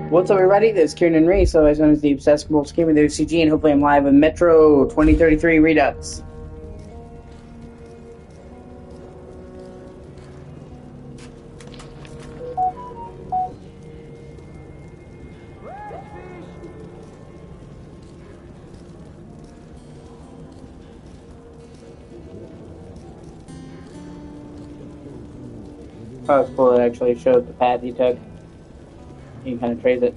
What's up, everybody? This is Kieran Reese, otherwise known as the Obsessed Compulsive Gamer with O.C.G, and hopefully I'm live with Metro 2033 Redux. Oh, it's cool. It actually showed the path he took. You can kind of trace it.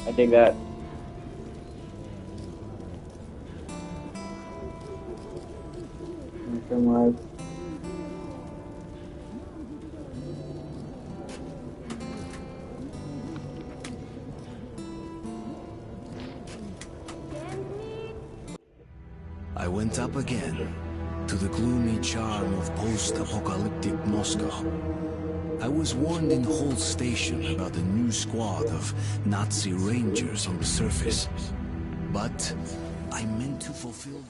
I dig that. From live. I went up again to the gloomy charm of post-apocalyptic Moscow. I was warned in Hull Station about a new squad of Nazi rangers on the surface, but I meant to fulfill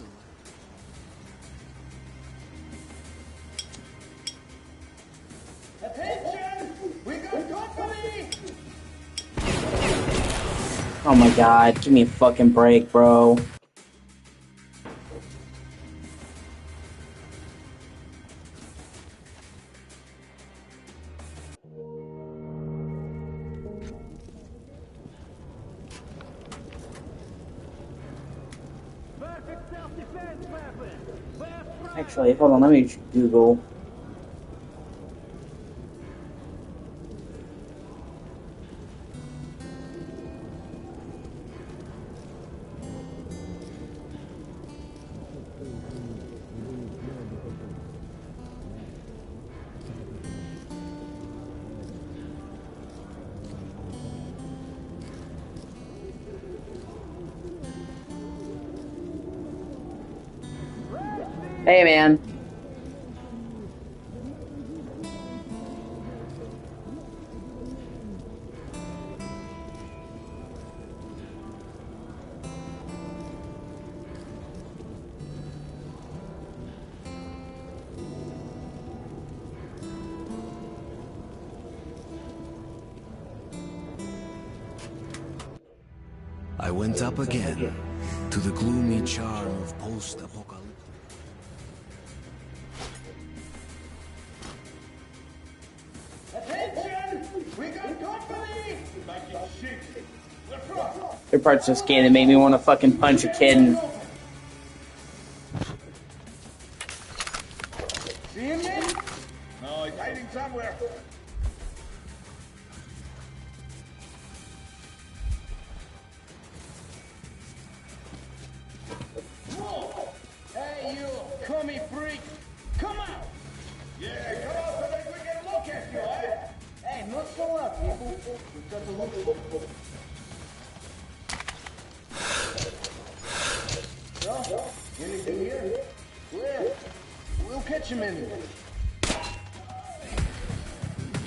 the... Attention! We got company! Oh my god, give me a fucking break, bro. Actually, hold on, let me Google. Hey, man. I went up again to the gloomy charm of post-apocalyptic... Attention! We got company! Back in shit. We're from. There are parts of this game that made me want to fucking punch a kid. See him yet? No, he's hiding somewhere. Whoa! Hey, you commie freak! Come out! Yeah, come out so that we can look at you, eh? Hey, not so loud, people. We've got to look. So, anything here? Where? We'll catch him in there.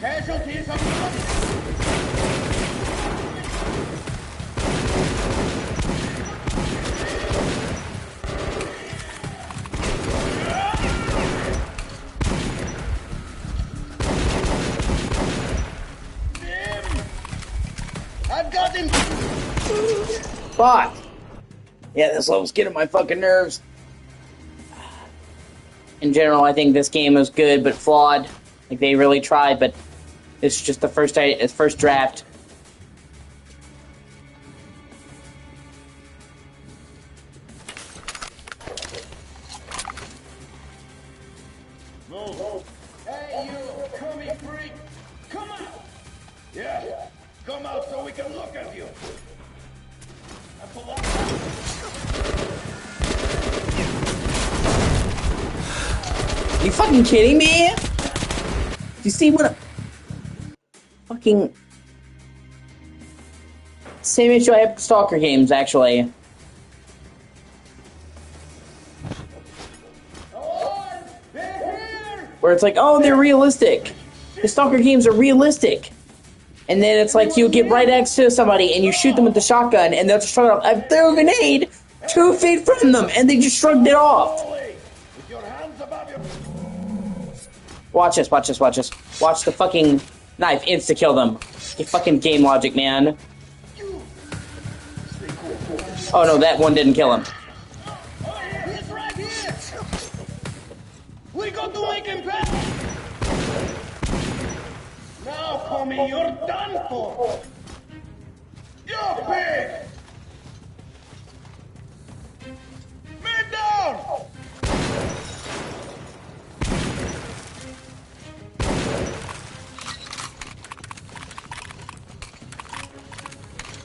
Casualties on the I've got him! Fuck! Yeah, this level's getting my fucking nerves. In general, I think this game was good, but flawed. Like, they really tried, but it's just the first draft. Move. Hey, you commie freak! Come out! Yeah, come out so we can look at you. That's a lot. You fucking kidding me? You see what a fucking same issue I have with Stalker games, actually. Where it's like, oh, they're realistic. The Stalker games are realistic. And then it's like you get right next to somebody and you shoot them with the shotgun and they'll just shrug it off. I threw a grenade 2 feet from them and they just shrugged it off. Watch this, watch this, watch this. Watch the fucking knife insta-kill them. You fucking game logic, man. Oh no, that one didn't kill him. He's right here! We got to make him pay! Now, Comey, you're done for! You're big! Man down!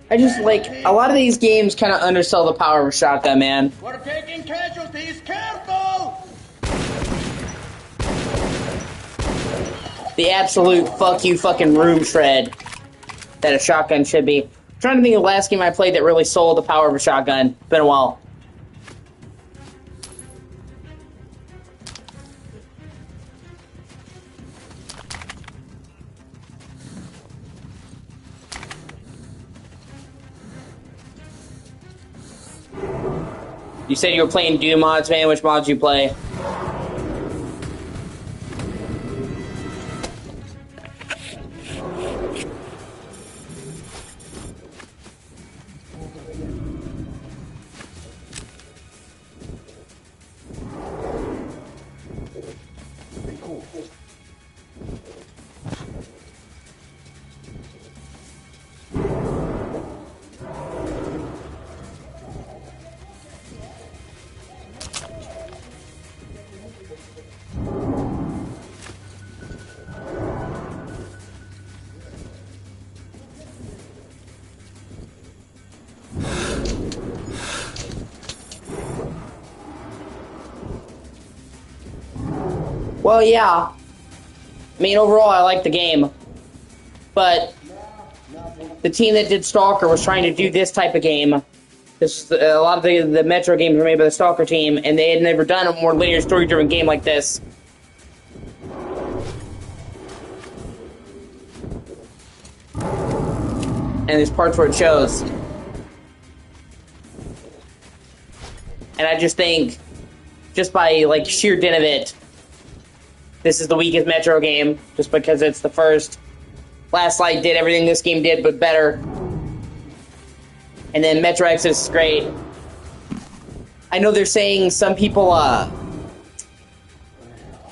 I just like a lot of these games kind of undersell the power of a shotgun, man. We're taking casualties, careful! The absolute fuck you fucking room shred that a shotgun should be. I'm trying to think of the last game I played that really sold the power of a shotgun. Been a while. You said you were playing Doom mods, man. Which mods you play? Well, yeah. I mean, overall, I like the game. But the team that did Stalker was trying to do this type of game. This, a lot of the Metro games were made by the Stalker team, and they had never done a more linear, story-driven game like this. And there's parts where it shows. And I just think, just by, like, sheer dint of it, this is the weakest Metro game, just because it's the first. Last Light did everything this game did, but better. And then Metro Exodus is great. I know they're saying some people,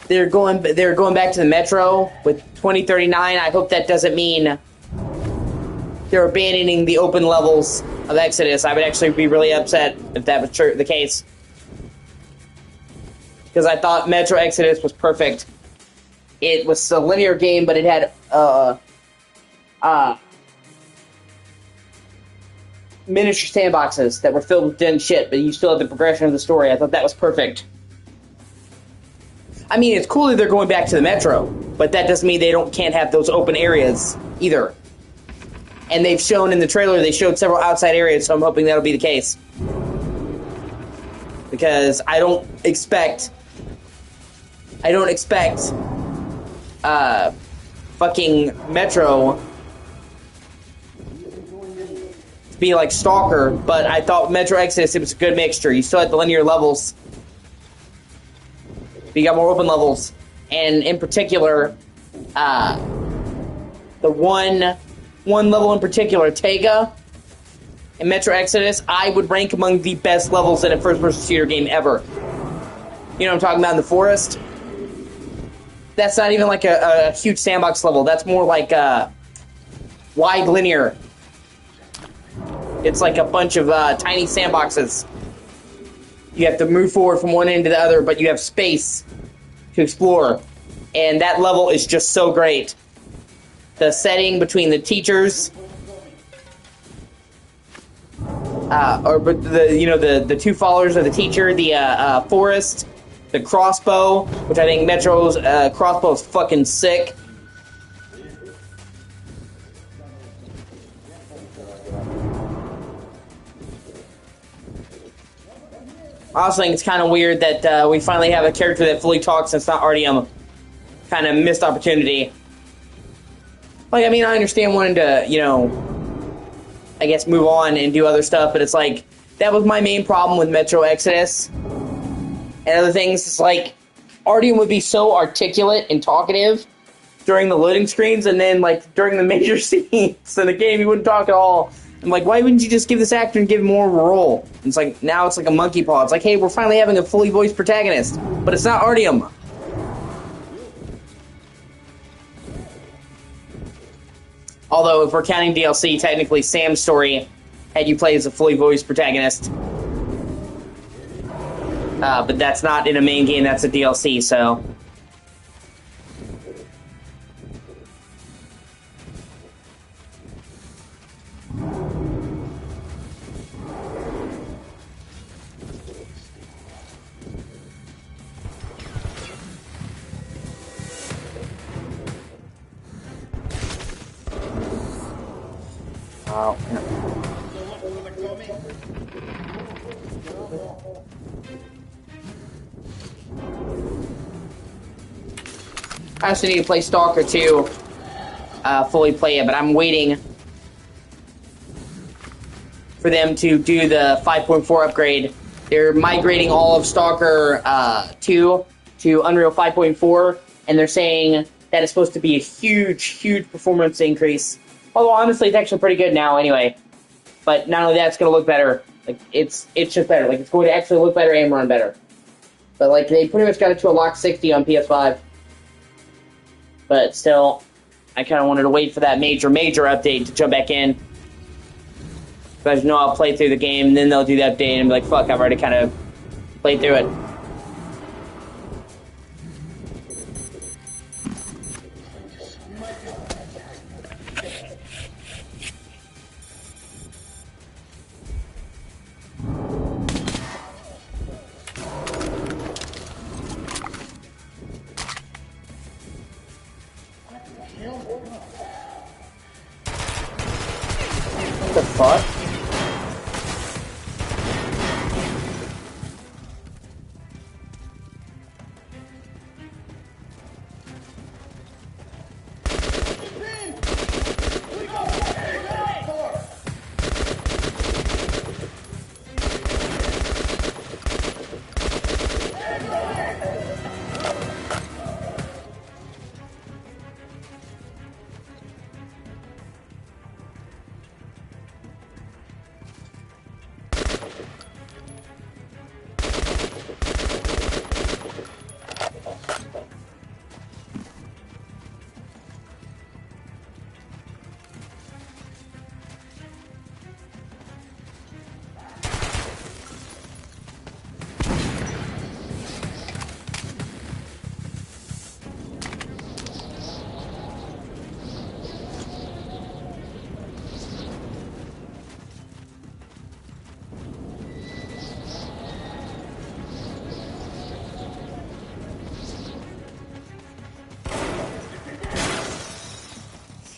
they're going back to the Metro with 2039. I hope that doesn't mean they're abandoning the open levels of Exodus. I would actually be really upset if that was the case. Because I thought Metro Exodus was perfect. It was a linear game, but it had miniature sandboxes that were filled with dense shit, but you still had the progression of the story. I thought that was perfect. I mean, it's cool that they're going back to the Metro, but that doesn't mean they can't have those open areas either. And they've shown in the trailer, they showed several outside areas, so I'm hoping that'll be the case. Because I don't expect fucking Metro to be like Stalker, but I thought Metro Exodus, it was a good mixture. You still had the linear levels, but you got more open levels, and in particular, the one level in particular, Tega, in Metro Exodus, I would rank among the best levels in a first-person shooter game ever. You know what I'm talking about, in the forest? That's not even like a huge sandbox level. That's more like wide linear. It's like a bunch of tiny sandboxes. You have to move forward from one end to the other, but you have space to explore. And that level is just so great. The setting between the teachers, the two followers of the teacher, the forest, the crossbow, which I think Metro's crossbow is fucking sick. I also think it's kind of weird that we finally have a character that fully talks and it's not Artyom. Kind of missed opportunity. Like, I mean, I understand wanting to, I guess move on and do other stuff, but it's like, that was my main problem with Metro Exodus. And other things, it's like, Artyom would be so articulate and talkative during the loading screens, and then, like, during the major scenes in the game, he wouldn't talk at all. I'm like, why wouldn't you just give this actor and give him more of a role? It's like, now it's like a monkey paw. It's like, hey, we're finally having a fully voiced protagonist, but it's not Artyom. Although, if we're counting DLC, technically Sam's story had you play as a fully voiced protagonist. But that's not in a main game, that's a DLC, so... I also need to play Stalker 2, fully play it, but I'm waiting for them to do the 5.4 upgrade. They're migrating all of Stalker 2 to Unreal 5.4, and they're saying that it's supposed to be a huge, huge performance increase. Although, honestly, it's actually pretty good now anyway. But not only that, it's going to look better. Like, it's just better. Like, it's going to actually look better and run better. But, like, they pretty much got it to a lock 60 on PS5. But still, I kind of wanted to wait for that major update to jump back in. Because I know I'll play through the game, and then they'll do the update, and be like, fuck, I've already kind of played through it. What the fuck?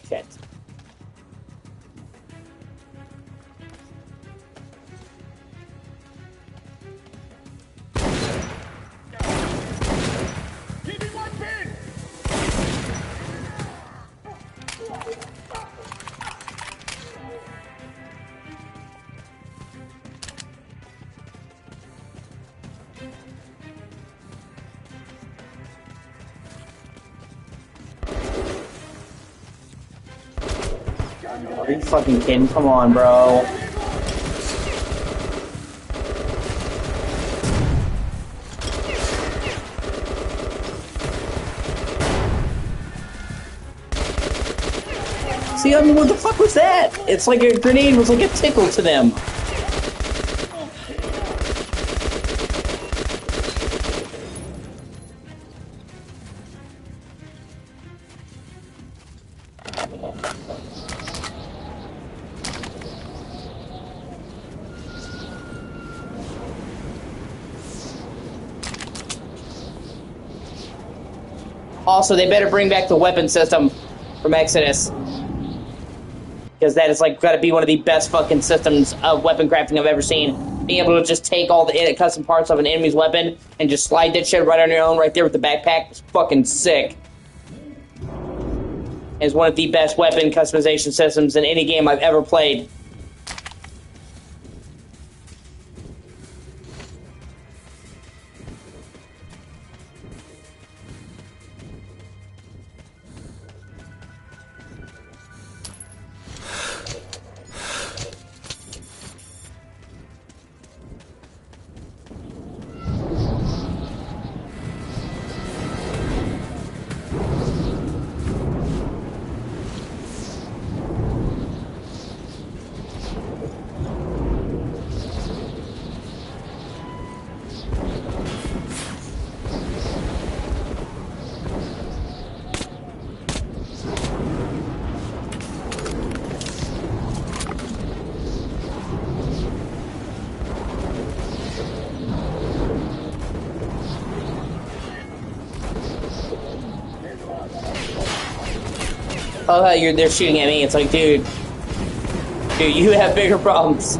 Shit. Give me one pin! Are you fucking kidding? Come on, bro. See, I mean, what the fuck was that? It's like a grenade was like a tickle to them. Also, they better bring back the weapon system from Exodus. Because that is, like, gotta be one of the best fucking systems of weapon crafting I've ever seen. Being able to just take all the custom parts of an enemy's weapon and just slide that shit right on your own right there with the backpack is fucking sick. It's one of the best weapon customization systems in any game I've ever played. love how they're shooting at me. It's like, dude, you have bigger problems.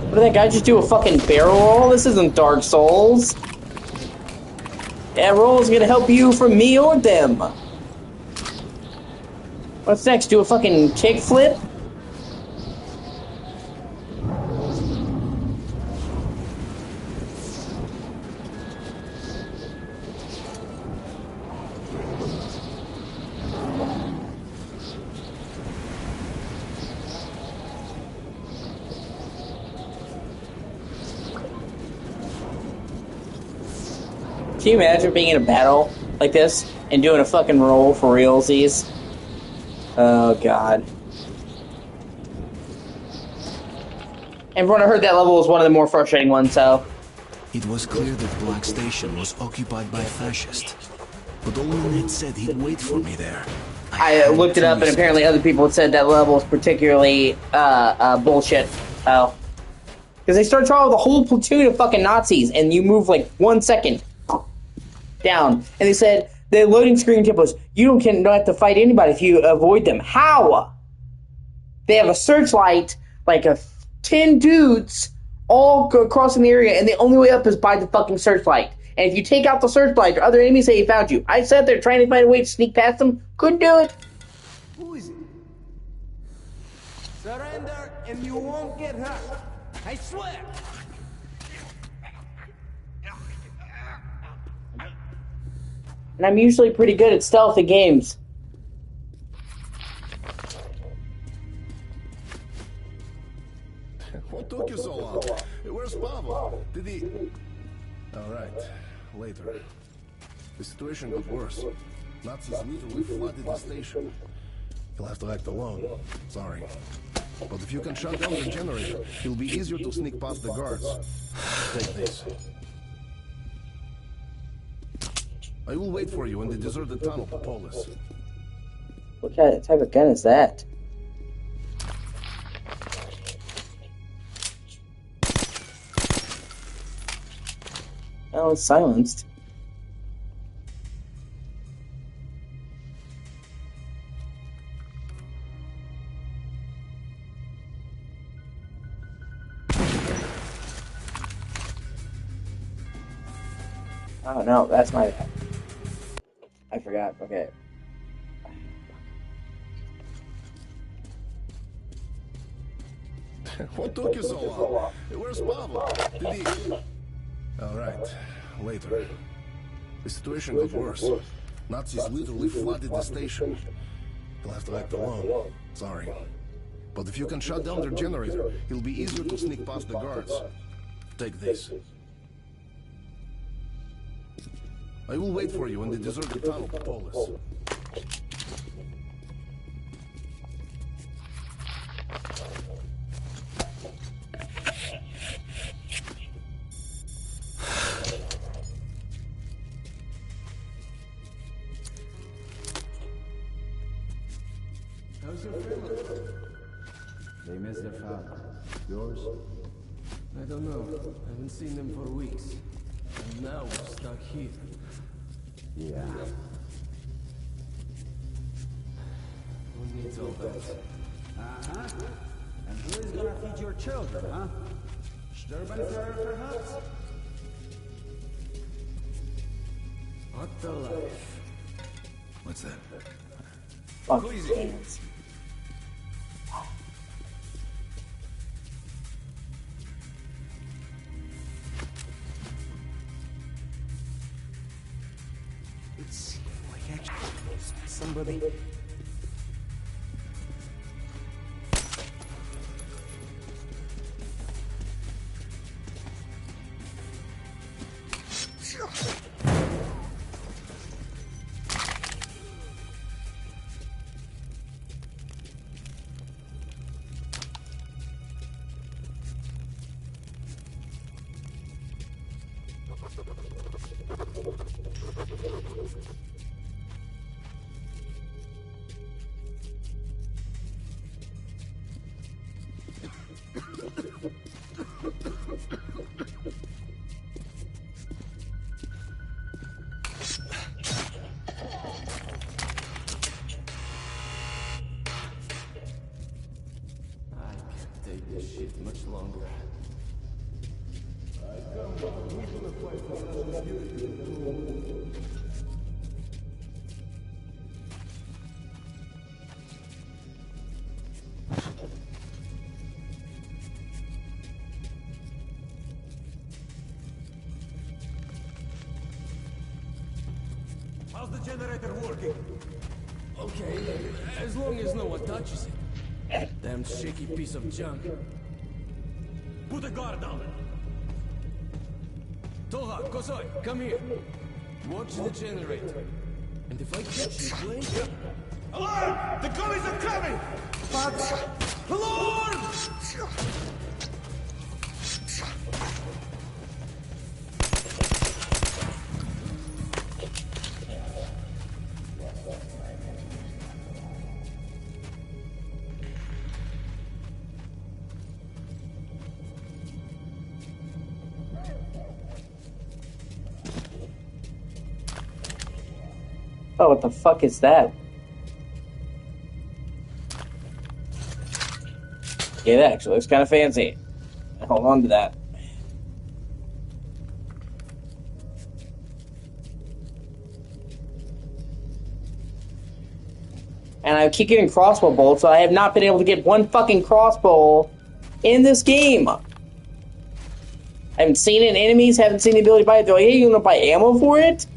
What did that guy just do, a fucking barrel roll? This isn't Dark Souls. That roll is gonna help you from me or them. What's next? Do a fucking kick flip? Can you imagine being in a battle like this and doing a fucking roll for realsies? Oh, God. Everyone heard that level was one of the more frustrating ones, so... It was clear that Black Station was occupied by fascists, but Olin had said he'd wait for me there. I looked it up, and apparently other people had said that level was particularly, bullshit. Oh. Because they start trying with a whole platoon of fucking Nazis, and you move, like, 1 second down. And they said, the loading screen tip was, you don't have to fight anybody if you avoid them. How? They have a searchlight, like 10 dudes all crossing the area, and the only way up is by the fucking searchlight. And if you take out the searchlight, other enemies say he found you. I sat there trying to find a way to sneak past them. Couldn't do it. Who is it? Surrender and you won't get hurt. I swear. And I'm usually pretty good at stealth in games. What took you so long? Where's Pavel? Did he... Alright, later. The situation got worse. Nazis literally flooded the station. You'll have to act alone. Sorry. But if you can shut down the generator, it'll be easier to sneak past the guards. Take this. I will wait for you in the deserted tunnel to Polis. What kind of type of gun is that? Oh, it's silenced. Oh no, that's my bad. I forgot. Okay. What took you so long? Where's Pavel? Did he... Alright, later. The situation got worse. Nazis literally flooded the station. You'll have to act alone. Sorry. But if you can shut down their generator, it'll be easier to sneak past the guards. Take this. I will wait for you in the deserted tunnel to Polis. How's your family? They miss their father. Yours? I don't know. I haven't seen them for weeks. And now we're stuck here. Yeah. Who needs all that? Uh-huh. And who is gonna feed your children, huh? Sturbenführer, perhaps? What the life? What's that? Fuck hands. It's like actually somebody. take this shit much longer. How's the generator working? Okay, as long as no one touches it. Damn shaky piece of junk. Put a guard down. Toha, Kosoi, come here. Watch the generator. And if I catch you playing... Alarm! The gummies are coming! But... Alarm! Oh, what the fuck is that? Yeah, that actually looks kind of fancy. Hold on to that. And I keep getting crossbow bolts, so I have not been able to get one fucking crossbow in this game. I haven't seen it in enemies, haven't seen the ability to buy it. They're like, hey, you gonna buy ammo for it?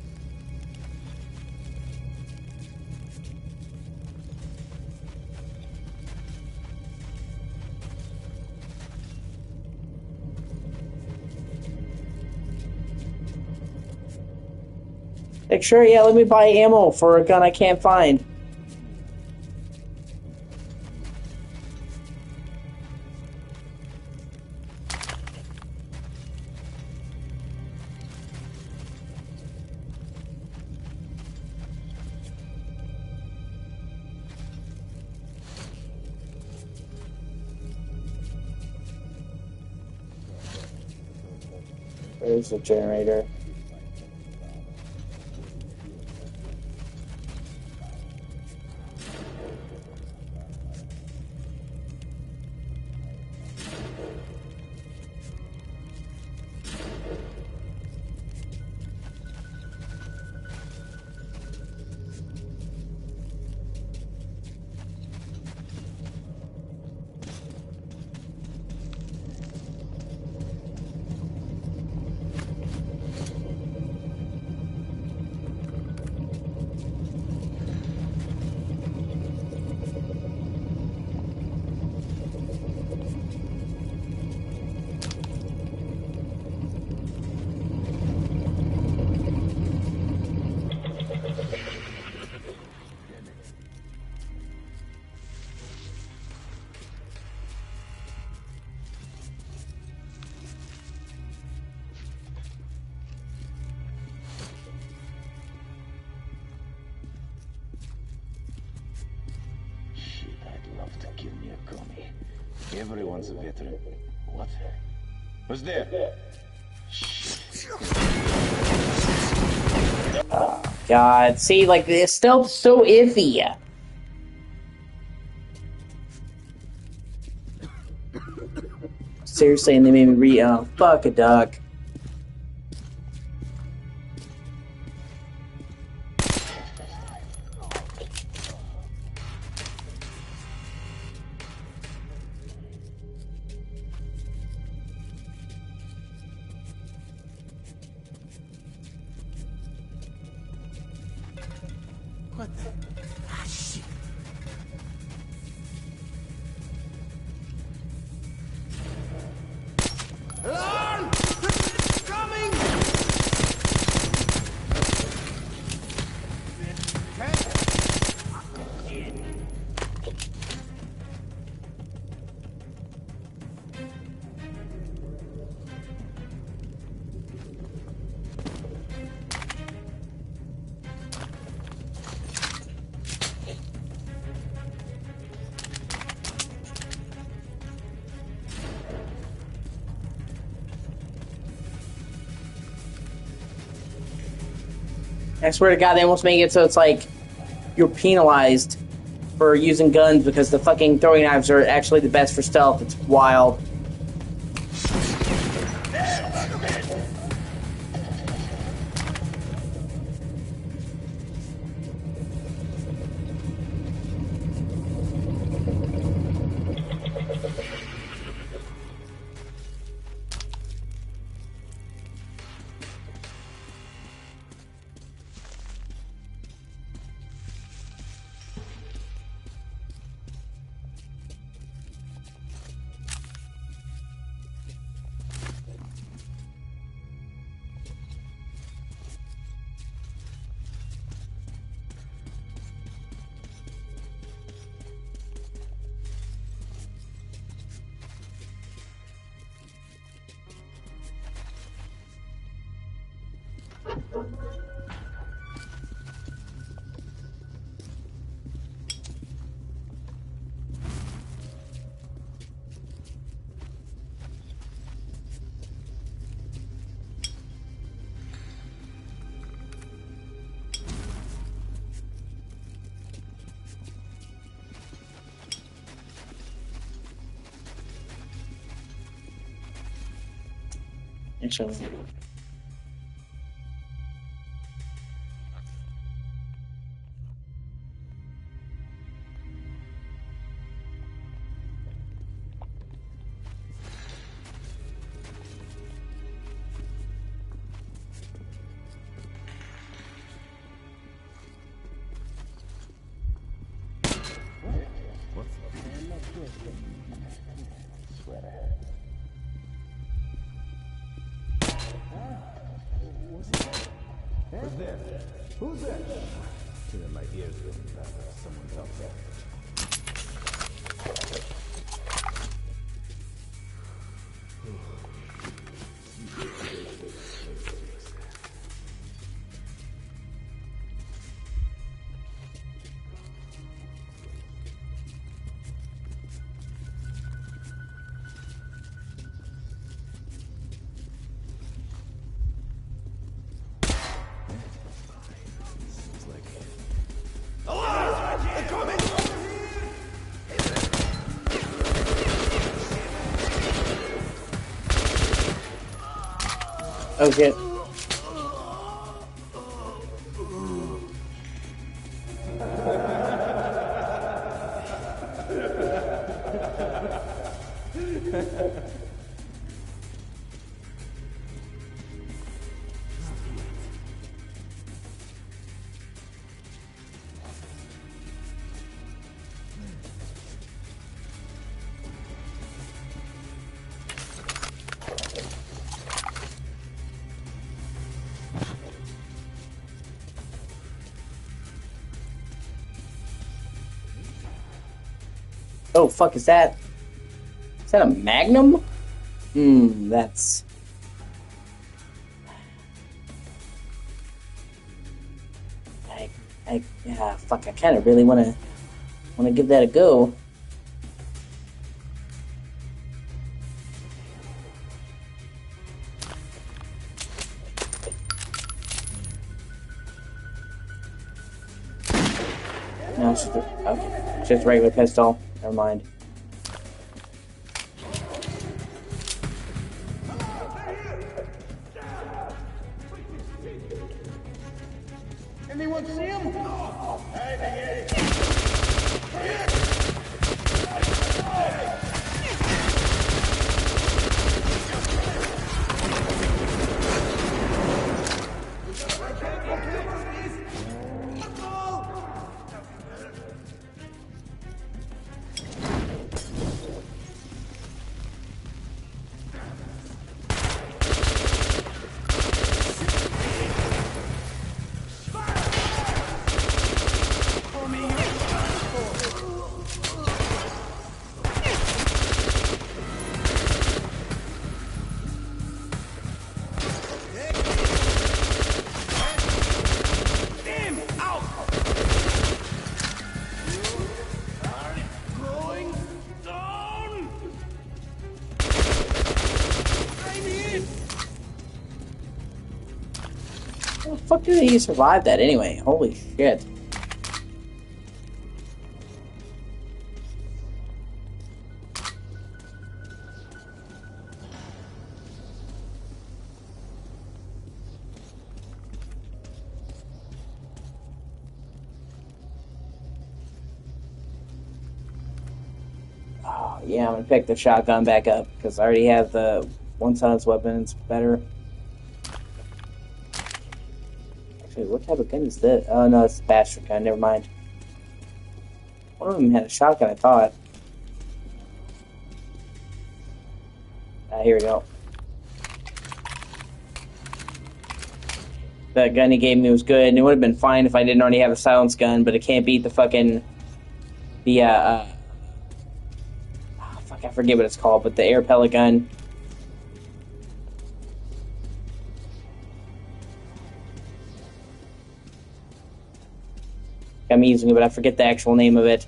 Like, sure, yeah, let me buy ammo for a gun I can't find. Where's the generator? Everyone's a veteran. What? Who's there? Oh, God. See, like, the stealth's so iffy. Seriously, and they made me fuck a duck. What the... Ah, shit. Alarm! It's coming! I swear to God, they almost make it so it's like you're penalized for using guns because the fucking throwing knives are actually the best for stealth. It's wild. Actually. Who's that? Feeling my ears ringing back. Someone's out there. Oh shit. Oh, fuck, is that a Magnum? That's... yeah, fuck, I kind of really want to give that a go. No, it's just a regular pistol. Never mind. Anyone see him? How the fuck did he survive that anyway? Holy shit. Yeah, I'm gonna pick the shotgun back up because I already have the one-silenced weapon. It's better. Actually, what type of gun is this? Oh no, it's a bastard gun. Never mind. One of them had a shotgun, I thought. Here we go. That gun he gave me was good, and it would have been fine if I didn't already have a silenced gun, but it can't beat the fucking... fuck, I forget what it's called, but the air pellet gun. I'm using it, but I forget the actual name of it.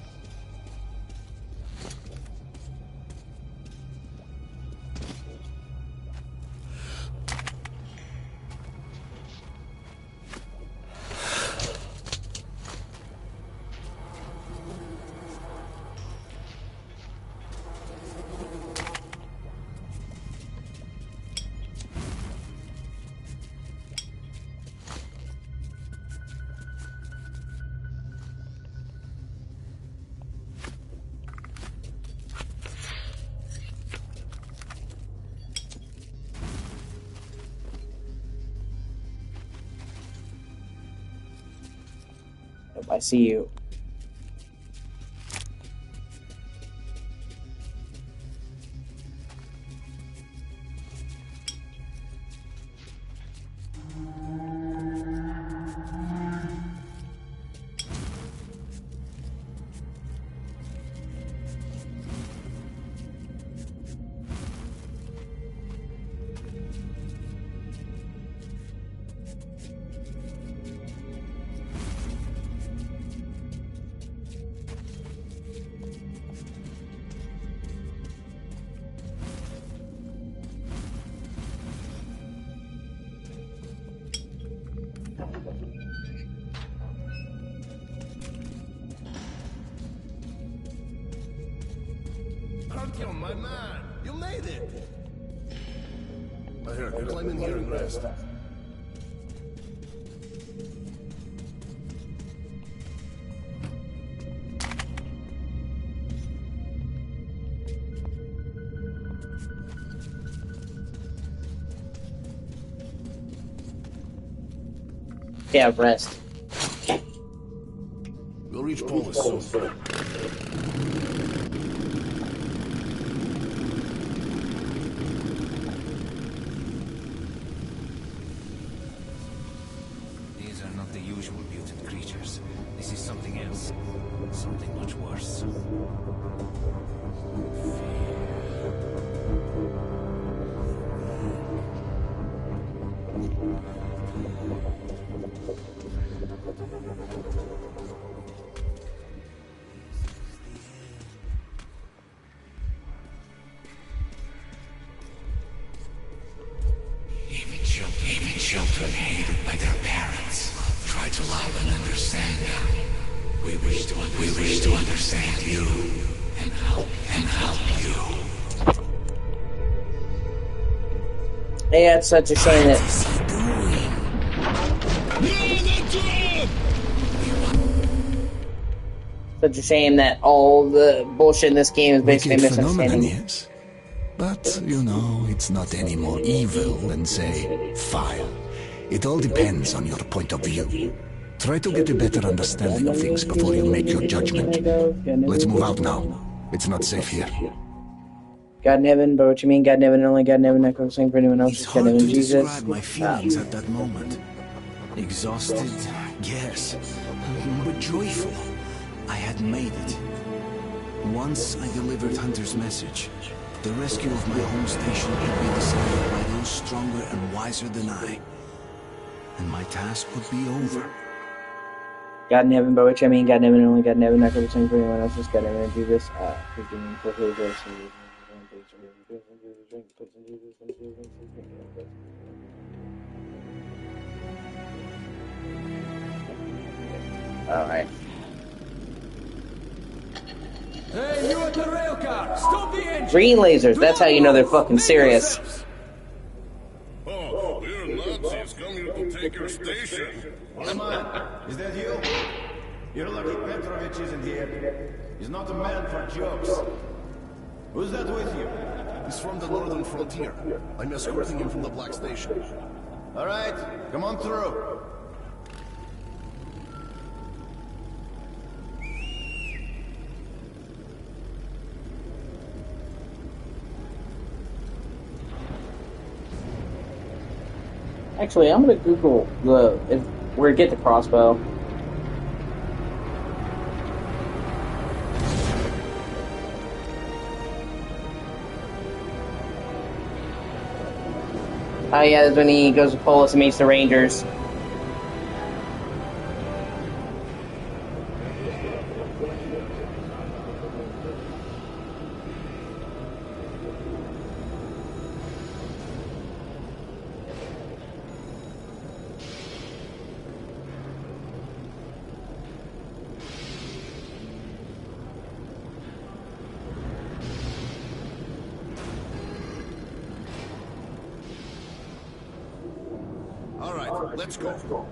I see you. Artyom, my man, you made it! Here, climb in here and rest. Yeah, rest. We'll reach Polis soon. These are not the usual mutant creatures. This is something else. Something much worse. Even children hated by their parents try to love and understand them. We wish to understand you and help you. Yeah, it's such a shame that... Such a shame that all the bullshit in this game is basically misunderstanding. Yes. But, you know, it's not any more evil than, say, fire. It all depends on your point of view. Try to get a better understanding of things before you make your judgment. Let's move out now. It's not safe here. God in heaven, but what you mean God in heaven, only God in heaven, not going to sing for anyone else. It's God hard in to heaven, Jesus. describe my feelings at that moment. Exhausted, yes, but joyful. I had made it. Once I delivered Hunter's message. The rescue of my home station could be decided by those stronger and wiser than I. And my task would be over. God in heaven, by which I mean God in heaven, only God in heaven, not going to sing for anyone else. God in heaven, Jesus. Please give me for his voice. Alright. Hey, you at the rail car! Stop the engine! Green lasers, that's how you know they're fucking serious. Oh, we're Nazis coming to take your station. Hey man, is that you? You're lucky Petrovich isn't here. He's not a man for jokes. Who's that with you? He's from the northern frontier. I'm escorting him from the Black Station. All right, come on through. Actually, I'm gonna Google where to get the crossbow. Oh yeah, that's when he goes to Polis and meets the Rangers. All right, let's go.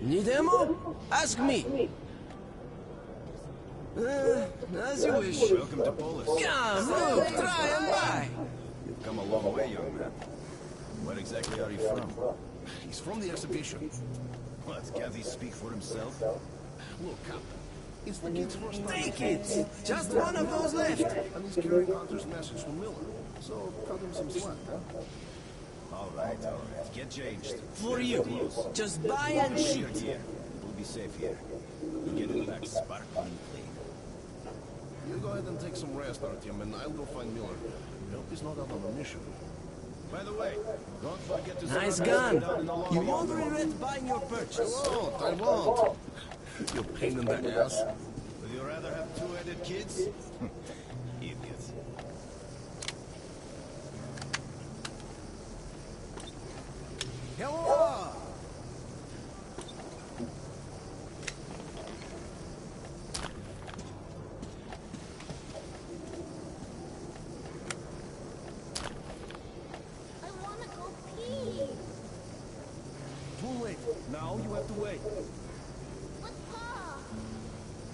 Need ammo? Ask me. As you wish. Welcome to Polis. Come, look, try and buy. You've come a long way, young man. Where exactly are you from? He's from the exhibition. What, can't he speak for himself? Look, Captain. It's the kid's first time. Take it. Just one of those left. And he's carrying Hunter's message from Miller. So cut him some slack, huh? All right. Get changed. For you. Just buy and You're shoot. here. We'll be safe here. You get it back sparkling clean. You go ahead and take some rest, Artyom, and I'll go find Miller. I hope he's not out on a mission. By the way, don't forget to Nice send gun. down in the long You hall. won't regret buying your purchase. I won't. You pain in the ass. Would you rather have two-headed kids? Idiots. Hello. I wanna go pee. Too Great. Now you have to wait.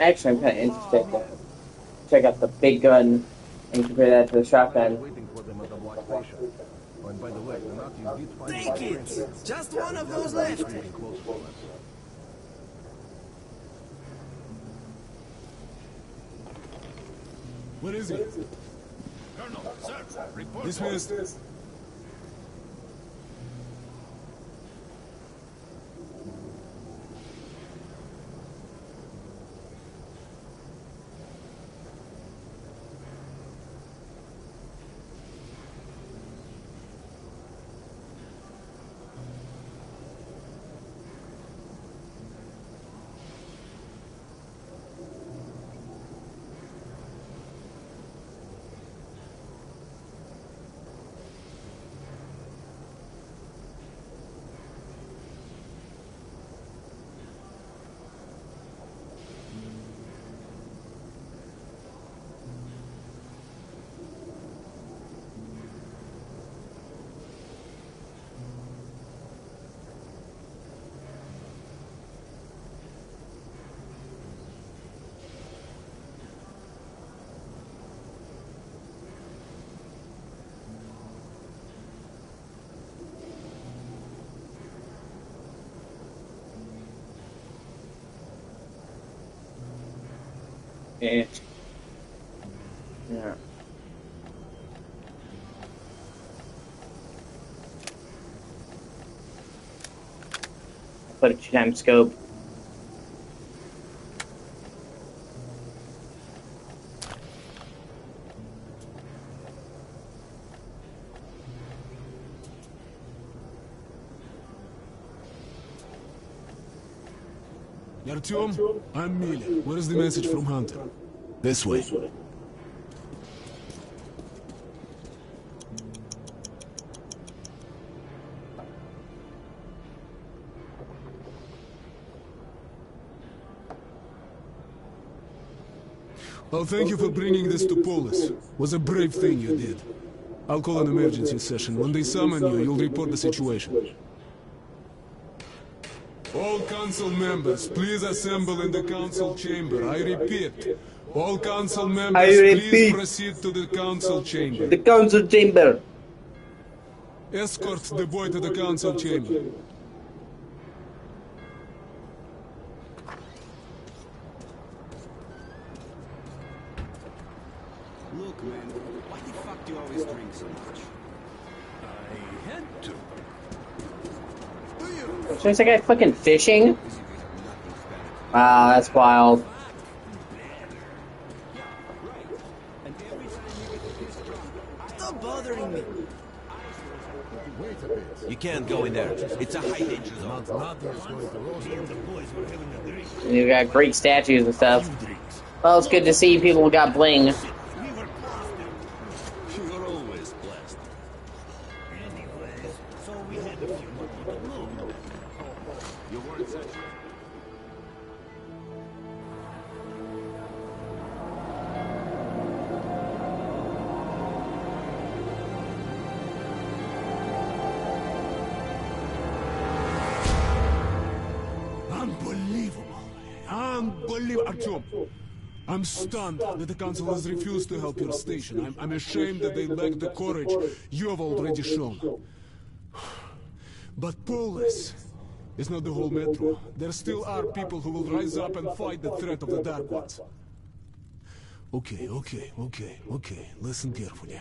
Actually, I'm kind of interested to check out the big gun and compare that to the shotgun. Waiting for them at the block station. Oh, and by the way, the Nazis did find Take it! Just one of those left! creeping closer to us. Where is he? Colonel, sir, report. Dismissed. Yeah. Put a 2x scope. Artyom, I'm Mila. Where is the message from Hunter? This way. Well, thank you for bringing this to Polis. Was a brave thing you did. I'll call an emergency session. When they summon you, you'll report the situation. All council members, please assemble in the council chamber. I repeat, all council members, please proceed to the council chamber. The council chamber. Escort the boy to the council chamber. Look, man, why the fuck do you always drink so much? I had to. So is that guy fucking fishing? Wow, that's wild. Stop bothering me! Wait a bit. You can't go in there. It's a high danger zone. Nothing is going to Rosa. You got great statues and stuff. Well, it's good to see people who got bling. You are always blessed. Anyways, so we had a few more people move. Your word said. Unbelievable. Unbelievable. Artyom, I'm stunned that the council has refused to help your station. I'm ashamed that they lack the courage you have already shown. But Polis is not the whole metro. There still are people who will rise up and fight the threat of the Dark Ones. Okay. Listen carefully.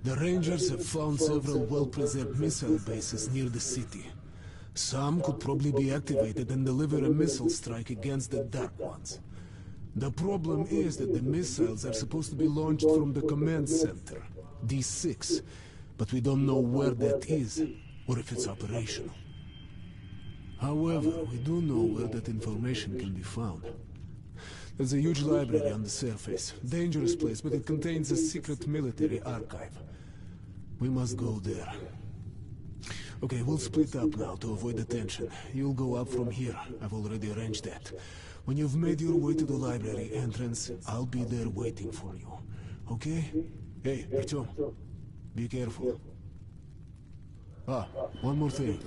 The Rangers have found several well-preserved missile bases near the city. Some could probably be activated and deliver a missile strike against the Dark Ones. The problem is that the missiles are supposed to be launched from the command center, D6, but we don't know where that is, or if it's operational. However, we do know where that information can be found. There's a huge library on the surface. Dangerous place, but it contains a secret military archive. We must go there. Okay, we'll split up now to avoid the tension. You'll go up from here. I've already arranged that. When you've made your way to the library entrance, I'll be there waiting for you. Okay? Hey, Artyom, be careful. Ah, one more thing.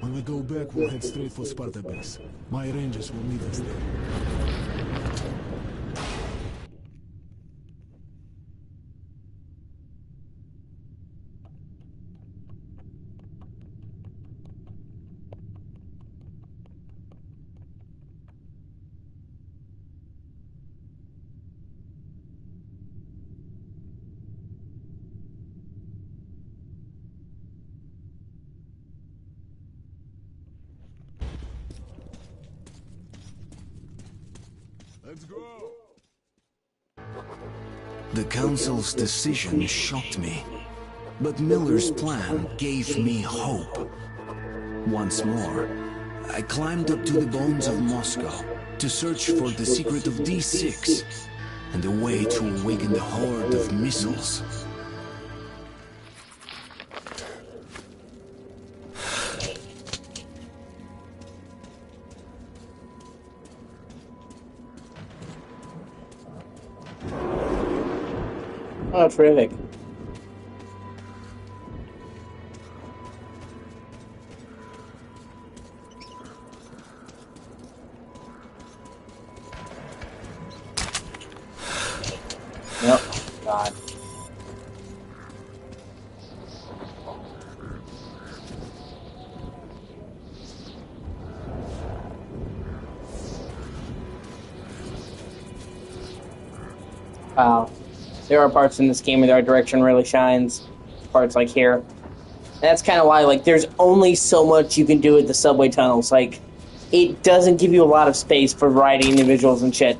When we go back, we'll head straight for Sparta base. My rangers will meet us there. Let's go! The Council's decision shocked me, but Miller's plan gave me hope. Once more, I climbed up to the bones of Moscow to search for the secret of D6 and a way to awaken the horde of missiles. Oh, terrific. Yep. God. Wow. There are parts in this game where our direction really shines. Parts like here. And that's kind of why, like, there's only so much you can do with the subway tunnels. Like, it doesn't give you a lot of space for variety individuals and shit.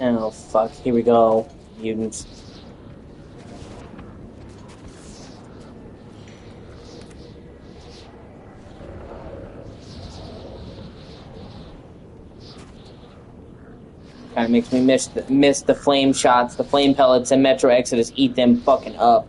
Oh, fuck. Here we go. Mutants. Kind of makes me miss the flame shots, the flame pellets, and Metro Exodus eat them fucking up.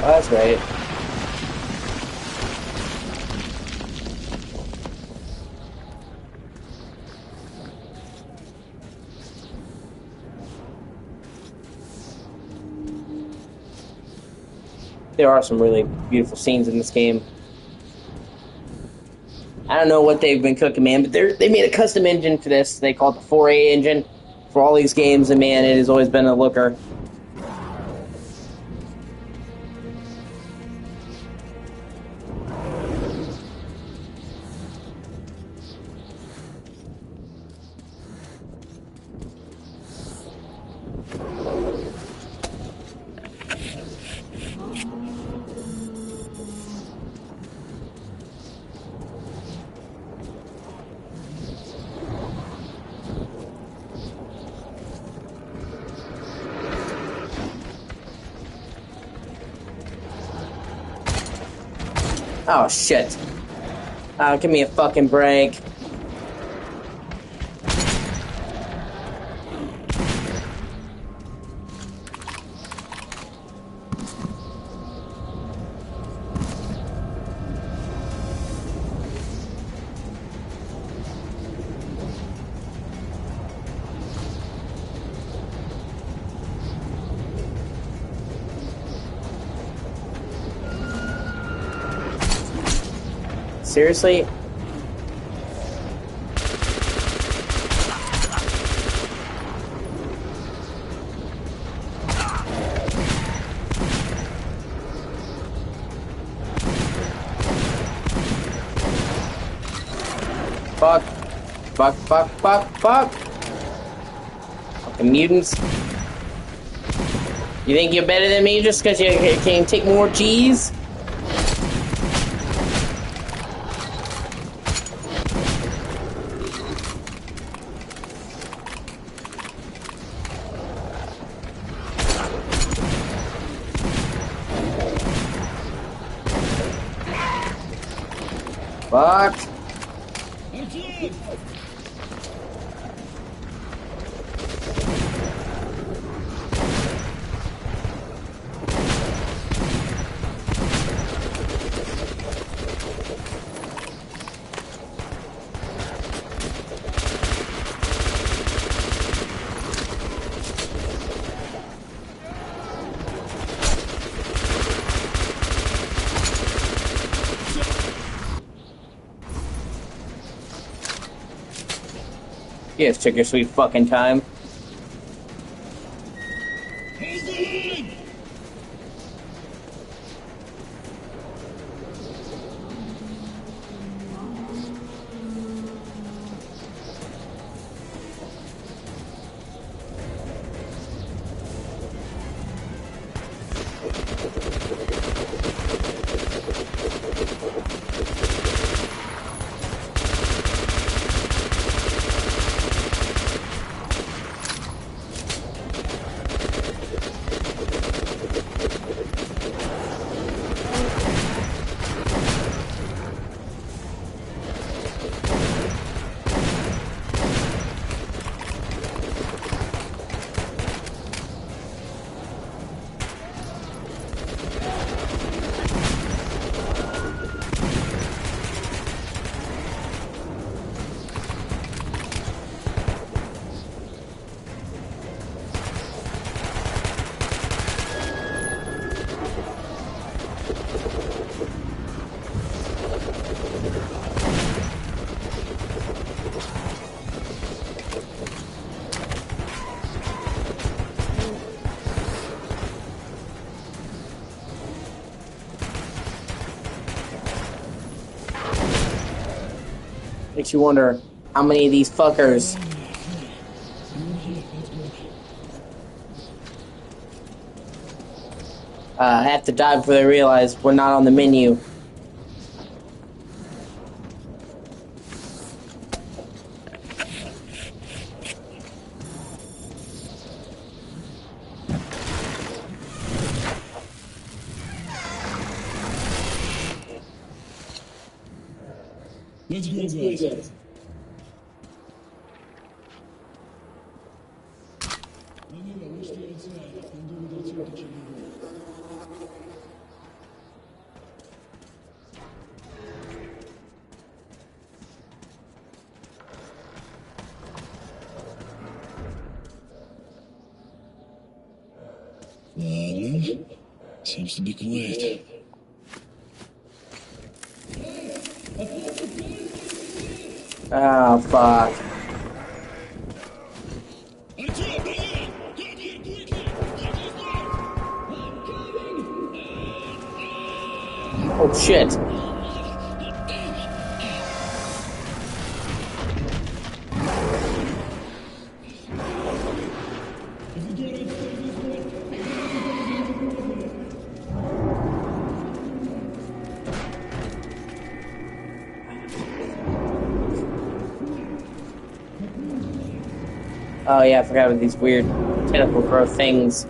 Oh, that's right. There are some really beautiful scenes in this game. I don't know what they've been cooking, man, but they made a custom engine for this. They call it the 4A engine for all these games, and man, it has always been a looker. Oh, shit. Give me a fucking break. Seriously? Fuck. Fuck, fuck, fuck, fuck. Fucking mutants. You think you're better than me just because you can take more G's? Fuck. Yes, took your sweet fucking time. Makes you wonder how many of these fuckers have to die before they realize we're not on the menu. Let's go, guys. Seems to be quiet. Oh, fuck. Oh, shit. Oh yeah, I forgot about these weird tentacle growth things.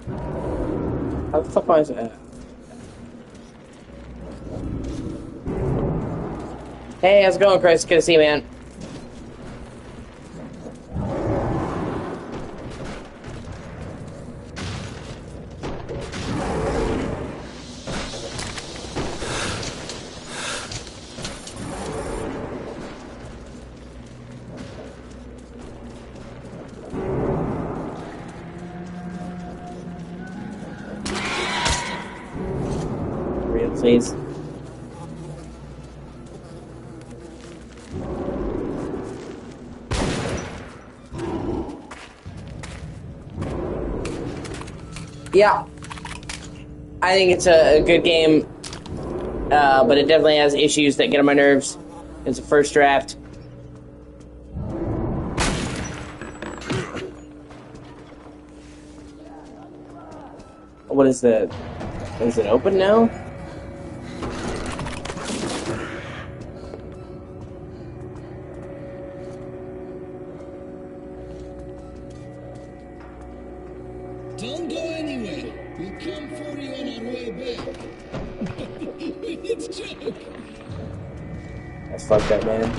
How the fuck was that? Hey, how's it going, Chris? Good to see you, man. Real, please. Yeah, I think it's a good game, but it definitely has issues that get on my nerves. It's a first draft. What is the... Is it open now? Don't go anywhere. We'll come for you on our way back. It's a joke. That's fucked up, man.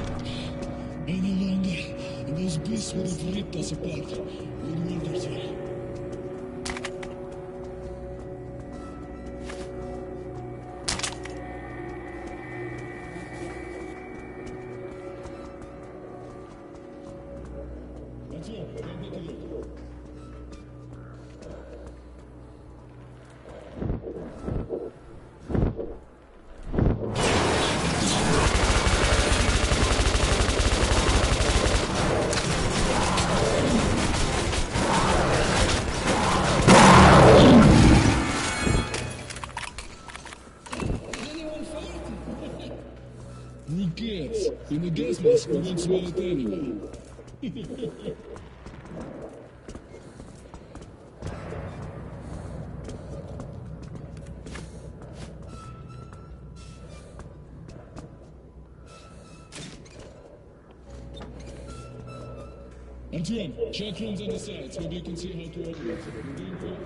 Any longer, and those beasts would have ripped us apart. We'd wondered here. That's all. Come take a look. Who cares? In the gas mask, we won't smell it anyway. Antoine, check rooms on the sides. Maybe you can see how to open it. You're doing great.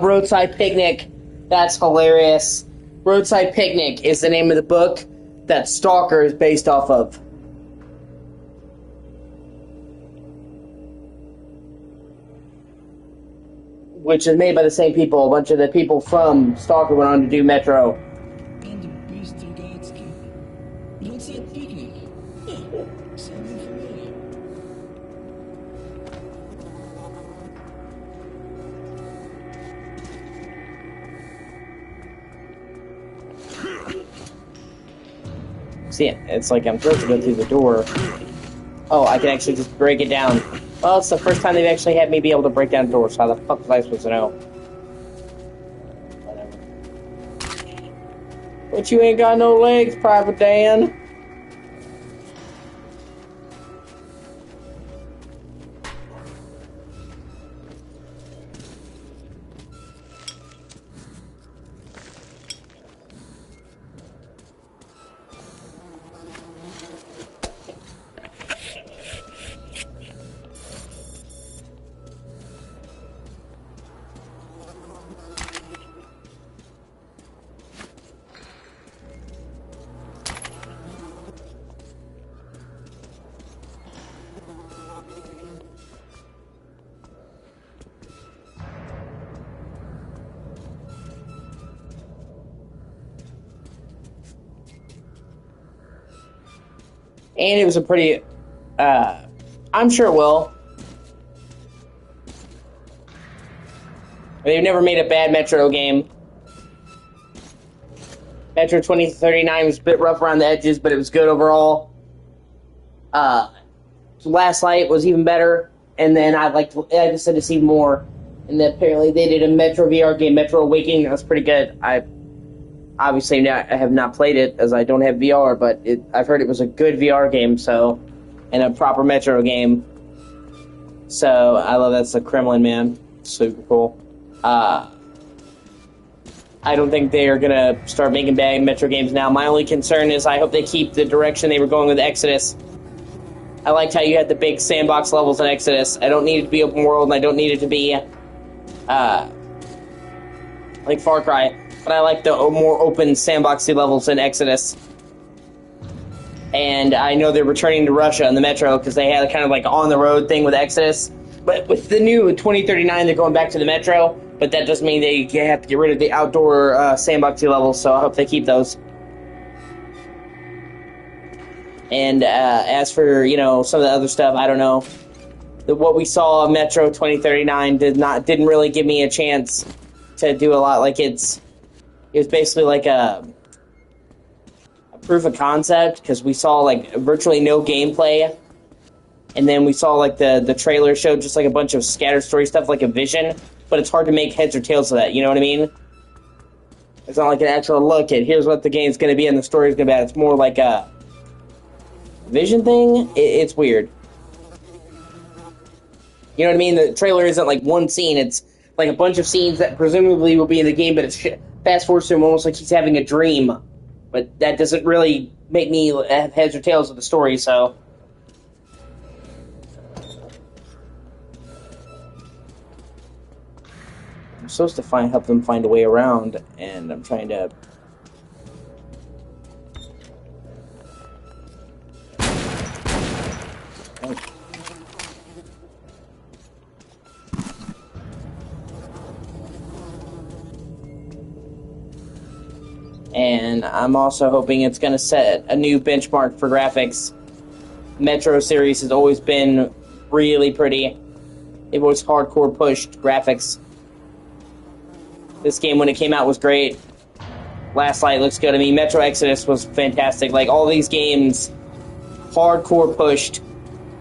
Roadside Picnic. That's hilarious. Roadside Picnic is the name of the book that Stalker is based off of. Which is made by the same people. A bunch of the people from Stalker went on to do Metro. And the beast in God's keep. Roadside picnic. Huh. Something familiar. See, it's like I'm supposed to go through the door. Oh, I can actually just break it down. Well, it's the first time they've actually had me be able to break down doors, so how the fuck was I supposed to know? Whatever. But you ain't got no legs, Private Dan. And it was a pretty, I'm sure it will. They've never made a bad Metro game. Metro 2039 was a bit rough around the edges, but it was good overall. Last Light was even better, and then I just had to see more. And then apparently they did a Metro VR game, Metro Awakening. That was pretty good. I have not played it as I don't have VR, but I've heard it was a good VR game, and a proper Metro game. So I love that's the Kremlin, man. super cool. I don't think they are gonna start making bad Metro games now. My only concern is I hope they keep the direction they were going with Exodus. I liked how you had the big sandbox levels in Exodus. I don't need it to be open world, and I don't need it to be like Far Cry, but I like the more open sandboxy levels in Exodus. And I know they're returning to Russia in the Metro because they had a kind of like on the road thing with Exodus. But with the new 2039, they're going back to the Metro. But that doesn't mean they have to get rid of the outdoor sandboxy levels, so I hope they keep those. And as for, you know, some of the other stuff, I don't know. What we saw of Metro 2039 didn't really give me a chance to do a lot. Like it was basically like a proof of concept, because we saw like virtually no gameplay. And then we saw like the trailer showed just like a bunch of scattered story stuff, like a vision. But it's hard to make heads or tails of that, you know what I mean? It's not like an actual look at here's what the game's going to be and the story's going to be. It's more like a vision thing. It's weird. You know what I mean? The trailer isn't like one scene. It's like a bunch of scenes that presumably will be in the game, but it's fast forwards to him almost like he's having a dream. But that doesn't really make me have heads or tails of the story, so... I'm supposed to help them find a way around, and I'm trying to... Oh. And I'm also hoping it's going to set a new benchmark for graphics. Metro series has always been really pretty. It was hardcore pushed graphics. This game, when it came out, was great. Last Light looks good. I mean, Metro Exodus was fantastic. Like, all these games hardcore pushed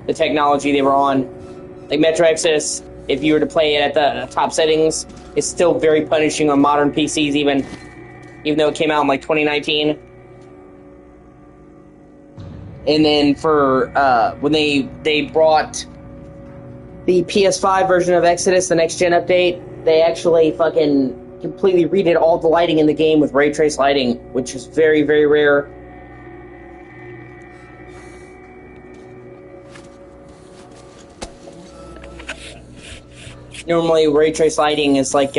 the technology they were on. Like, Metro Exodus, if you were to play it at the top settings, is still very punishing on modern PCs, even though it came out in, like, 2019. And then for, when they brought the PS5 version of Exodus, the next-gen update, they actually fucking completely redid all the lighting in the game with ray trace lighting, which is very, very rare. Normally, ray trace lighting is like,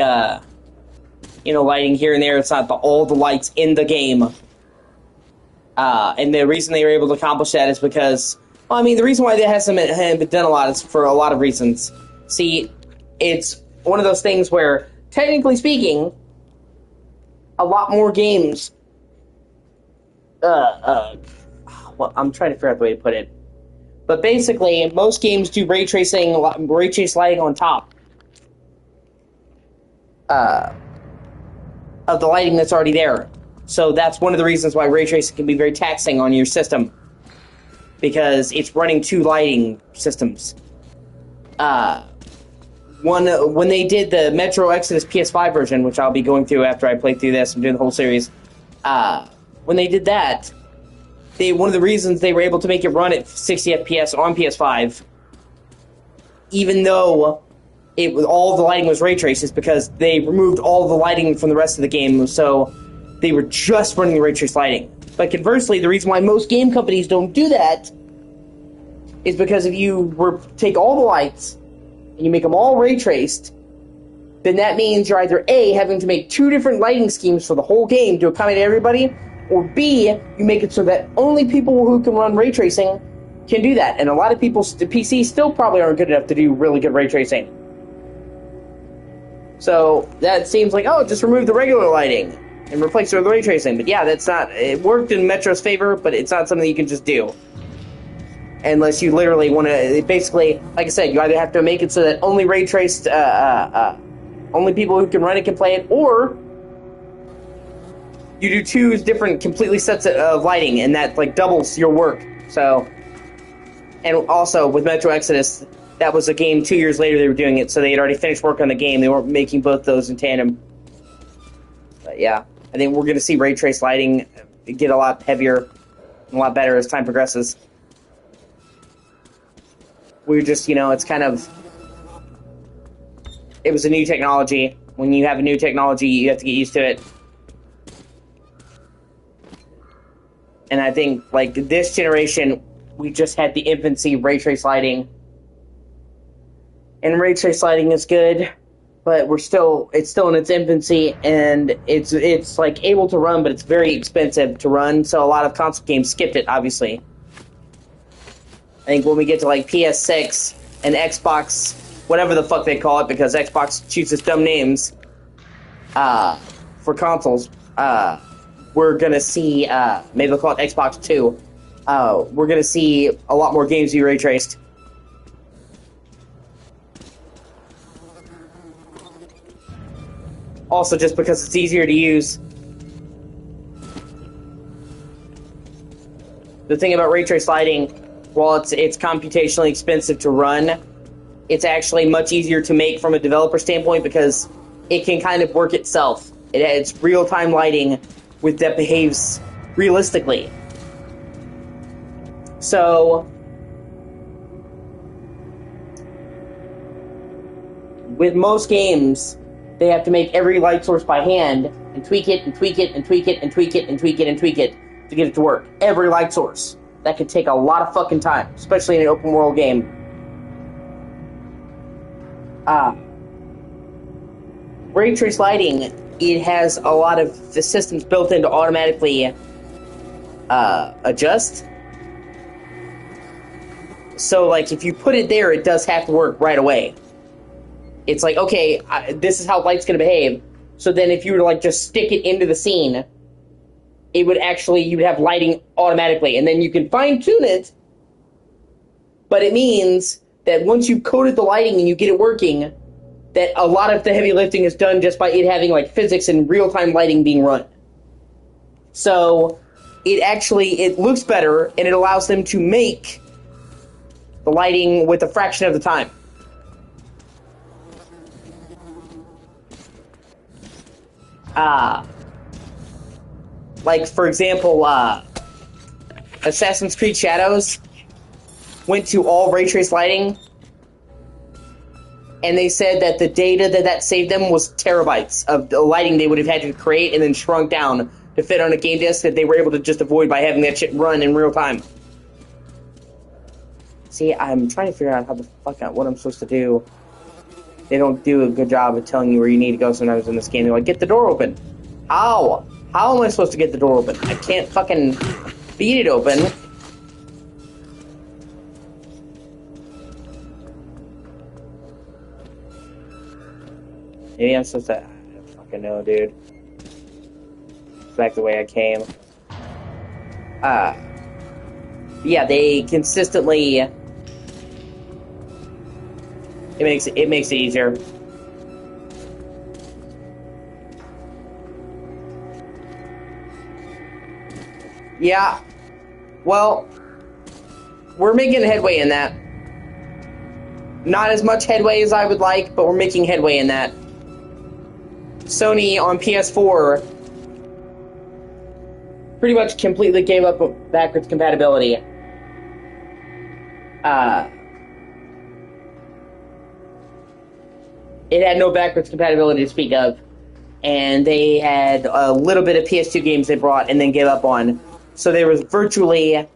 lighting here and there. It's not all the lights in the game. And the reason they were able to accomplish that is because, well, I mean, the reason why that hasn't been done a lot is for a lot of reasons. See, it's one of those things where, technically speaking, a lot more games... well, I'm trying to figure out the way to put it. But basically, most games do ray trace lighting on top of the lighting that's already there. So that's one of the reasons why ray tracing can be very taxing on your system, because it's running two lighting systems. When they did the Metro Exodus PS5 version, which I'll be going through after I play through this, I'm doing the whole series. When they did that, one of the reasons they were able to make it run at 60 FPS on PS5, even though all the lighting was ray traced, is because they removed all the lighting from the rest of the game, so they were just running the ray trace lighting. But conversely, the reason why most game companies don't do that is because if you take all the lights and you make them all ray traced, then that means you're either A, having to make two different lighting schemes for the whole game to accommodate everybody, or B, you make it so that only people who can run ray tracing can do that. And a lot of people's PCs still probably aren't good enough to do really good ray tracing. So that seems like, oh, just remove the regular lighting and replace it with ray tracing. But yeah, that's not... It worked in Metro's favor, but it's not something you can just do. Unless you literally want to... Basically, like I said, you either have to make it so that only ray traced... only people who can run it can play it, or you do two different completely sets of lighting, and that like doubles your work. So, and also with Metro Exodus, that was a game 2 years later they were doing it, so they had already finished work on the game. They weren't making both those in tandem. But yeah, I think we're going to see ray trace lighting get a lot heavier, a lot better as time progresses. We're just, it's kind of... it was a new technology. When you have a new technology, you have to get used to it. And I think, like, this generation, we just had the infancy of ray trace lighting. And ray trace lighting is good, but it's still in its infancy, and it's like able to run, but it's very expensive to run, so a lot of console games skipped it, obviously. I think when we get to like PS6 and Xbox, whatever the fuck they call it, because Xbox chooses dumb names for consoles, we're gonna see, maybe they'll call it Xbox 2, we're gonna see a lot more games be ray traced. Also, just because it's easier to use. The thing about ray trace lighting, while it's computationally expensive to run, it's actually much easier to make from a developer standpoint because it can kind of work itself. It's real-time lighting that behaves realistically. So, with most games, they have to make every light source by hand and tweak it and tweak it and tweak it and tweak it and tweak it and tweak it to get it to work. Every light source. That could take a lot of fucking time, especially in an open world game. Ray trace lighting, it has a lot of the systems built in to automatically adjust. So, like, if you put it there, it does have to work right away. It's like, okay, this is how light's going to behave. So then if you were to, like, just stick it into the scene, it would actually, you would have lighting automatically. And then you can fine-tune it, but it means that once you've coded the lighting and you get it working, that a lot of the heavy lifting is done just by it having, like, physics and real-time lighting being run. So it looks better, and it allows them to make the lighting with a fraction of the time. Like, for example, Assassin's Creed Shadows went to all ray trace lighting, and they said that the data that saved them was terabytes of the lighting they would have had to create and then shrunk down to fit on a game disc that they were able to just avoid by having that shit run in real time. See, I'm trying to figure out what I'm supposed to do. They don't do a good job of telling you where you need to go sometimes in this game. They're like, get the door open. How? How am I supposed to get the door open? I can't fucking beat it open. Maybe I'm supposed to... I don't fucking know, dude. It's back the way I came. Yeah, they consistently... It makes it easier. Yeah. Well, we're making headway in that. Not as much headway as I would like, but we're making headway in that. Sony on PS4 pretty much completely gave up backwards compatibility. It had no backwards compatibility to speak of, and they had a little bit of PS2 games they brought and then gave up on. So there was virtually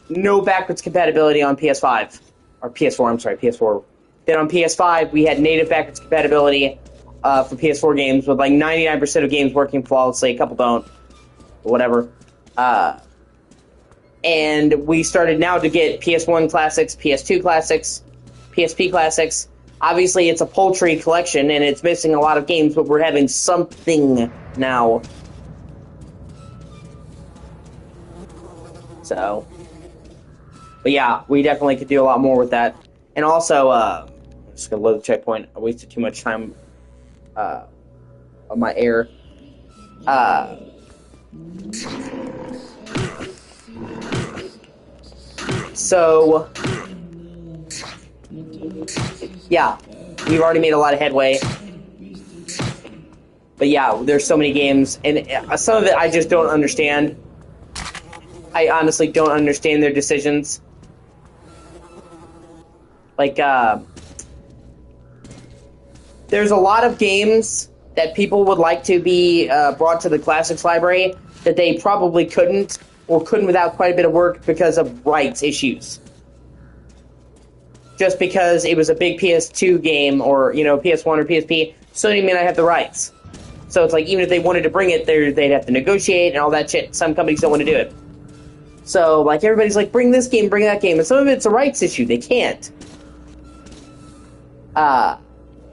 no backwards compatibility on PS5. Or PS4, I'm sorry, PS4. Then on PS5, we had native backwards compatibility for PS4 games, with like 99% of games working flawlessly. A couple don't. Whatever. And we started now to get PS1 classics, PS2 classics, PSP classics. Obviously, it's a paltry collection, and it's missing a lot of games, but we're having something now. So, but yeah, we definitely could do a lot more with that. And also, I'm just gonna load the checkpoint. I wasted too much time on my air. So, yeah, we've already made a lot of headway. But yeah, there's so many games, and some of it I just don't understand. I honestly don't understand their decisions. Like, there's a lot of games that people would like to be brought to the classics library that they probably couldn't, or couldn't without quite a bit of work because of rights issues. Just because it was a big PS2 game, or, you know, PS1 or PSP, Sony may not have the rights. So it's like, even if they wanted to bring it, they'd have to negotiate and all that shit. Some companies don't want to do it. So, like, everybody's like, bring this game, bring that game. And some of it's a rights issue. They can't.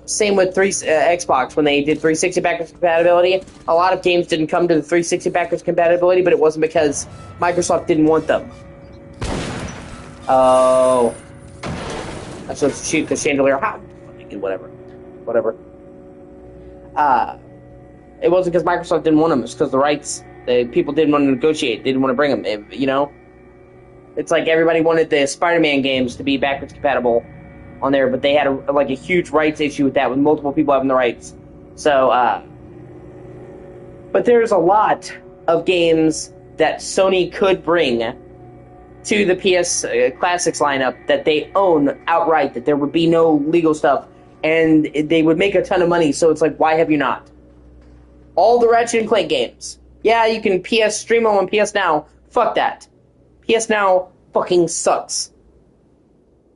Same with Xbox, when they did 360 backwards compatibility. A lot of games didn't come to the 360 backwards compatibility, but it wasn't because Microsoft didn't want them. Oh. I'm supposed to shoot the chandelier. Whatever. It wasn't because Microsoft didn't want them. It's because the rights. People didn't want to negotiate. They didn't want to bring them. You know? It's like everybody wanted the Spider-Man games to be backwards compatible on there, but they had a huge rights issue with that, with multiple people having the rights. So, but there's a lot of games that Sony could bring to the PS Classics lineup that they own outright, that there would be no legal stuff, and they would make a ton of money, so it's like, why have you not? All the Ratchet & Clank games. Yeah, you can PS stream them on PS Now. Fuck that. PS Now fucking sucks.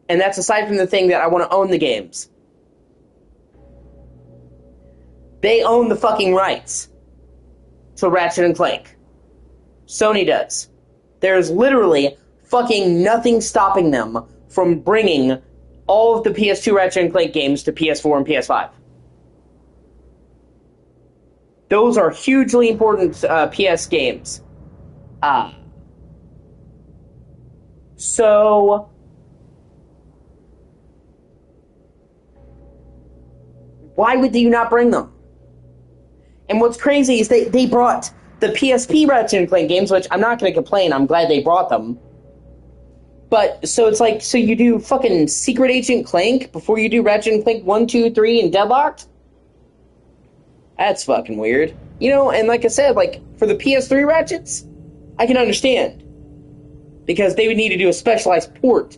And that's aside from the thing that I want to own the games. They own the fucking rights to Ratchet & Clank. Sony does. There's literally fucking nothing stopping them from bringing all of the PS2 Ratchet & Clank games to PS4 and PS5. Those are hugely important PS games. So, why would you not bring them? And what's crazy is they brought the PSP Ratchet & Clank games, which I'm not going to complain. I'm glad they brought them. But, so it's like, so you do fucking Secret Agent Clank before you do Ratchet & Clank 1, 2, 3, and Deadlocked? That's fucking weird. You know, and like I said, like, for the PS3 Ratchets, I can understand. Because they would need to do a specialized port.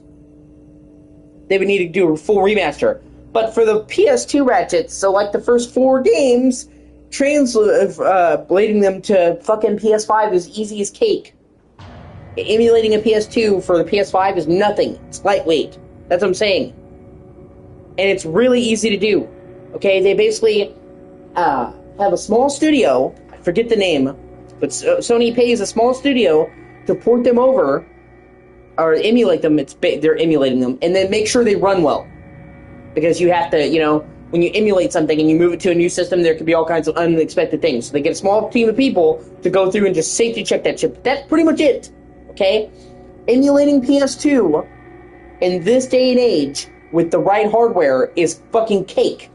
They would need to do a full remaster. But for the PS2 Ratchets, so like the first 4 games, translating them to fucking PS5 is easy as cake. Emulating a PS2 for the PS5 is nothing. It's lightweight. That's what I'm saying. And it's really easy to do. Okay, they basically have a small studio, I forget the name, but Sony pays a small studio to port them over, or emulate them. They're emulating them, and then make sure they run well. Because you have to, you know, when you emulate something and you move it to a new system, there could be all kinds of unexpected things. So they get a small team of people to go through and just safety check that chip. That's pretty much it. Okay? Emulating PS2 in this day and age with the right hardware is fucking cake.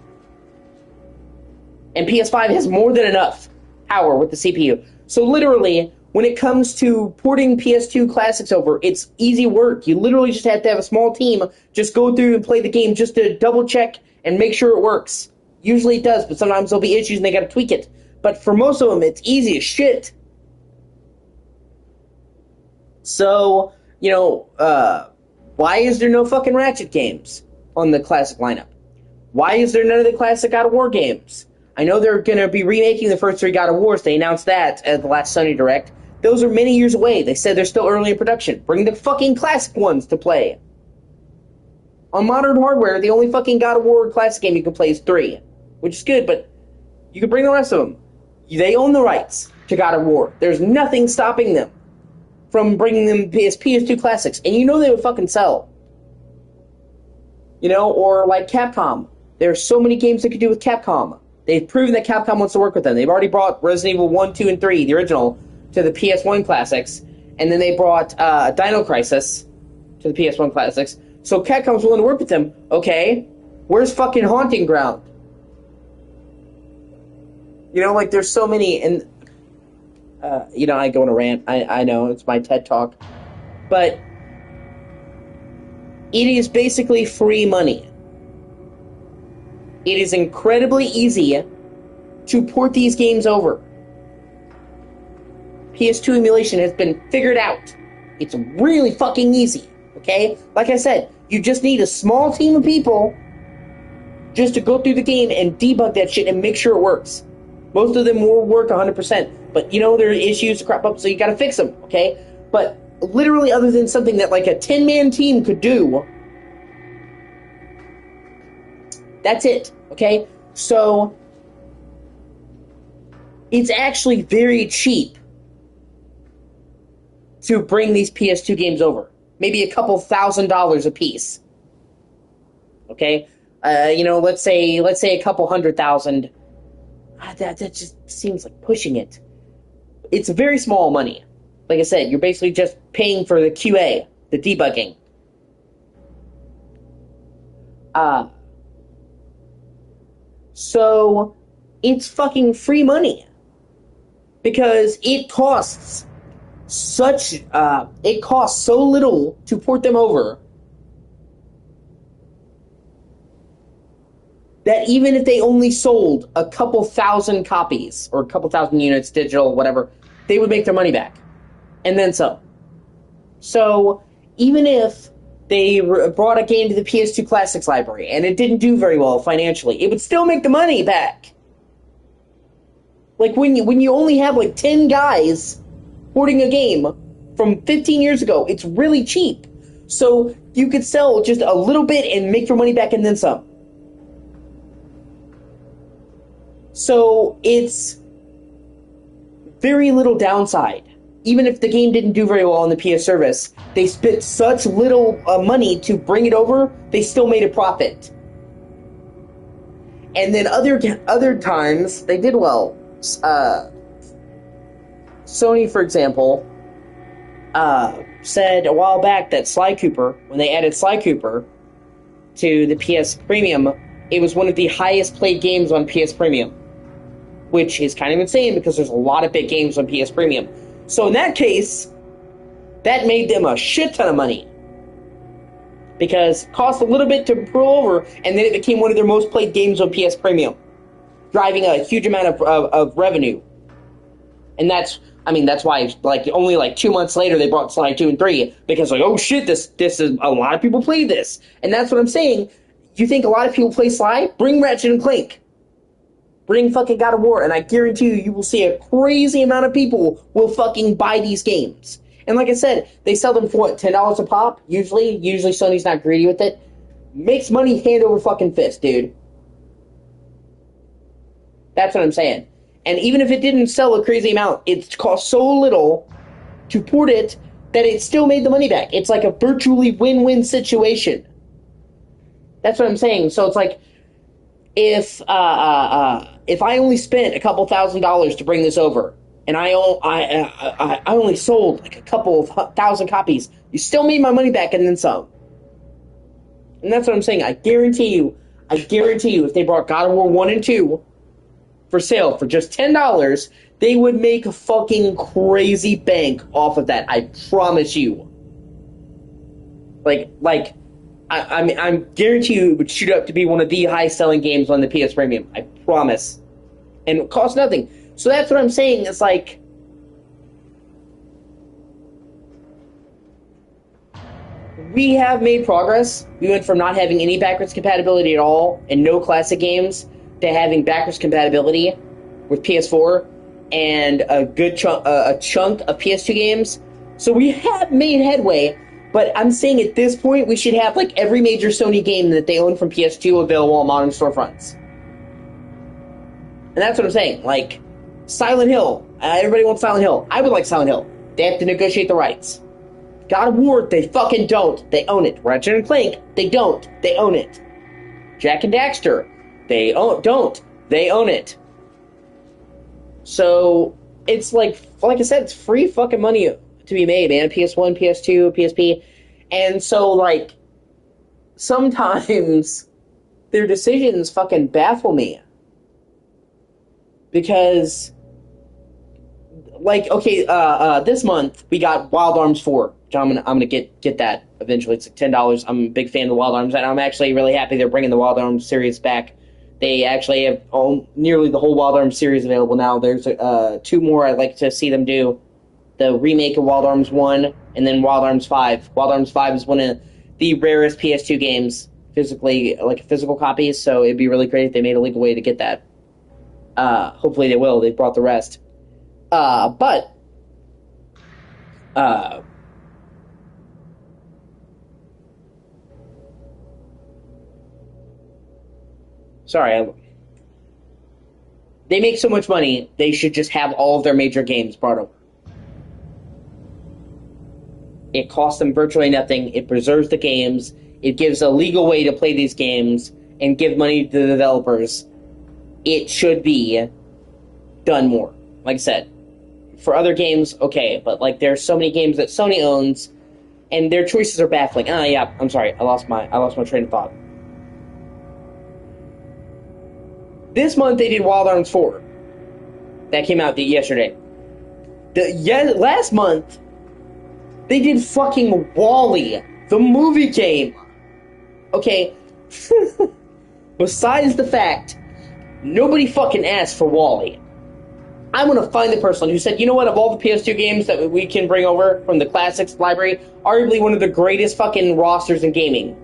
And PS5 has more than enough power with the CPU. So literally, when it comes to porting PS2 classics over, it's easy work. You literally just have to have a small team just go through and play the game just to double check and make sure it works. Usually it does, but sometimes there'll be issues and they gotta tweak it. But for most of them, it's easy as shit. So, you know, why is there no fucking Ratchet games on the classic lineup? Why is there none of the classic God of War games? I know they're going to be remaking the first 3 God of Wars. They announced that at the last Sony Direct. Those are many years away. They said they're still early in production. Bring the fucking classic ones to play. On modern hardware, the only fucking God of War classic game you can play is 3. Which is good, but you can bring the rest of them. They own the rights to God of War. There's nothing stopping them from bringing them PS2 classics. And you know they would fucking sell. You know, or like Capcom. There's so many games they could do with Capcom. They've proven that Capcom wants to work with them. They've already brought Resident Evil 1, 2, and 3, the original, to the PS1 classics. And then they brought Dino Crisis to the PS1 classics. So Capcom's willing to work with them. Okay, where's fucking Haunting Ground? You know, like, there's so many, and, you know, I go on a rant. I know, it's my TED Talk. But it is basically free money. It is incredibly easy to port these games over. PS2 emulation has been figured out. It's really fucking easy, okay? Like I said, you just need a small team of people just to go through the game and debug that shit and make sure it works. Most of them will work 100%, but you know there are issues to crop up, so you gotta fix them, okay? But literally, other than something that like a 10-man team could do, that's it, okay? So it's actually very cheap to bring these PS2 games over. Maybe a couple $1,000s a piece. Okay? Let's say a couple $100,000. That just seems like pushing it. It's very small money. Like I said, you're basically just paying for the QA, the debugging. So it's fucking free money. Because it costs so little to port them over that even if they only sold a couple thousand copies or a couple thousand units, digital, whatever, they would make their money back. And then some. So even if they brought a game to the PS2 Classics library and it didn't do very well financially, it would still make the money back. Like when you only have like 10 guys porting a game from 15 years ago, it's really cheap. So you could sell just a little bit and make your money back and then some. So it's very little downside. Even if the game didn't do very well on the PS service, they spent such little money to bring it over, they still made a profit. And then other times, they did well. Sony, for example, said a while back that Sly Cooper, when they added Sly Cooper to the PS Premium, it was one of the highest played games on PS Premium. Which is kind of insane because there's a lot of big games on PS Premium. So in that case, that made them a shit ton of money. Because it cost a little bit to pull over, and then it became one of their most played games on PS Premium. Driving a huge amount of revenue. And that's why, like, only like 2 months later they brought Sly 2 and 3. Because, like, oh shit, this is, a lot of people play this. And that's what I'm saying. You think a lot of people play Sly? Bring Ratchet and Clank. Bring fucking God of War, and I guarantee you will see a crazy amount of people will fucking buy these games. And like I said, they sell them for what, $10 a pop? Usually Sony's not greedy with it. Makes money hand over fucking fist, dude. That's what I'm saying. And even if it didn't sell a crazy amount, it cost so little to port it that it still made the money back. It's like a virtually win-win situation. That's what I'm saying. So it's like, if I only spent a couple $1,000s to bring this over, and I only sold like a couple of 1,000 copies, you still made my money back and then some. And that's what I'm saying. I guarantee you, if they brought God of War 1 and 2 for sale for just $10, they would make a fucking crazy bank off of that. I promise you. I'm guarantee you it would shoot up to be one of the highest selling games on the PS Premium. I promise. And it costs nothing. So that's what I'm saying. It's like, we have made progress. We went from not having any backwards compatibility at all and no classic games to having backwards compatibility with PS4 and a good chunk of PS2 games. So we have made headway. But I'm saying at this point, we should have, like, every major Sony game that they own from PS2 available on modern storefronts. And that's what I'm saying. Like, Silent Hill. Everybody wants Silent Hill. I would like Silent Hill. They have to negotiate the rights. God of War, they fucking don't. They own it. Ratchet and Clank, they don't. They own it. Jak and Daxter, they don't. They own it. So, it's like I said, it's free fucking money to be made, man. PS1, PS2, PSP. And so, like, sometimes their decisions fucking baffle me. Because, like, okay, this month we got Wild Arms 4, which I'm gonna get that eventually. It's like $10. I'm a big fan of the Wild Arms, and I'm actually really happy they're bringing the Wild Arms series back. They actually have nearly the whole Wild Arms series available now. There's 2 more I'd like to see them do. The remake of Wild Arms 1, and then Wild Arms 5. Wild Arms 5 is one of the rarest PS2 games. physically, like physical copies. So it'd be really great if they made a legal way to get that. Hopefully they will. They brought the rest. But sorry, they make so much money. They should just have all of their major games brought over. It costs them virtually nothing. It preserves the games. It gives a legal way to play these games and give money to the developers. It should be done more. Like I said, for other games, okay, but like there's so many games that Sony owns, and their choices are baffling. Yeah, I'm sorry, I lost my train of thought. This month they did Wild Arms 4. That came out yesterday. Last month they did fucking Wall-E, the movie game. Okay. Besides the fact nobody fucking asked for Wall-E. I'm gonna find the person who said, you know what, of all the PS2 games that we can bring over from the classics library, arguably one of the greatest fucking rosters in gaming.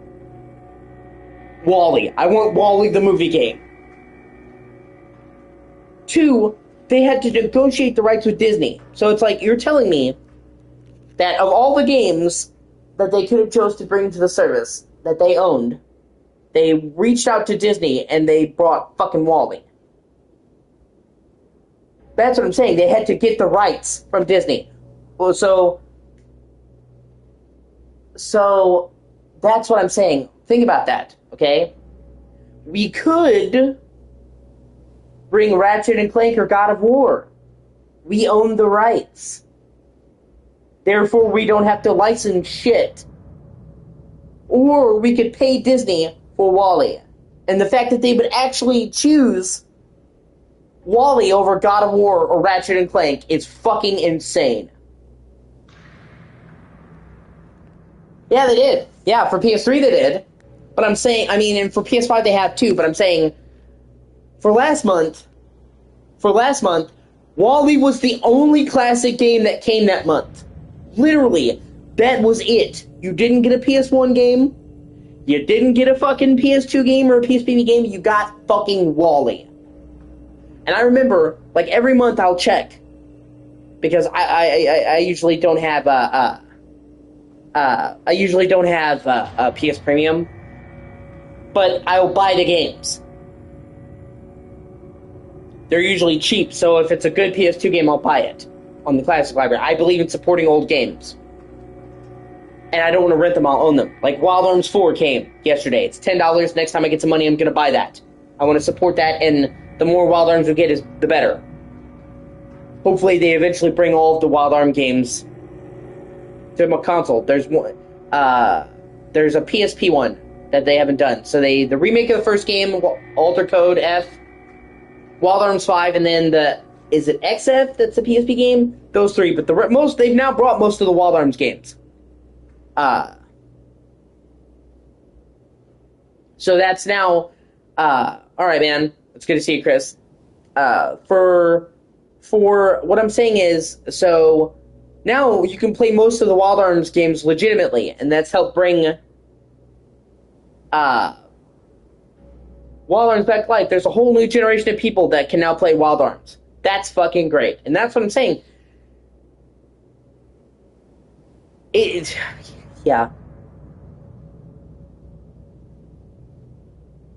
Wall-E. I want Wall-E the movie game. 2, they had to negotiate the rights with Disney. So it's like, you're telling me that of all the games that they could have chose to bring to the service that they owned, they reached out to Disney and they brought fucking Wall-E. That's what I'm saying. They had to get the rights from Disney. Well, so that's what I'm saying. Think about that, okay? We could bring Ratchet and Clank or God of War. We own the rights. Therefore, we don't have to license shit. Or we could pay Disney for Wall-E. And the fact that they would actually choose Wall-E over God of War or Ratchet and Clank is fucking insane. Yeah, they did. Yeah, for PS3 they did. But I'm saying, I mean, and for PS5 they have too, but I'm saying, for last month, Wall-E was the only classic game that came that month. Literally, that was it. You didn't get a PS1 game, you didn't get a fucking PS2 game or a PSP game, you got fucking Wall-E. And I remember, like, every month I'll check, because I usually don't have a PS Premium, but I'll buy the games. They're usually cheap, so if it's a good PS2 game, I'll buy it on the Classic Library. I believe in supporting old games. And I don't want to rent them, I'll own them. Like, Wild Arms 4 came yesterday. It's $10. Next time I get some money, I'm going to buy that. I want to support that, and the more Wild Arms we get, the better. Hopefully they eventually bring all of the Wild Arm games to my console. There's one, there's a PSP one that they haven't done. So the remake of the first game, Alter Code F, Wild Arms 5, and then is it XF that's a PSP game? Those 3, but they've now brought most of the Wild Arms games. So that's now, alright, man. It's good to see you, Chris. For what I'm saying is, so now you can play most of the Wild Arms games legitimately, and that's helped bring Wild Arms back to life. There's a whole new generation of people that can now play Wild Arms. That's fucking great. And that's what I'm saying. Yeah.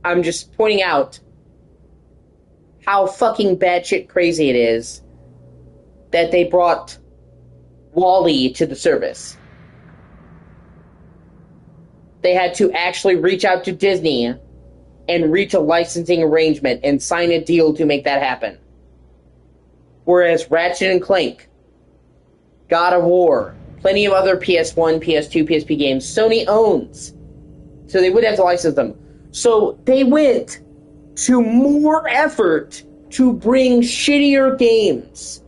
I'm just pointing out how fucking batshit crazy it is that they brought Wall-E to the service. They had to actually reach out to Disney and reach a licensing arrangement and sign a deal to make that happen. Whereas Ratchet and Clank, God of War, plenty of other PS1, PS2, PSP games Sony owns. So they would have to license them. So they went to more effort to bring shittier games.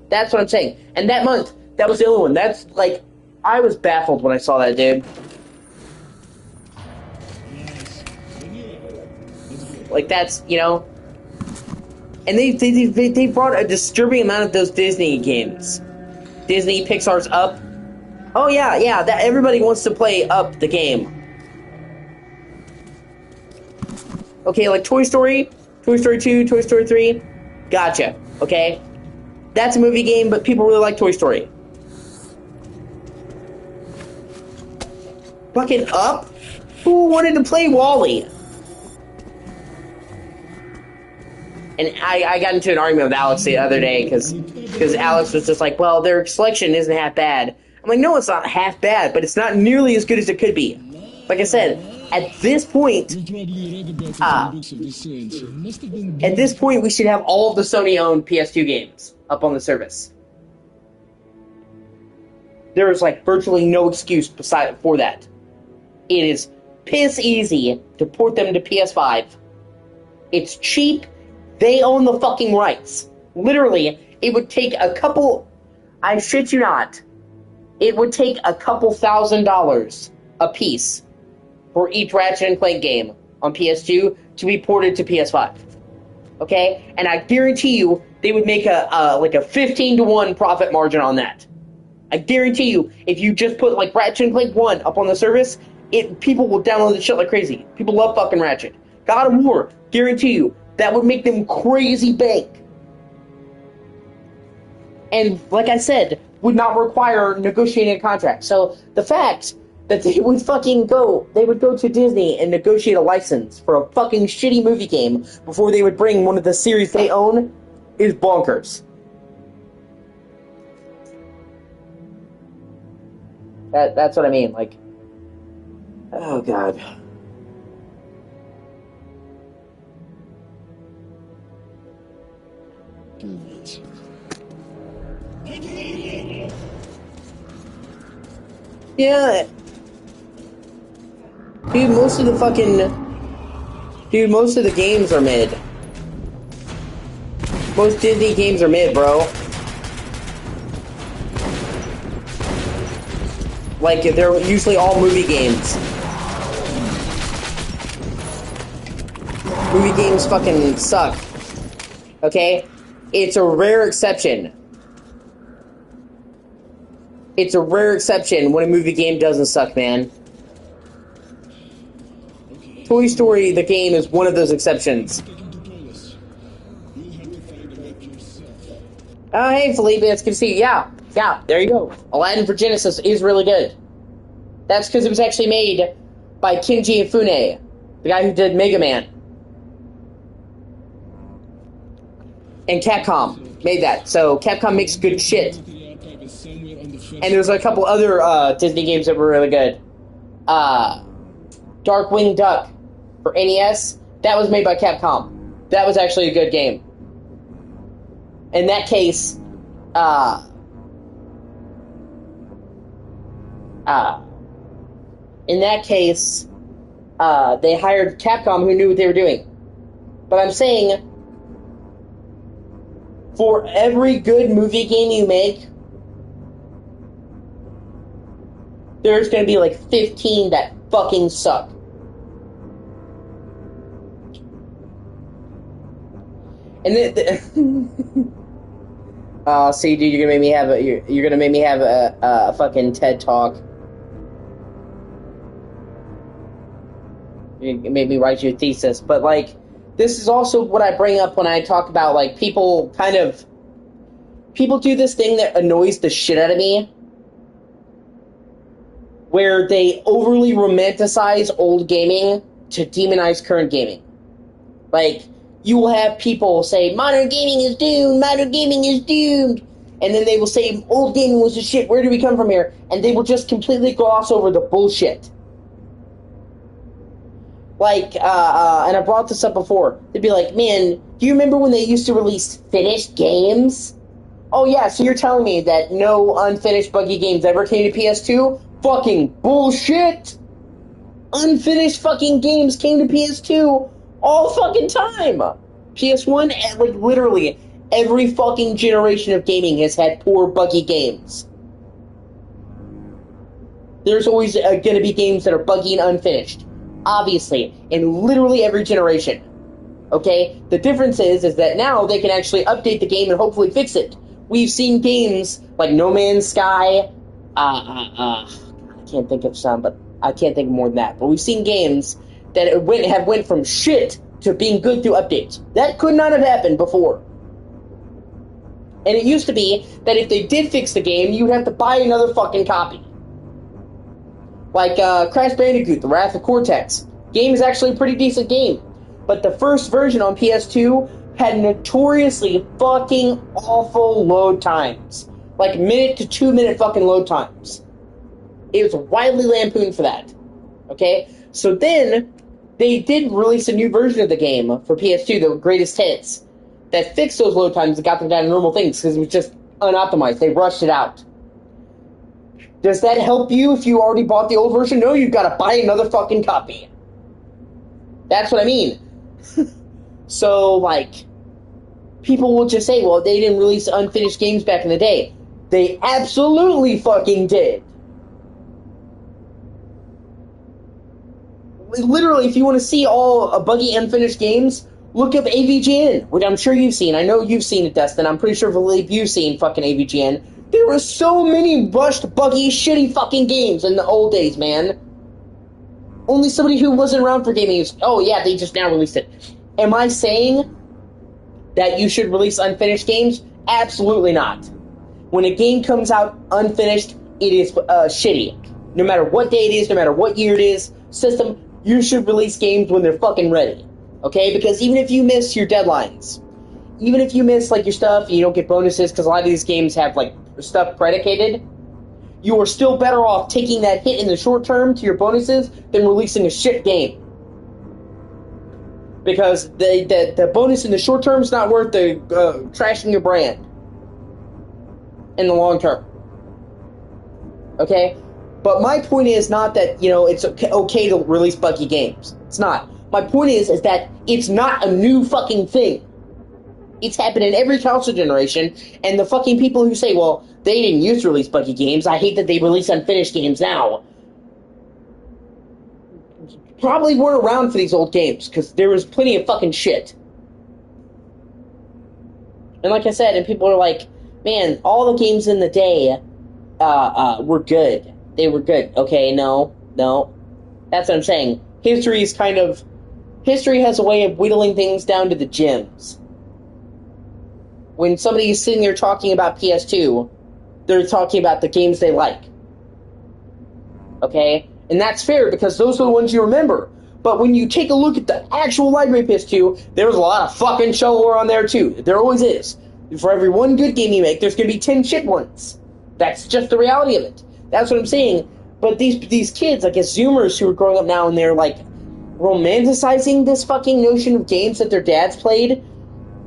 That's what I'm saying. And that month, that was the only one. That's, like, I was baffled when I saw that, dude. Like, that's, you know. And they brought a disturbing amount of those Disney games. Disney, Pixar's Up. Oh, yeah, that everybody wants to play Up, the game. Okay, like Toy Story 2, Toy Story 3, gotcha, okay? That's a movie game, but people really like Toy Story. Fucking Up? Who wanted to play Wall-E? And I got into an argument with Alex the other day, because Alex was just like, well, their selection isn't half bad. I'm like, no, it's not half bad, but it's not nearly as good as it could be. Like I said, at this point, we should have all of the Sony-owned PS2 games up on the service. There is, like, virtually no excuse for that. It is piss easy to port them to PS5. It's cheap. They own the fucking rights. Literally, it would take a couple... I shit you not. It would take a couple $1,000s a piece for each Ratchet & Clank game on PS2 to be ported to PS5. Okay? And I guarantee you, they would make a 15-to-1 profit margin on that. I guarantee you, if you just put, like, Ratchet & Clank 1 up on the service, people will download the shit like crazy. People love fucking Ratchet. God of War, guarantee you, that would make them crazy bank. And, like I said, would not require negotiating a contract. So, the fact that they would go to Disney and negotiate a license for a fucking shitty movie game before they would bring one of the series they own is bonkers. That's what I mean, like... Oh, God. Yeah. Dude, most of the games are mid. Most Disney games are mid, bro. Like, they're usually all movie games. Movie games fucking suck. Okay? It's a rare exception. It's a rare exception when a movie game doesn't suck, man. Toy Story, the game, is one of those exceptions. Oh, hey, Felipe, it's good to see you. Yeah, there you go. Aladdin for Genesis is really good. That's because it was actually made by Kenji Ifune, the guy who did Mega Man. And Capcom made that, so Capcom makes good shit. And there's a couple other Disney games that were really good. Darkwing Duck for NES, that was made by Capcom. That was actually a good game. In that case, they hired Capcom, who knew what they were doing. But I'm saying, for every good movie game you make, there's gonna be like 15 that fucking suck. And see, dude, you're gonna make me have a fucking TED talk. You made me write you a thesis, but like, this is also what I bring up when I talk about like people do this thing that annoys the shit out of me, where they overly romanticize old gaming to demonize current gaming. Like, you will have people say, modern gaming is doomed, and then they will say, old gaming was the shit, where do we come from here? And they will just completely gloss over the bullshit. Like, and I brought this up before, they'd be like, man, do you remember when they used to release finished games? Oh yeah, so you're telling me that no unfinished buggy games ever came to PS2? Fucking bullshit! Unfinished fucking games came to PS2 all fucking time! PS1, like, literally, every fucking generation of gaming has had poor buggy games. There's always gonna be games that are buggy and unfinished. Obviously, in literally every generation. Okay? The difference is that now they can actually update the game and hopefully fix it. We've seen games like No Man's Sky, I can't think of some, but I can't think of more than that. But we've seen games that have went from shit to being good through updates. That could not have happened before. And it used to be that if they did fix the game, you'd have to buy another fucking copy. Like Crash Bandicoot, The Wrath of Cortex. Game is actually a pretty decent game. But the first version on PS2 had notoriously fucking awful load times. Like minute to 2 minute fucking load times. It was widely lampooned for that. Okay? So then, they did release a new version of the game for PS2, the greatest hits, that fixed those load times and got them down to normal things, because it was just unoptimized. They rushed it out. Does that help you if you already bought the old version? No, you've got to buy another fucking copy. That's what I mean. So, like, people will just say, well, they didn't release unfinished games back in the day. They absolutely fucking did. Literally, if you want to see all buggy unfinished games, look up AVGN, which I'm sure you've seen. I know you've seen it, Destin. I'm pretty sure Philippe, you've seen fucking AVGN. There were so many rushed, buggy, shitty fucking games in the old days, man. Only somebody who wasn't around for gaming is, oh yeah, they just now released it. Am I saying that you should release unfinished games? Absolutely not. When a game comes out unfinished, it is shitty. No matter what day it is, no matter what year it is, system, you should release games when they're fucking ready. Okay? Because even if you miss your deadlines, even if you miss, like, your stuff, you don't get bonuses, because a lot of these games have, like, stuff predicated, you are still better off taking that hit in the short term to your bonuses than releasing a shit game. Because the bonus in the short term is not worth the trashing your brand in the long term. Okay? But my point is not that, you know, it's okay to release buggy games. It's not. My point is that it's not a new fucking thing. It's happened in every console generation, and the fucking people who say, well, they didn't used to release buggy games, I hate that they release unfinished games now, probably weren't around for these old games, because there was plenty of fucking shit. And like I said, and people are like, man, all the games in the day were good. They were good. Okay, no. That's what I'm saying. History has a way of whittling things down to the gems. When somebody is sitting there talking about PS2, they're talking about the games they like. Okay? And that's fair, because those are the ones you remember. But when you take a look at the actual library of PS2, there was a lot of fucking shovelware on there, too. There always is. For every one good game you make, there's going to be 10 shit ones. That's just the reality of it. That's what I'm saying. But these kids, like, as Zoomers who are growing up now, and they're, like, romanticizing this fucking notion of games that their dads played,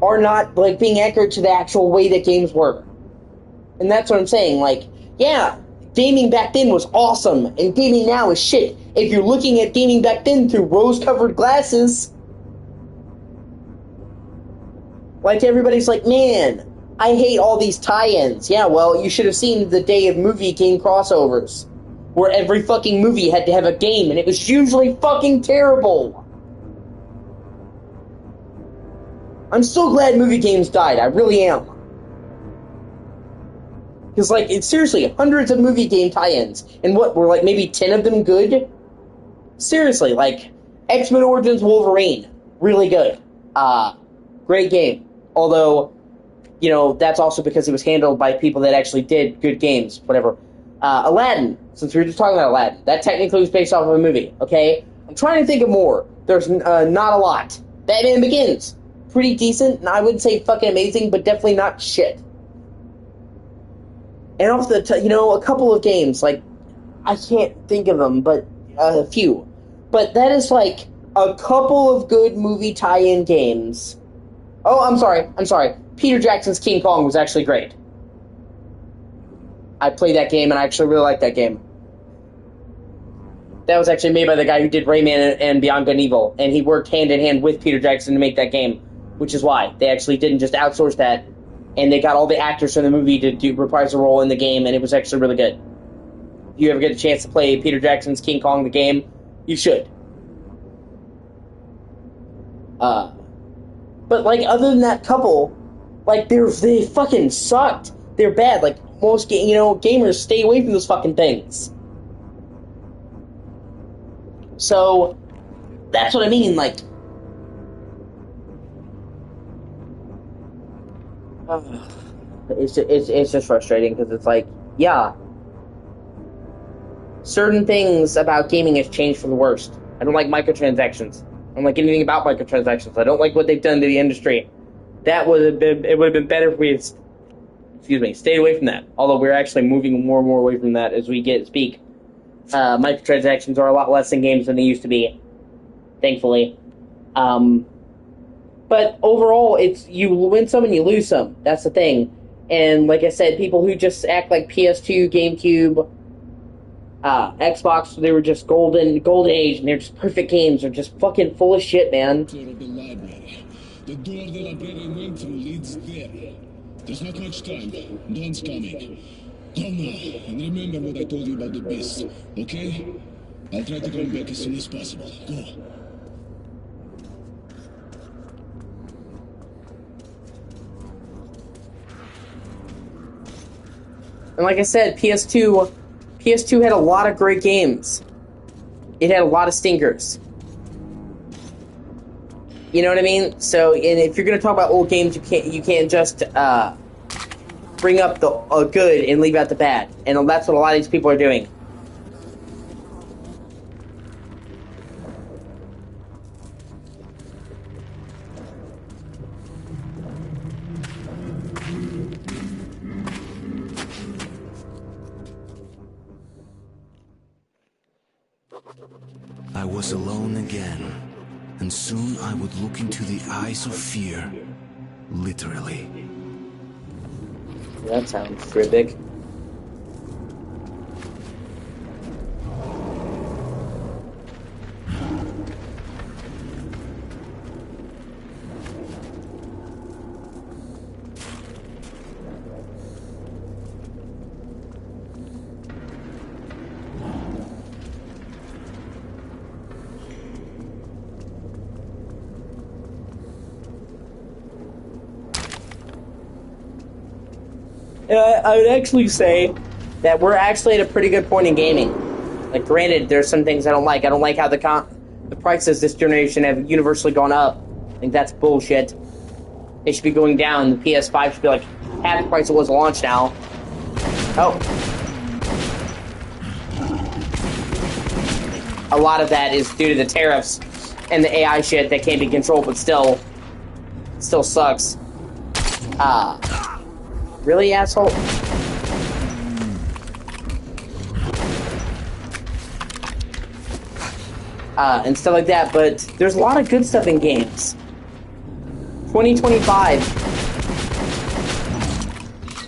are not, like, being accurate to the actual way that games were. And that's what I'm saying. Like, yeah, gaming back then was awesome, and gaming now is shit. If you're looking at gaming back then through rose-covered glasses, like, everybody's like, man, I hate all these tie-ins. Yeah, well, you should have seen the day of movie game crossovers, where every fucking movie had to have a game, and it was usually fucking terrible. I'm so glad movie games died. I really am. Because, like, it's seriously hundreds of movie game tie-ins. And what, were, like, maybe 10 of them good? Seriously, like, X-Men Origins Wolverine. Really good. Great game. Although, you know, that's also because it was handled by people that actually did good games. Whatever. Aladdin. Since we were just talking about Aladdin. That technically was based off of a movie. Okay? I'm trying to think of more. There's not a lot. Batman Begins. Pretty decent, and I wouldn't say fucking amazing, but definitely not shit. And off the a couple of games, like, I can't think of them, but a few. But that is, like, a couple of good movie tie-in games. Oh, I'm sorry. Peter Jackson's King Kong was actually great. I played that game, and I actually really liked that game. That was actually made by the guy who did Rayman and Beyond Good and Evil, and he worked hand-in-hand with Peter Jackson to make that game. Which is why they actually didn't just outsource that, and they got all the actors from the movie to reprise a role in the game, and it was actually really good. If you ever get a chance to play Peter Jackson's King Kong the game, you should. But, like, other than that couple, like, they fucking sucked. They're bad. Like, most gamers stay away from those fucking things. So, that's what I mean, like, It's just frustrating because it's like, yeah, certain things about gaming has changed for the worst. I don't like microtransactions. I don't like anything about microtransactions. I don't like what they've done to the industry. It would have been better if we had, stayed away from that. Although we're actually moving more and more away from that as we speak. Microtransactions are a lot less in games than they used to be, thankfully. But overall, it's you win some and you lose some. That's the thing. And like I said, people who just act like PS2, GameCube, Xbox, they were just golden age, and they're just perfect games. They're just fucking full of shit, man. Door of the library. The door the librarian went through leads there. There's not much time. Dawn's coming. Go now, and remember what I told you about the beast, okay? I'll try to come back as soon as possible. Go. And like I said, PS2 had a lot of great games. It had a lot of stinkers. You know what I mean? So, and if you're gonna talk about old games, you can't just bring up the good and leave out the bad. And that's what a lot of these people are doing. I was alone again, and soon I would look into the eyes of fear, literally. That sounds terrific. I would actually say that we're actually at a pretty good point in gaming. Like, granted, there's some things I don't like. I don't like how the prices this generation have universally gone up. I think that's bullshit. They should be going down. The PS5 should be like half the price it was at launch now. Oh. A lot of that is due to the tariffs and the AI shit that can't be controlled, but still sucks. Really, asshole? And stuff like that, but there's a lot of good stuff in games. 2025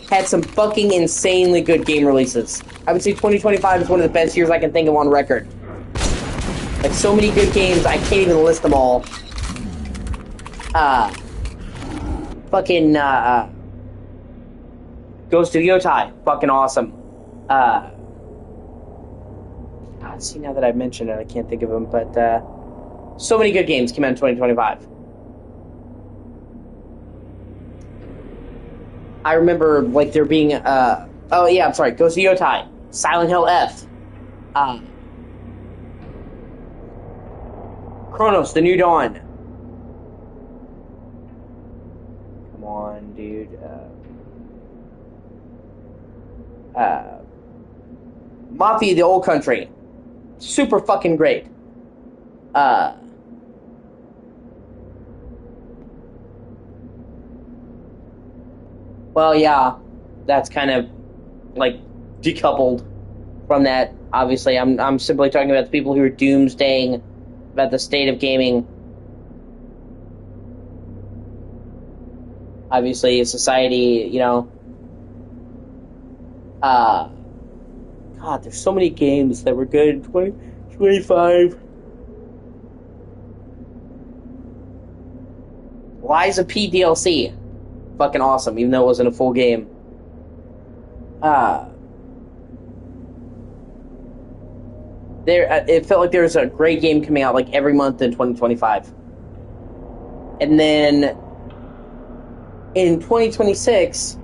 had some fucking insanely good game releases. I would say 2025 is one of the best years I can think of on record. Like, so many good games, I can't even list them all. Ghost of Yotai, fucking awesome. God, see, now that I've mentioned it, I can't think of them, but so many good games came out in 2025. I remember, like, there being, oh yeah, I'm sorry, Ghost of Yotai, Silent Hill F, Chronos, The New Dawn. Come on, dude. Mafia: The Old Country. Super fucking great. Well, yeah, that's kind of like decoupled from that. Obviously, I'm simply talking about the people who are doomsdaying about the state of gaming. Obviously, society, you know. God, there's so many games that were good in 2025. Lies of P DLC. Fucking awesome, even though it wasn't a full game. It felt like there was a great game coming out like every month in 2025. And then in 2026,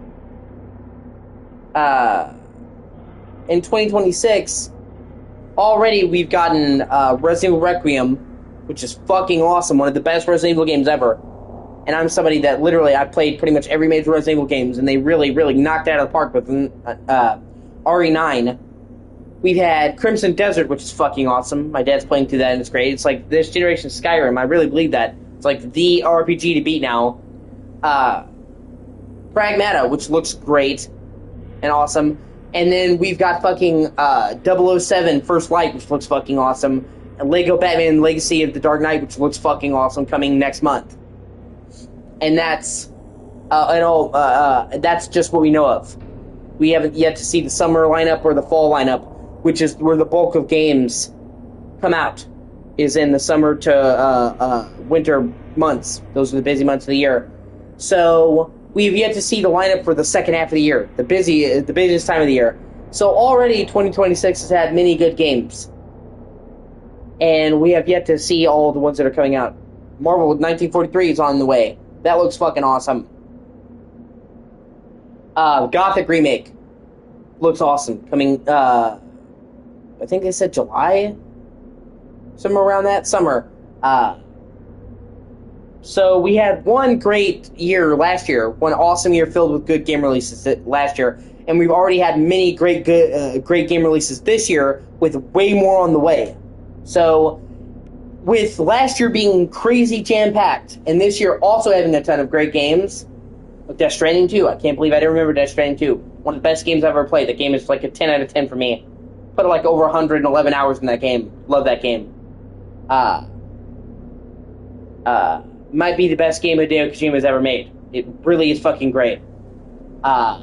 already we've gotten Resident Evil Requiem, which is fucking awesome, one of the best Resident Evil games ever. And I'm somebody that literally, I played pretty much every major Resident Evil games, and they really, really knocked it out of the park with RE9. We've had Crimson Desert, which is fucking awesome. My dad's playing through that, and it's great. It's like this generation Skyrim. I really believe that. It's like the RPG to beat now. Pragmata, which looks great and awesome. And then we've got fucking 007 First Light, which looks fucking awesome. And Lego Batman Legacy of the Dark Knight, which looks fucking awesome, coming next month. And that's that's just what we know of. We haven't yet to see the summer lineup or the fall lineup, which is where the bulk of games come out, is in the summer to winter months. Those are the busy months of the year. So we've yet to see the lineup for the second half of the year, the busiest time of the year. So already 2026 has had many good games. And we have yet to see all the ones that are coming out. Marvel with 1943 is on the way. That looks fucking awesome. Gothic remake looks awesome. Coming, I think they said July? Somewhere around that summer. So we had one great year last year, one awesome year filled with good game releases last year, and we've already had many great game releases this year, with way more on the way. So, with last year being crazy jam-packed, and this year also having a ton of great games, like Death Stranding 2, I can't believe I didn't remember Death Stranding 2. One of the best games I've ever played. That game is like a 10 out of 10 for me. Put like over 111 hours in that game. Love that game. Might be the best game Hideo Kojima's ever made. It really is fucking great. Like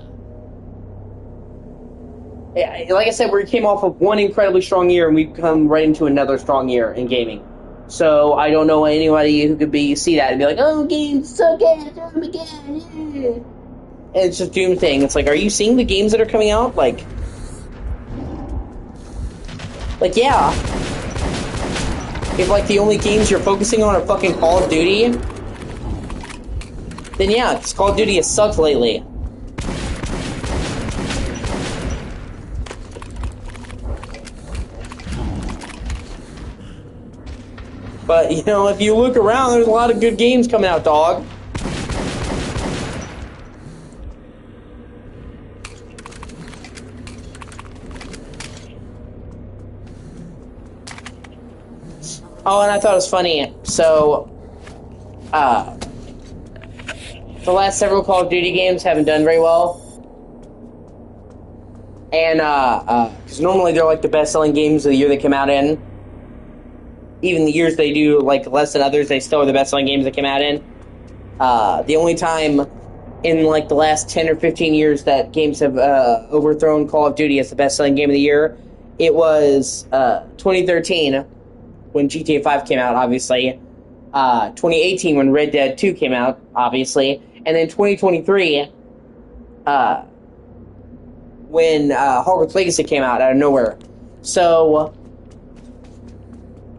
I said, we came off of one incredibly strong year, and we've come right into another strong year in gaming. So I don't know anybody who could see that and be like, "Oh, games suck ass, oh my god, yeah." And it's just doomsaying. It's like, are you seeing the games that are coming out? Like, yeah. If, like, the only games you're focusing on are fucking Call of Duty, then yeah, because Call of Duty has sucked lately. But, you know, if you look around, there's a lot of good games coming out, dog. Oh, and I thought it was funny. So, the last several Call of Duty games haven't done very well. And, because normally they're like the best-selling games of the year they come out in. Even the years they do, like, less than others, they still are the best-selling games that came out in. The only time in, like, the last 10 or 15 years that games have overthrown Call of Duty as the best-selling game of the year, it was 2013, when GTA 5 came out, obviously. 2018, when Red Dead 2 came out, obviously. And then 2023, when Hogwarts Legacy came out out of nowhere. So,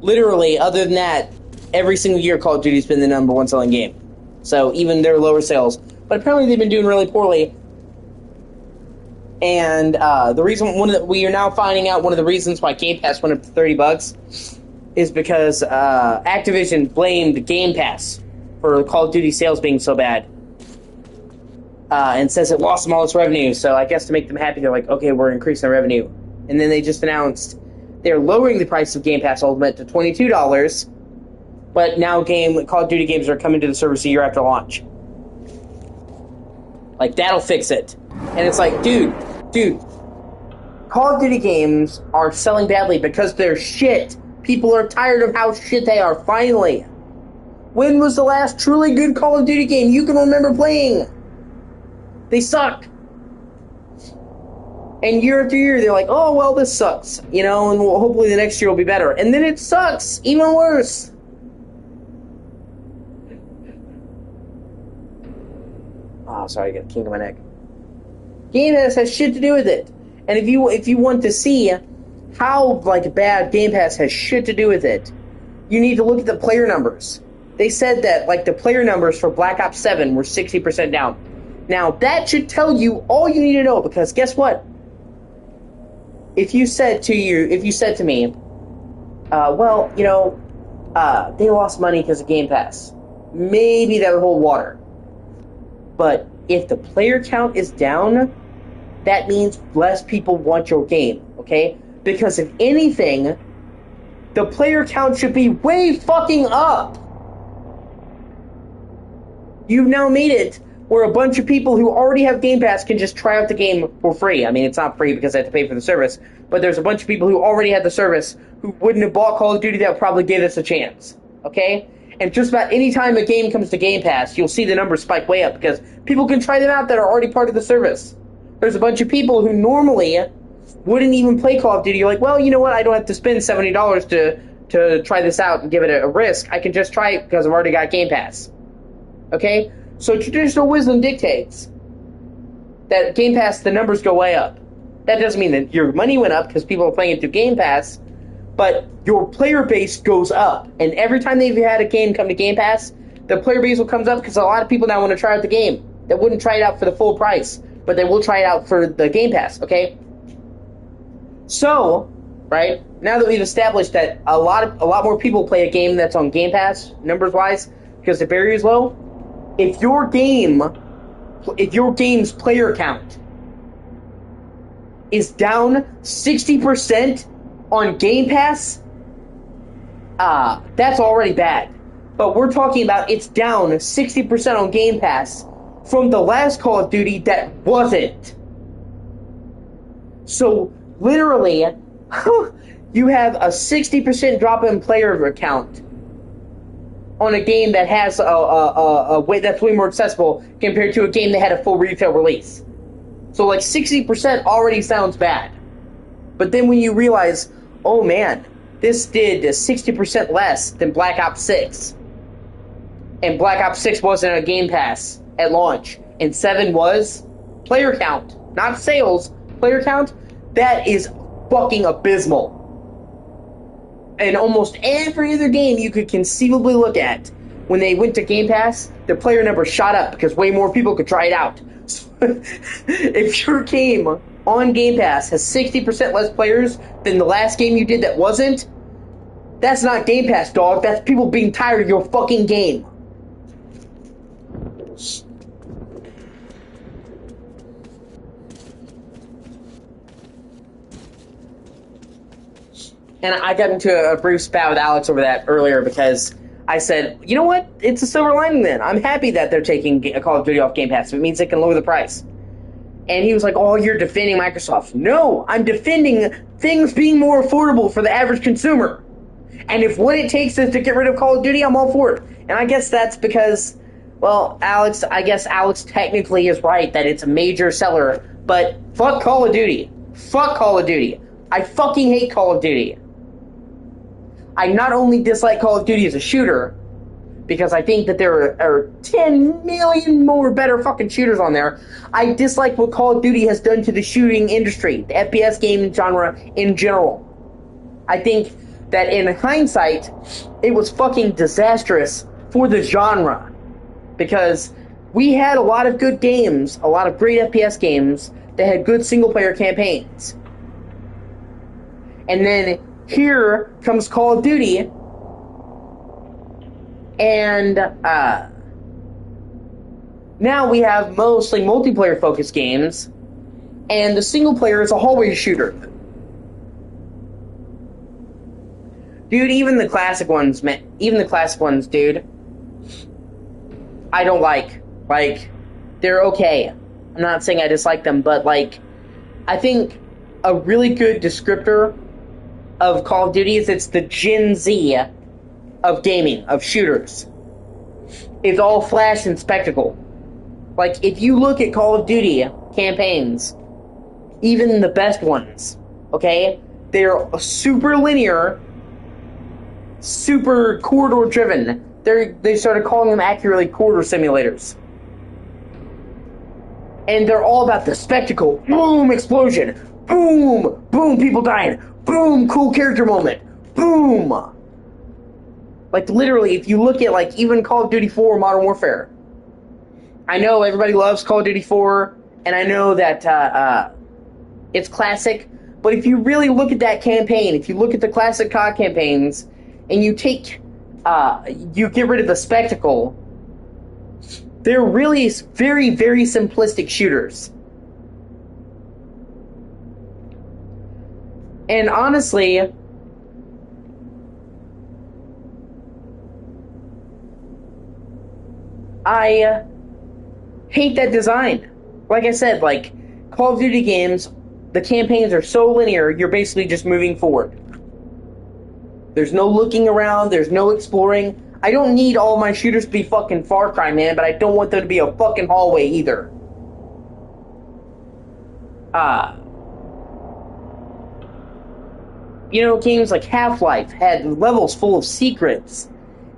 literally, other than that, every single year Call of Duty's been the number one selling game. So, even their lower sales. But apparently they've been doing really poorly. And the reason, we are now finding out one of the reasons why Game Pass went up to $30 is because Activision blamed Game Pass for Call of Duty sales being so bad. And says it lost them all its revenue. So I guess to make them happy, they're like, okay, we're increasing our revenue. And then they just announced they're lowering the price of Game Pass Ultimate to $22, but now Call of Duty games are coming to the service a year after launch. Like, that'll fix it. And it's like, dude, Call of Duty games are selling badly because they're shit. People are tired of how shit they are, finally. When was the last truly good Call of Duty game you can remember playing? They suck. And year after year, they're like, oh, well, this sucks. You know, and hopefully the next year will be better. And then it sucks. Even worse. Oh, sorry, I got a kink in my neck. Game Pass has shit to do with it. And if you want to see how, like, bad Game Pass has shit to do with it, you need to look at the player numbers. They said that, like, the player numbers for Black Ops 7 were 60% down. Now, that should tell you all you need to know, because guess what? If you said to me, well, you know, they lost money because of Game Pass. maybe that would hold water. But if the player count is down, that means less people want your game, okay? Because if anything, the player count should be way fucking up. You've now made it where a bunch of people who already have Game Pass can just try out the game for free. I mean, it's not free because I have to pay for the service, but there's a bunch of people who already had the service who wouldn't have bought Call of Duty that would probably give this a chance, okay? And just about any time a game comes to Game Pass, you'll see the numbers spike way up because people can try them out that are already part of the service. There's a bunch of people who normally wouldn't even play Call of Duty. You're like, well, you know what? I don't have to spend $70 to try this out and give it a risk. I can just try it because I've already got Game Pass. Okay? So traditional wisdom dictates that Game Pass, the numbers go way up. That doesn't mean that your money went up because people are playing it through Game Pass, but your player base goes up. And every time they've had a game come to Game Pass, the player base will comes up because a lot of people now want to try out the game that wouldn't try it out for the full price, but they will try it out for the Game Pass, okay? So, right, now that we've established that a lot more people play a game that's on Game Pass, numbers-wise, because the barrier is low, if your game's player count is down 60% on Game Pass, that's already bad. But we're talking about it's down 60% on Game Pass from the last Call of Duty that wasn't. So, literally, you have a 60% drop in player count on a game that has a way that's way more accessible compared to a game that had a full retail release. So, like, 60% already sounds bad. But then when you realize, oh man, this did 60% less than Black Ops 6. And Black Ops 6 wasn't a Game Pass at launch. And 7 was player count, not sales, player count. That is fucking abysmal. And almost every other game you could conceivably look at, when they went to Game Pass, the player number shot up because way more people could try it out. So if your game on Game Pass has 60% less players than the last game you did that wasn't, that's not Game Pass, dog. That's people being tired of your fucking game. And I got into a brief spat with Alex over that earlier because I said, you know what? It's a silver lining then. I'm happy that they're taking a Call of Duty off Game Pass. It means they can lower the price. And he was like, oh, you're defending Microsoft. No, I'm defending things being more affordable for the average consumer. And if what it takes is to get rid of Call of Duty, I'm all for it. And I guess that's because, well, Alex technically is right that it's a major seller. But fuck Call of Duty. Fuck Call of Duty. I fucking hate Call of Duty. I not only dislike Call of Duty as a shooter, because I think that there are 10 million more better fucking shooters on there, I dislike what Call of Duty has done to the shooting industry, the FPS game genre in general. I think that in hindsight, it was fucking disastrous for the genre, because we had a lot of good games, a lot of great FPS games that had good single-player campaigns. And then here comes Call of Duty, and now we have mostly multiplayer-focused games, and the single player is a hallway shooter. Dude, even the classic ones, man, dude, I don't like. Like, they're okay. I'm not saying I dislike them, but, like, I think a really good descriptor of Call of Duty is it's the Gen Z of gaming, of shooters. It's all flash and spectacle. Like, if you look at Call of Duty campaigns, even the best ones, okay, they're super linear, super corridor-driven. They started calling them accurately corridor simulators. And they're all about the spectacle. Boom, explosion. Boom, boom, people dying. Boom, cool character moment. Boom. Like, literally, if you look at, like, even Call of Duty 4 Modern Warfare. I know everybody loves Call of Duty 4, and I know that it's classic, but if you really look at that campaign, if you look at the classic COD campaigns, and you take, you get rid of the spectacle, They're really very, very simplistic shooters. And honestly, I hate that design. Like I said, like, Call of Duty games, the campaigns are so linear, you're basically just moving forward. There's no looking around, there's no exploring. I don't need all my shooters to be fucking Far Cry, man, but I don't want them to be a fucking hallway either. You know, games like Half-Life had levels full of secrets.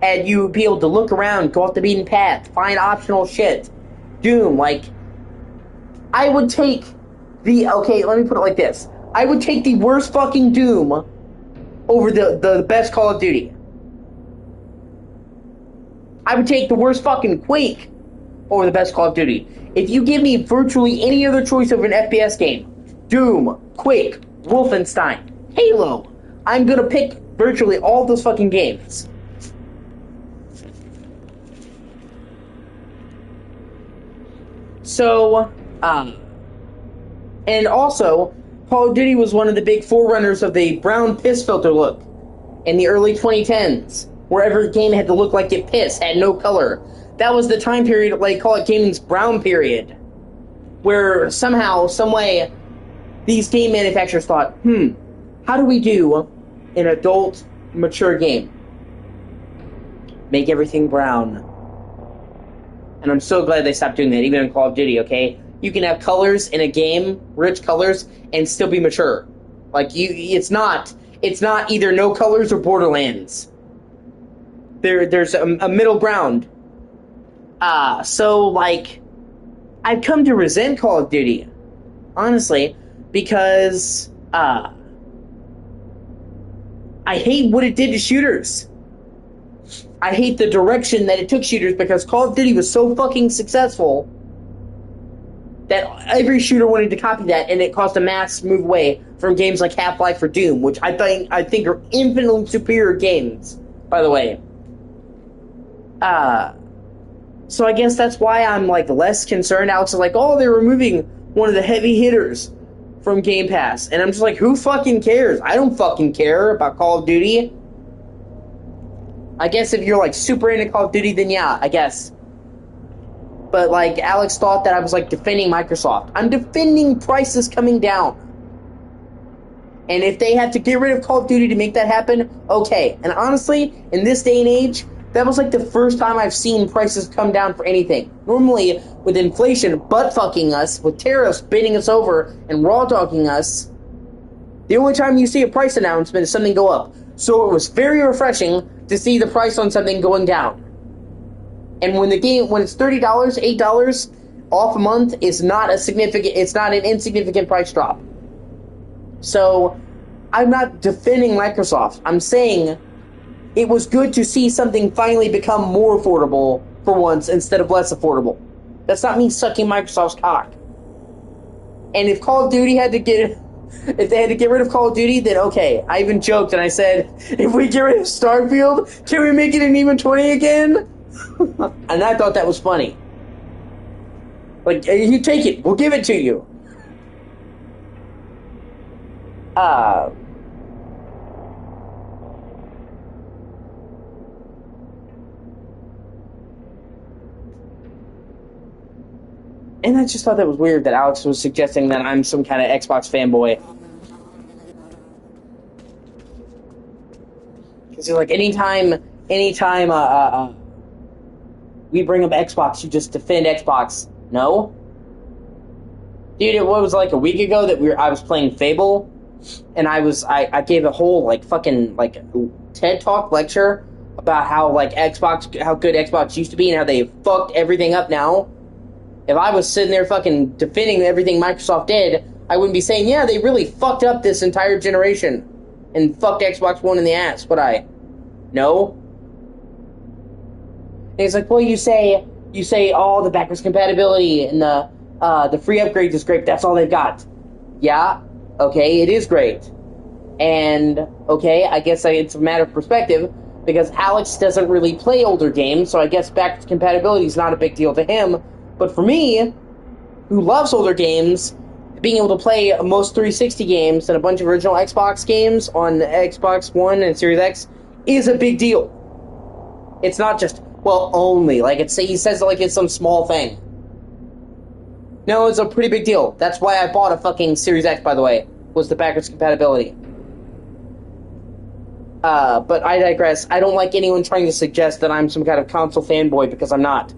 Had you be able to look around, go off the beaten path, find optional shit. Doom, like, I would take okay, let me put it like this. I would take the worst fucking Doom over the best Call of Duty. I would take the worst fucking Quake over the best Call of Duty. If you give me virtually any other choice of an FPS game, Doom, Quake, Wolfenstein, Halo, I'm gonna pick virtually all those fucking games. So, and also, Call of Duty was one of the big forerunners of the brown piss filter look in the early 2010s, where every game had to look like it pissed, had no color. That was the time period, like, call it gaming's brown period, where somehow, some way, these game manufacturers thought, how do we do an adult, mature game? Make everything brown. And I'm so glad they stopped doing that, even in Call of Duty, okay? You can have colors in a game, rich colors, and still be mature. Like, it's not either no colors or Borderlands. There's a middle ground. So, like, I've come to resent Call of Duty, honestly, because, I hate what it did to shooters. I hate the direction that it took shooters, because Call of Duty was so fucking successful that every shooter wanted to copy that, and it caused a mass move away from games like Half-Life or Doom, which I think are infinitely superior games, by the way. So I guess that's why I'm, like, less concerned. Alex is like, oh, they're removing one of the heavy hitters from Game Pass. And I'm just like, who fucking cares? I don't fucking care about Call of Duty. I guess if you're, like, super into Call of Duty, then yeah, I guess. But, like, Alex thought that I was, like, defending Microsoft. I'm defending prices coming down. And if they have to get rid of Call of Duty to make that happen, okay. And honestly, in this day and age, that was, like, the first time I've seen prices come down for anything. Normally, with inflation butt-fucking us, with tariffs bending us over and raw-dogging us, the only time you see a price announcement is something go up. So it was very refreshing to see the price on something going down. And when it's $30, $8 off a month, it's not an insignificant price drop. So, I'm not defending Microsoft. I'm saying it was good to see something finally become more affordable for once instead of less affordable. That's not me sucking Microsoft's cock. And if Call of Duty if they had to get rid of Call of Duty, then okay. I even joked and I said, if we get rid of Starfield, can we make it an even 20 again? And I thought that was funny. Like, you take it. We'll give it to you. And I just thought that was weird that Alex was suggesting that I'm some kind of Xbox fanboy. Because like anytime we bring up Xbox, you just defend Xbox. No? Dude, it was like a week ago that I was playing Fable, and I gave a whole like fucking like TED Talk lecture about how good Xbox used to be and how they fucked everything up now. If I was sitting there fucking defending everything Microsoft did, I wouldn't be saying, yeah, they really fucked up this entire generation and fucked Xbox One in the ass, would I? No? And it's like, well, you say, oh, the backwards compatibility and the free upgrades is great, that's all they've got. Yeah, okay, it is great. And, okay, I guess it's a matter of perspective, because Alex doesn't really play older games, so I guess backwards compatibility is not a big deal to him. But for me, who loves older games, being able to play most 360 games and a bunch of original Xbox games on Xbox One and Series X is a big deal. It's not just, well, only. Like, he says it like it's some small thing. No, it's a pretty big deal. That's why I bought a fucking Series X, by the way, was the backwards compatibility. But I digress. I don't like anyone trying to suggest that I'm some kind of console fanboy, because I'm not.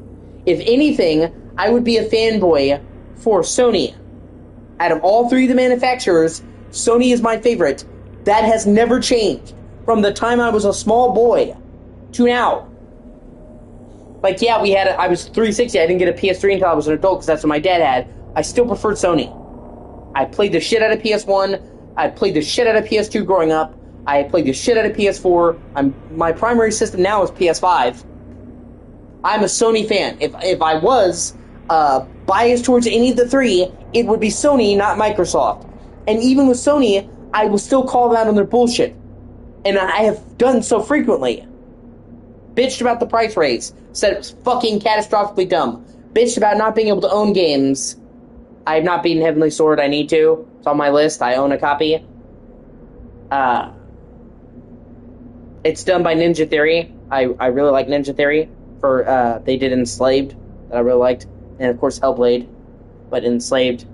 If anything, I would be a fanboy for Sony. Out of all three of the manufacturers, Sony is my favorite. That has never changed from the time I was a small boy to now. Like, yeah, I was 360. I didn't get a PS3 until I was an adult because that's what my dad had. I still preferred Sony. I played the shit out of PS1. I played the shit out of PS2 growing up. I played the shit out of PS4. My primary system now is PS5. I'm a Sony fan. If I was biased towards any of the three, it would be Sony, not Microsoft. And even with Sony, I will still call them out on their bullshit. And I have done so frequently. Bitched about the price raise. Said it was fucking catastrophically dumb. Bitched about not being able to own games. I have not beaten Heavenly Sword. I need to. It's on my list. I own a copy. It's done by Ninja Theory. I really like Ninja Theory. They did Enslaved, that I really liked. And of course Hellblade. But Enslaved.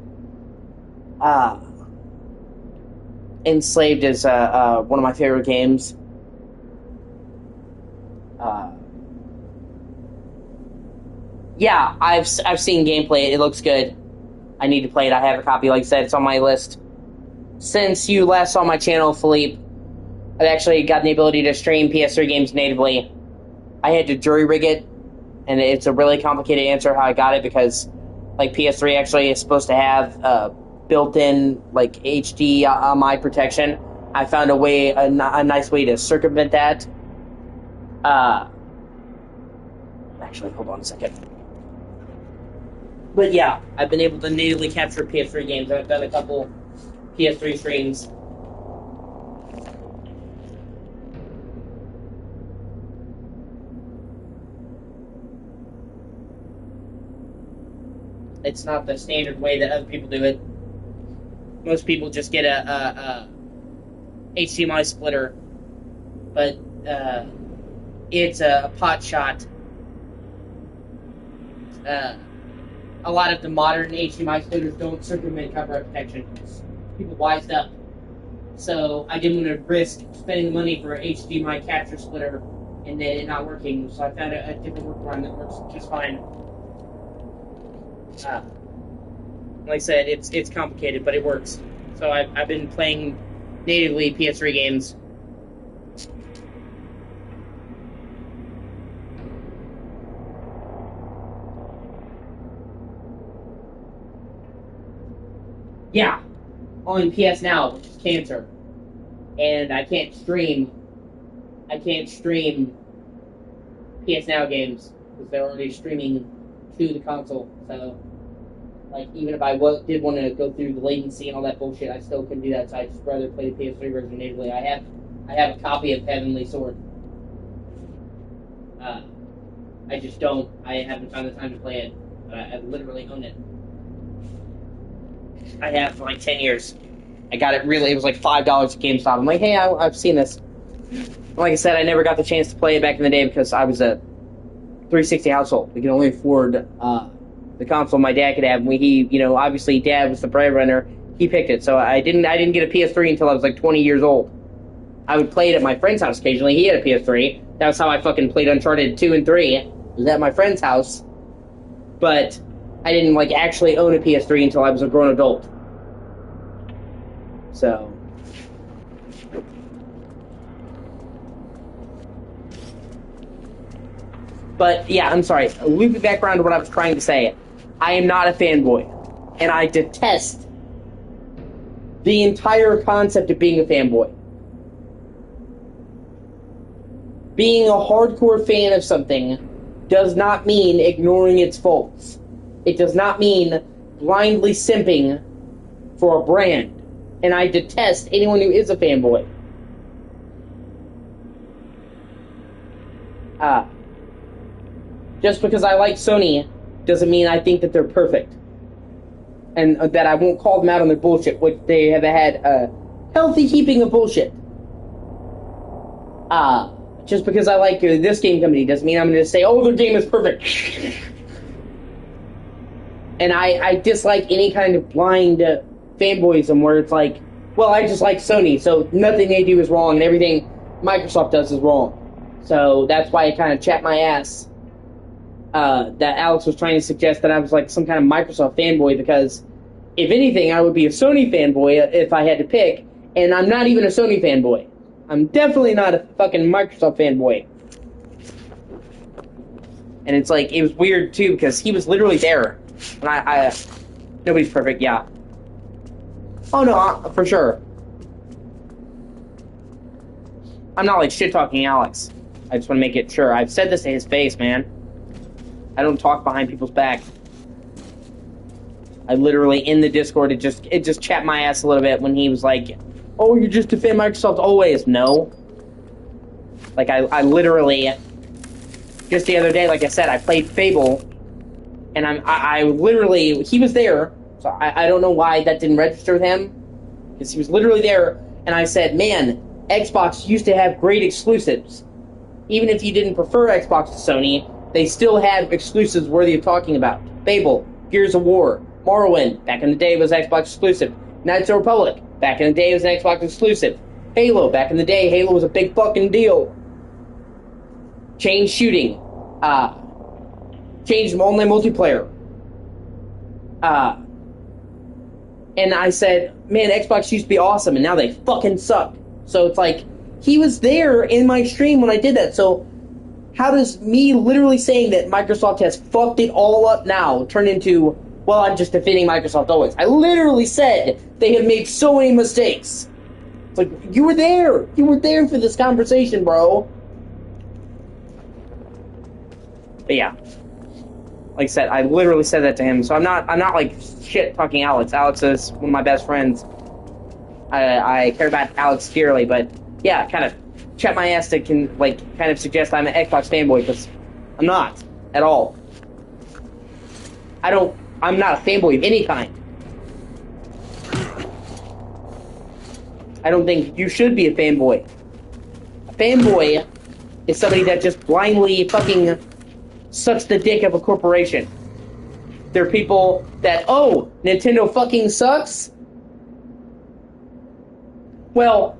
Enslaved is one of my favorite games. Yeah, I've seen gameplay. It looks good. I need to play it. I have a copy, like I said. It's on my list. Since you last saw my channel, Philippe, I've actually gotten the ability to stream PS3 games natively. I had to jury rig it, and it's a really complicated answer how I got it, because like PS3 actually is supposed to have built-in like HDMI protection. I found a nice way to circumvent that. Actually, hold on a second. But yeah, I've been able to natively capture PS3 games. I've done a couple PS3 streams. It's not the standard way that other people do it. Most people just get a HDMI splitter, but it's a pot shot. A lot of the modern HDMI splitters don't circumvent copyright protection. People wised up. So I didn't want to risk spending money for an HDMI capture splitter and then it not working. So I found a different workaround that works just fine. Like I said, it's complicated, but it works. So I've been playing natively PS3 games. Yeah, on PS Now, which is cancer. And I can't stream PS Now games because they're already streaming to the console. So, like, even if I did want to go through the latency and all that bullshit, I still couldn't do that. So I just rather play the PS3 version natively. I have a copy of Heavenly Sword. I just don't. I haven't found the time to play it. But I literally own it. I have for like 10 years. I got it it was like $5 at GameStop. I'm like, hey, I've seen this. Like I said, I never got the chance to play it back in the day because I was a 360 household. We could only afford the console my dad could have. Obviously Dad was the breadwinner. He picked it, so I didn't get a PS3 until I was like 20 years old. I would play it at my friend's house occasionally. He had a PS3. That was how I fucking played Uncharted 2 and 3. It was at my friend's house. But I didn't like actually own a PS3 until I was a grown adult. So, but yeah, I'm sorry. Looping back around to what I was trying to say. I am not a fanboy, and I detest the entire concept of being a fanboy. Being a hardcore fan of something does not mean ignoring its faults. It does not mean blindly simping for a brand. And I detest anyone who is a fanboy. Just because I like Sony doesn't mean I think that they're perfect. And that I won't call them out on their bullshit, which they have had a healthy heaping of bullshit. Just because I like this game company doesn't mean I'm going to say, oh, their game is perfect. And I dislike any kind of blind fanboyism where it's like, well, I just like Sony, so nothing they do is wrong and everything Microsoft does is wrong. So that's why I kind of chapped my ass that Alex was trying to suggest that I was like some kind of Microsoft fanboy, because if anything, I would be a Sony fanboy if I had to pick, and I'm not even a Sony fanboy. I'm definitely not a fucking Microsoft fanboy. And it's like, it was weird too, because he was literally there. And nobody's perfect, yeah. Oh no, for sure. I'm not like shit-talking Alex. I just want to make it sure. I've said this to his face, man. I don't talk behind people's back. I literally, in the Discord, it just chapped my ass a little bit when he was like, oh, you just defend Microsoft always. No. Like, I literally, just the other day, like I said, I played Fable, and I literally, he was there, so I don't know why that didn't register with him, because he was literally there, and I said, man, Xbox used to have great exclusives. Even if you didn't prefer Xbox to Sony, they still had exclusives worthy of talking about. Fable, Gears of War, Morrowind, back in the day was Xbox exclusive. Knights of the Republic, back in the day was an Xbox exclusive. Halo, back in the day, Halo was a big fucking deal. Changed shooting. Changed online multiplayer. And I said, man, Xbox used to be awesome, and now they fucking suck. So it's like, he was there in my stream when I did that, so how does me literally saying that Microsoft has fucked it all up now turn into, well, I'm just defending Microsoft always? I literally said they have made so many mistakes. It's like, you were there! You were there for this conversation, bro. But yeah. Like I said, I literally said that to him, so I'm not like shit-talking Alex. Alex is one of my best friends. I care about Alex dearly, but yeah, kind of chat my ass to kind of suggest I'm an Xbox fanboy, because I'm not at all. I'm not a fanboy of any kind. I don't think you should be a fanboy. A fanboy is somebody that just blindly fucking sucks the dick of a corporation. There are people that, oh, Nintendo fucking sucks? Well,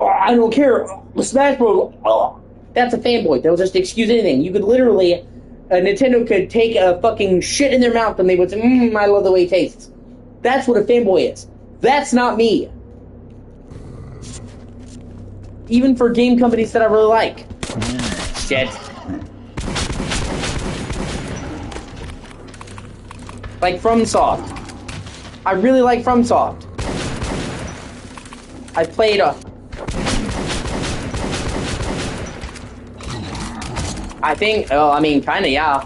I don't care. Smash Bros. Oh, that's a fanboy. They'll just excuse anything. You could literally, Nintendo could take a fucking shit in their mouth and they would say, I love the way it tastes. That's what a fanboy is. That's not me. Even for game companies that I really like. Shit. Like FromSoft. I really like FromSoft. I played I think, oh, I mean, kinda, yeah.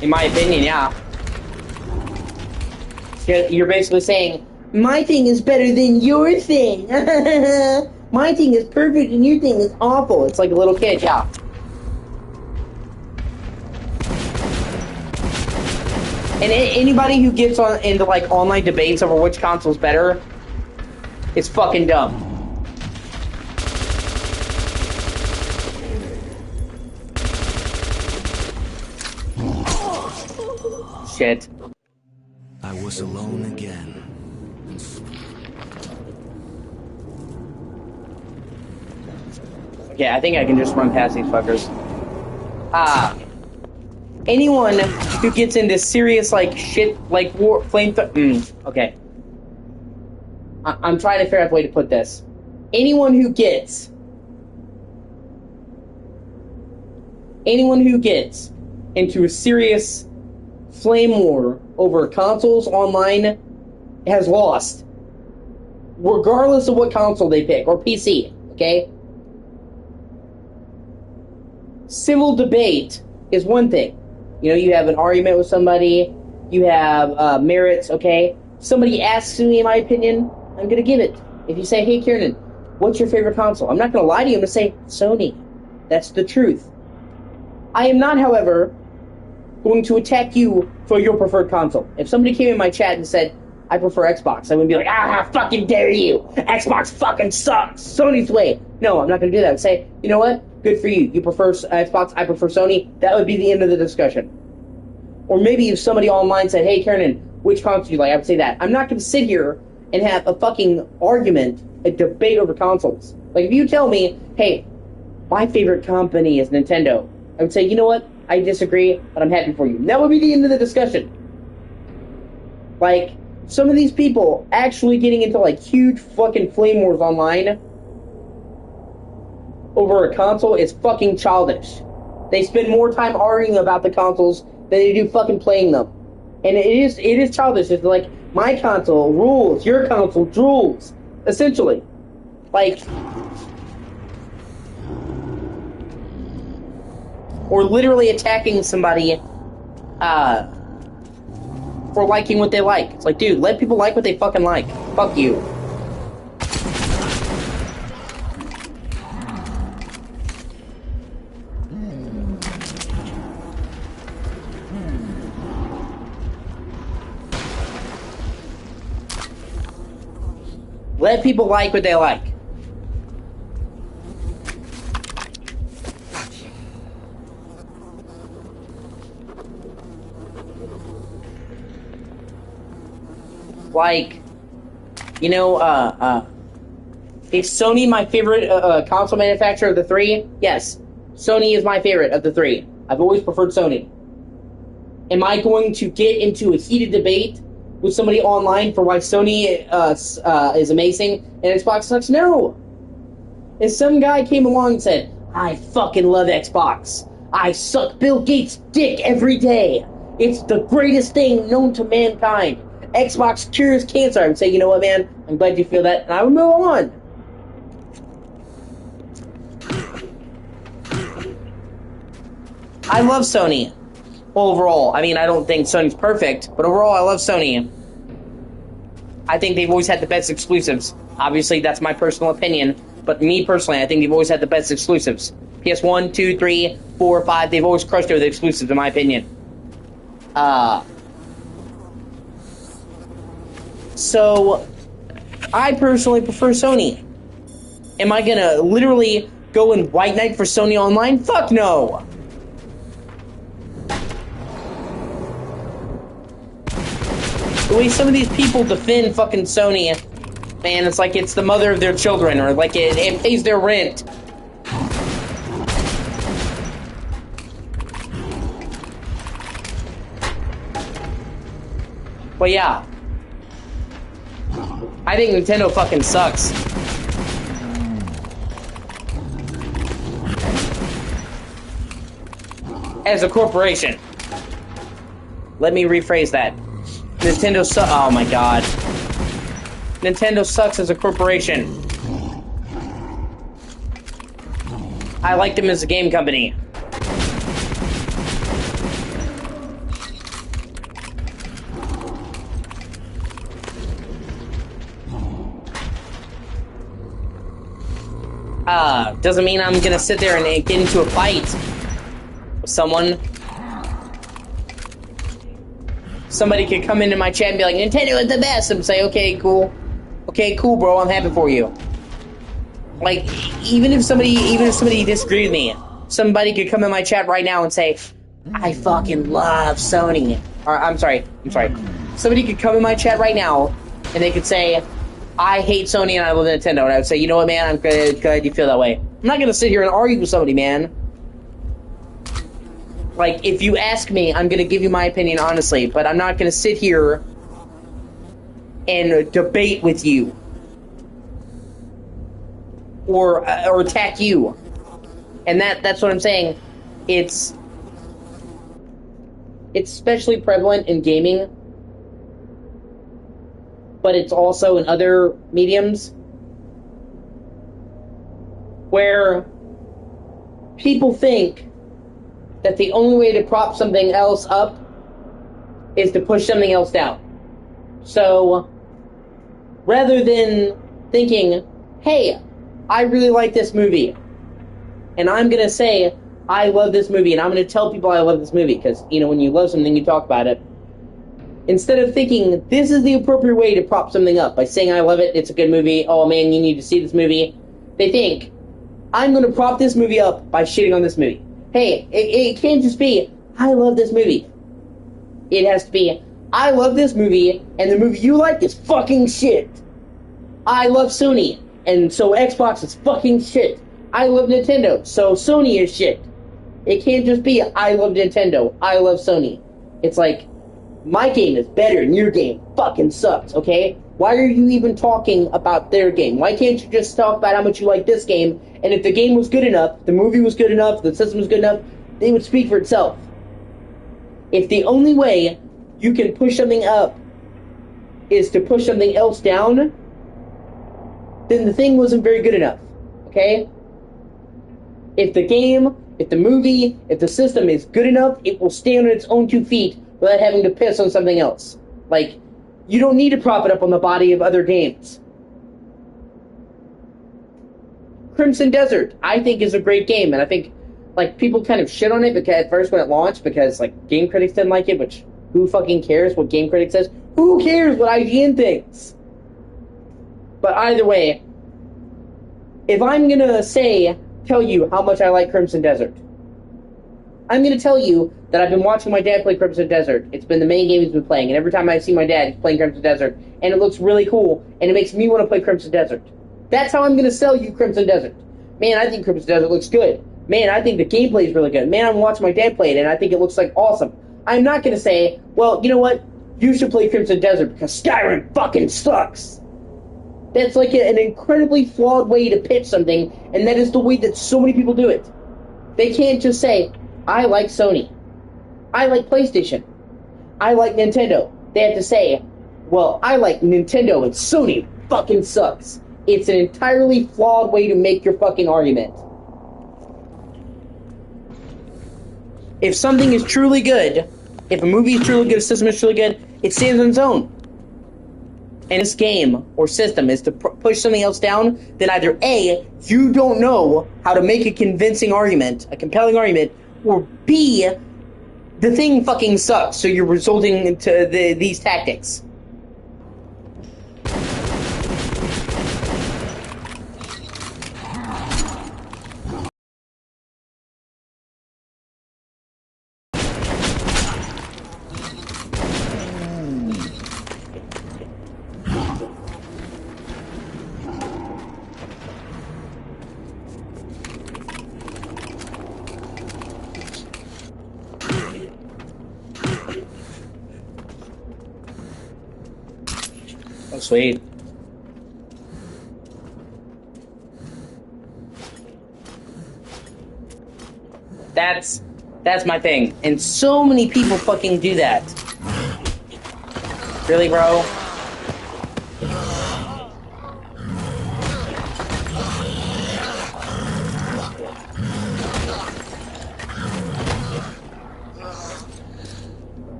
In my opinion, yeah. You're basically saying, my thing is better than your thing. My thing is perfect and your thing is awful. It's like a little kid, yeah. And anybody who gets into like online debates over which console's better, it's fucking dumb. Shit. I was alone again. Okay, I think I can just run past these fuckers. Anyone who gets into serious, like, shit, like, war, okay. I'm trying to figure out a way to put this. Anyone who gets into a serious flame war over consoles online has lost. Regardless of what console they pick, or PC, okay? Civil debate is one thing. You know, you have an argument with somebody, You have merits, okay? Somebody asks me my opinion, I'm gonna give it. If you say, hey, Kieran, what's your favorite console? I'm not gonna lie to you, I'm gonna say, Sony. That's the truth. I am not, however, going to attack you for your preferred console. If somebody came in my chat and said, I prefer Xbox, I would be like, ah, fucking dare you! Xbox fucking sucks! Sony's way! No, I'm not gonna do that. I'd say, you know what? Good for you. You prefer Xbox, I prefer Sony. That would be the end of the discussion. Or maybe if somebody online said, hey, Karen, which console do you like? I would say that. I'm not gonna sit here and have a fucking argument, a debate over consoles. Like, if you tell me, hey, my favorite company is Nintendo, I would say, you know what? I disagree, but I'm happy for you. And that would be the end of the discussion. Like, some of these people actually getting into, like, huge fucking flame wars online over a console is fucking childish. They spend more time arguing about the consoles than they do fucking playing them. And it is childish. It's like, my console rules, your console rules, essentially. Like, or literally attacking somebody for liking what they like. It's like, dude, let people like what they fucking like. Fuck you. Let people like what they like. Like, you know, is Sony my favorite console manufacturer of the three? Yes, Sony is my favorite of the three. I've always preferred Sony. Am I going to get into a heated debate with somebody online for why Sony is amazing and Xbox sucks? No. If some guy came along and said, I fucking love Xbox. I suck Bill Gates' dick every day. It's the greatest thing known to mankind. Xbox cures cancer. I would say, you know what, man? I'm glad you feel that, and I would move on. I love Sony. Overall, I mean, I don't think Sony's perfect, but overall, I love Sony. I think they've always had the best exclusives. Obviously, that's my personal opinion, but me personally, I think they've always had the best exclusives. PS1, 2, 3, 4, 5, they've always crushed it with exclusives, in my opinion. So, I personally prefer Sony. Am I gonna literally go and white knight for Sony online? Fuck no! The way some of these people defend fucking Sony, man, it's like it's the mother of their children, or like it pays their rent. But yeah. I think Nintendo fucking sucks. As a corporation. Let me rephrase that. Nintendo sucks. Oh my god. Nintendo sucks as a corporation. I like them as a game company. Doesn't mean I'm gonna sit there and get into a fight with someone. Somebody could come into my chat and be like, Nintendo is the best, and say, okay, cool. Okay, cool, bro, I'm happy for you. Like, even if somebody disagreed with me, somebody could come in my chat right now and say, I fucking love Sony. Or, I'm sorry. Somebody could come in my chat right now, and they could say, I hate Sony and I love Nintendo. And I would say, you know what, man, I'm glad you feel that way. I'm not gonna sit here and argue with somebody, man. Like, if you ask me, I'm gonna give you my opinion honestly, but I'm not gonna sit here and debate with you. Or attack you. And that's what I'm saying. It's especially prevalent in gaming, but it's also in other mediums where people think that the only way to prop something else up is to push something else down. So, rather than thinking, hey, I really like this movie, and I'm going to say, I love this movie, and I'm going to tell people I love this movie, because, you know, when you love something, you talk about it. Instead of thinking, this is the appropriate way to prop something up, by saying I love it, it's a good movie, oh man, you need to see this movie, they think, I'm going to prop this movie up by shitting on this movie. Hey, it can't just be, I love this movie. It has to be, I love this movie, and the movie you like is fucking shit. I love Sony, and so Xbox is fucking shit. I love Nintendo, so Sony is shit. It can't just be, I love Nintendo, I love Sony. It's like, my game is better and your game fucking sucks, okay? Why are you even talking about their game? Why can't you just talk about how much you like this game, and if the game was good enough, the movie was good enough, the system was good enough, they would speak for itself. If the only way you can push something up is to push something else down, then the thing wasn't very good enough, okay? If the game, if the movie, if the system is good enough, it will stand on its own 2 feet without having to piss on something else. Like, you don't need to prop it up on the body of other games. Crimson Desert, I think, is a great game, and I think, like, people kind of shit on it because at first when it launched, because, like, game critics didn't like it, which, who fucking cares what game critics says? Who cares what IGN thinks? But either way, if I'm gonna tell you how much I like Crimson Desert, I'm gonna tell you that I've been watching my dad play Crimson Desert. It's been the main game he's been playing, and every time I see my dad, he's playing Crimson Desert, and it looks really cool, and it makes me want to play Crimson Desert. That's how I'm gonna sell you Crimson Desert. Man, I think Crimson Desert looks good. Man, I think the gameplay is really good. Man, I'm watching my dad play it, and I think it looks like awesome. I'm not gonna say, well, you know what? You should play Crimson Desert because Skyrim fucking sucks. That's like an incredibly flawed way to pitch something, and that is the way that so many people do it. They can't just say, I like Sony. I like PlayStation. I like Nintendo. They have to say, well, I like Nintendo and Sony fucking sucks. It's an entirely flawed way to make your fucking argument. If something is truly good, if a movie is truly good, a system is truly good, it stands on its own. And this game or system is to push something else down, then either A, you don't know how to make a convincing argument, a compelling argument, or B, the thing fucking sucks, so you're resulting into these tactics. Oh, sweet. That's my thing. And so many people fucking do that. Really, bro?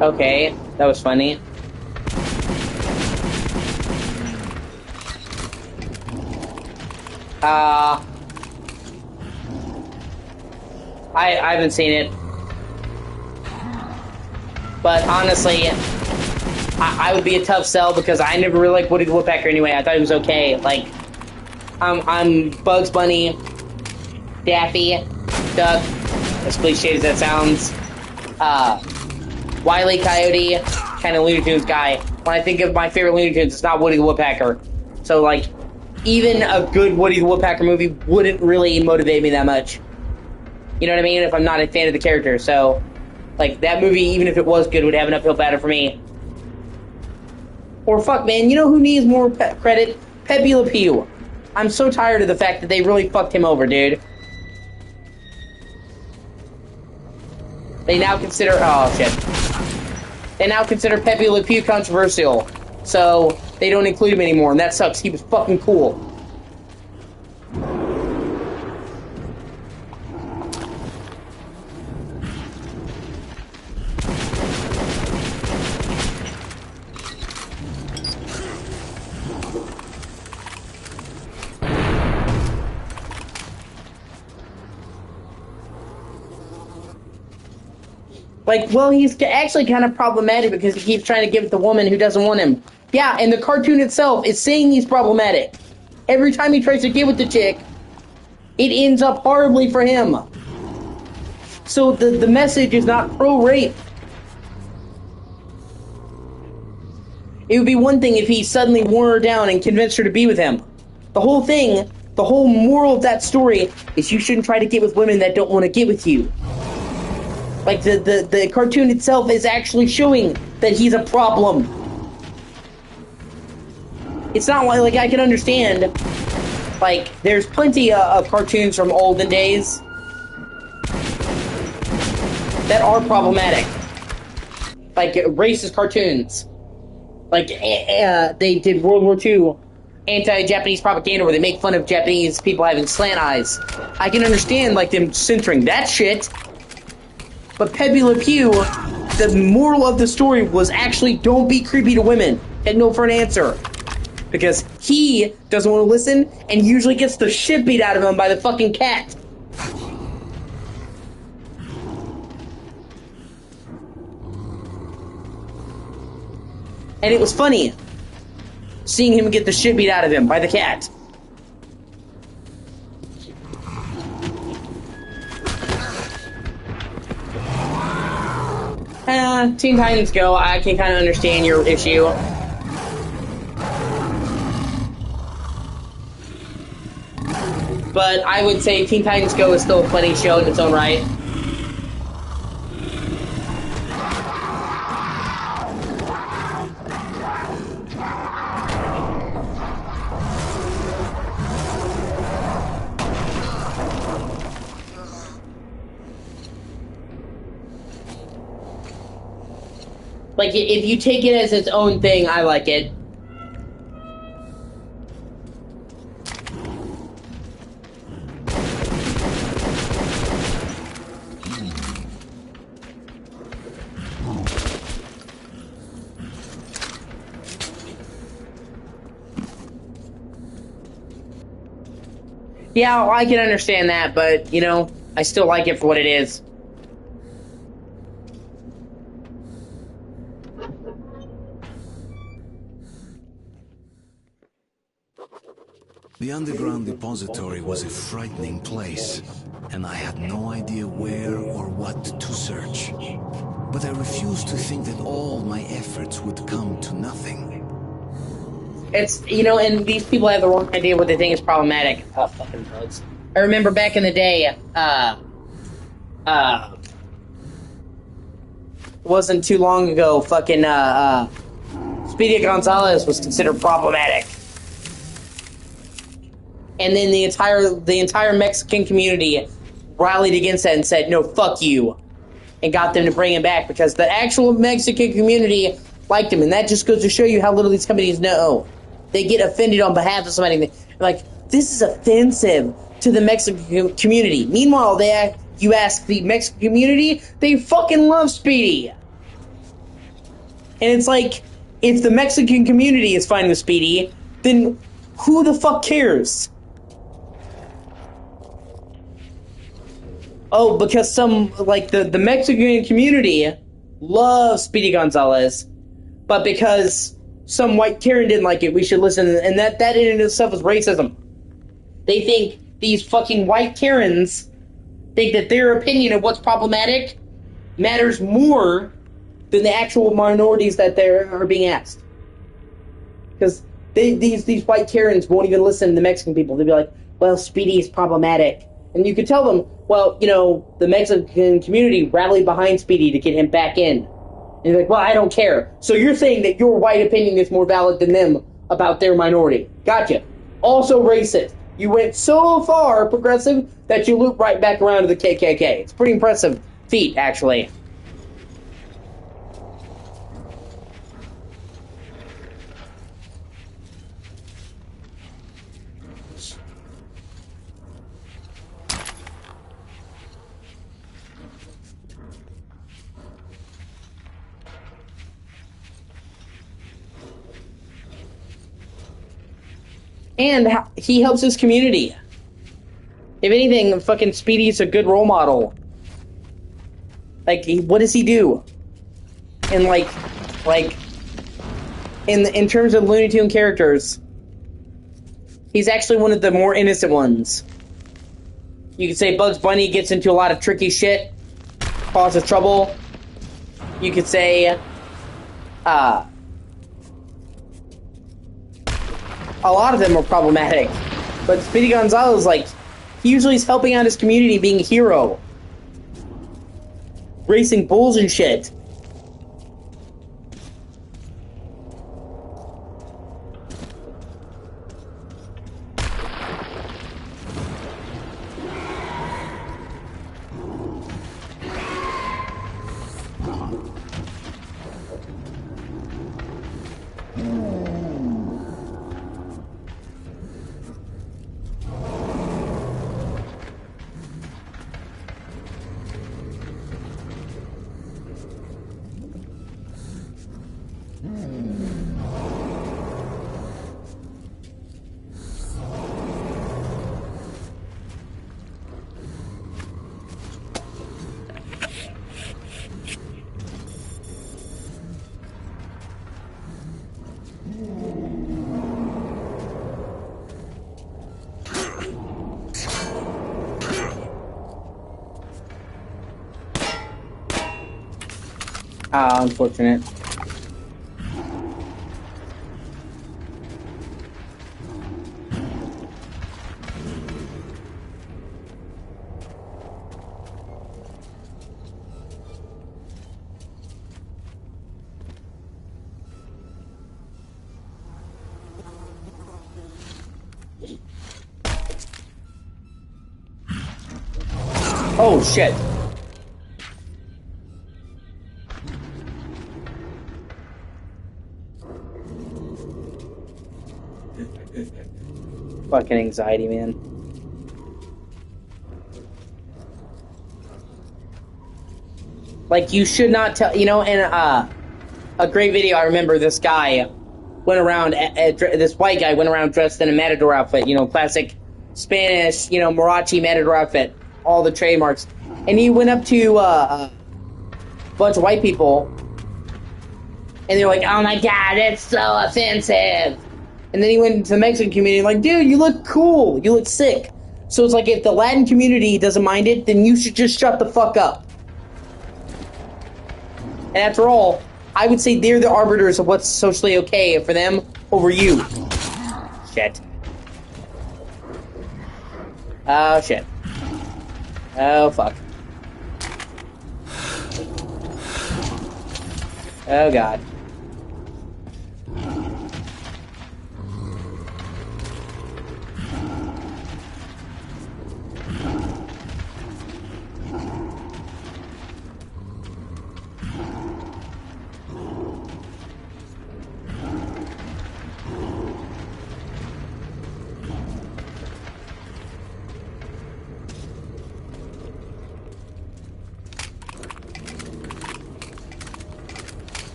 Okay, that was funny. I haven't seen it. But honestly, I would be a tough sell because I never really liked Woody the Woodpecker anyway. I thought he was okay. Like, I'm Bugs Bunny, Daffy, Duck, as cliche as that sounds, Wile E. Coyote, kind of Looney Tunes guy. When I think of my favorite Looney Tunes, it's not Woody the Woodpecker. So, like, even a good Woody the Woodpecker movie wouldn't really motivate me that much. You know what I mean? If I'm not a fan of the character. So, like, that movie, even if it was good, would have an uphill battle for me. Or, fuck, man, you know who needs more credit? Pepe Le Pew. I'm so tired of the fact that they really fucked him over, dude. They now consider... Oh, shit. They now consider Pepe Le Pew controversial. So, they don't include him anymore, and that sucks. He was fucking cool. Like, well, he's actually kind of problematic because he keeps trying to give it to the woman who doesn't want him. Yeah, and the cartoon itself is saying he's problematic. Every time he tries to get with the chick, it ends up horribly for him. So the message is not pro-rape. It would be one thing if he suddenly wore her down and convinced her to be with him. The whole thing, the whole moral of that story is you shouldn't try to get with women that don't want to get with you. Like, the cartoon itself is actually showing that he's a problem. It's not like I can understand, like, there's plenty of cartoons from olden days that are problematic. Like, racist cartoons. Like, they did World War II anti-Japanese propaganda where they make fun of Japanese people having slant eyes. I can understand, like, them censoring that shit. But Pepe Le Pew, the moral of the story was actually don't be creepy to women. And no for an answer. Because he doesn't want to listen and usually gets the shit beat out of him by the fucking cat. And it was funny seeing him get the shit beat out of him by the cat. Teen Titans Go, I can kind of understand your issue. But I would say Teen Titans Go is still a funny show in its own right. Like, if you take it as its own thing, I like it. Yeah, I can understand that, but, you know, I still like it for what it is. The underground depository was a frightening place, and I had no idea where or what to search. But I refused to think that all my efforts would come to nothing. It's, you know, and these people have the wrong idea what they think is problematic. Oh, fucking drugs. I remember back in the day, wasn't too long ago, fucking, Speedy Gonzalez was considered problematic. And then the entire Mexican community rallied against that and said, no, fuck you. And got them to bring him back because the actual Mexican community liked him. And that just goes to show you how little these companies know. They get offended on behalf of somebody. Like, this is offensive to the Mexican community. Meanwhile, you ask the Mexican community, they fucking love Speedy. And it's like, if the Mexican community is fine with Speedy, then who the fuck cares? Oh, because the Mexican community loves Speedy Gonzalez, but because some white Karen didn't like it, we should listen, and that in itself is racism. They think these fucking white Karens think that their opinion of what's problematic matters more than the actual minorities that are being asked. Because these white Karens won't even listen to the Mexican people. They'll be like, well, Speedy is problematic. And you could tell them, well, you know, the Mexican community rallied behind Speedy to get him back in. And you're like, well, I don't care. So you're saying that your white opinion is more valid than them about their minority. Gotcha. Also racist. You went so far progressive that you loop right back around to the KKK. It's pretty impressive feet, actually. And he helps his community. If anything, fucking Speedy's a good role model. Like, what does he do? And like, in terms of Looney Tune characters, he's actually one of the more innocent ones. You could say Bugs Bunny gets into a lot of tricky shit, causes trouble. You could say, a lot of them are problematic, but Speedy Gonzalez, like, he usually is helping out his community, being a hero, racing bulls and shit. Unfortunate. Oh, shit. Fucking anxiety, man. Like, you should not tell, you know, and a great video, I remember this guy went around, this white guy went around dressed in a matador outfit, you know, classic Spanish, you know, Marachi matador outfit, all the trademarks. And he went up to a bunch of white people, and they were like, oh my god, that's so offensive. And then he went into the Mexican community, like, dude, you look cool, you look sick. So it's like, if the Latin community doesn't mind it, then you should just shut the fuck up. And after all, I would say they're the arbiters of what's socially okay for them over you. Shit. Oh, shit. Oh, fuck. Oh, God.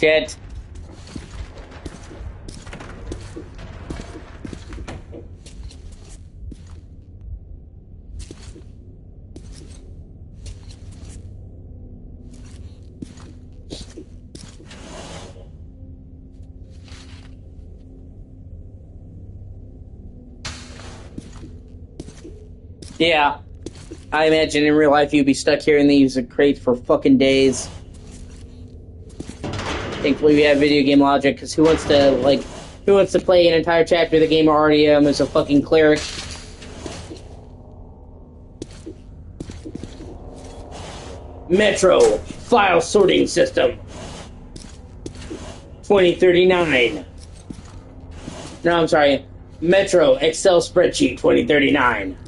Shit. Yeah. I imagine in real life you'd be stuck here in these crates for fucking days. Thankfully we have video game logic, because who wants to play an entire chapter of the game already as a fucking cleric? Metro File Sorting System 2039. No, I'm sorry. Metro Excel Spreadsheet 2039.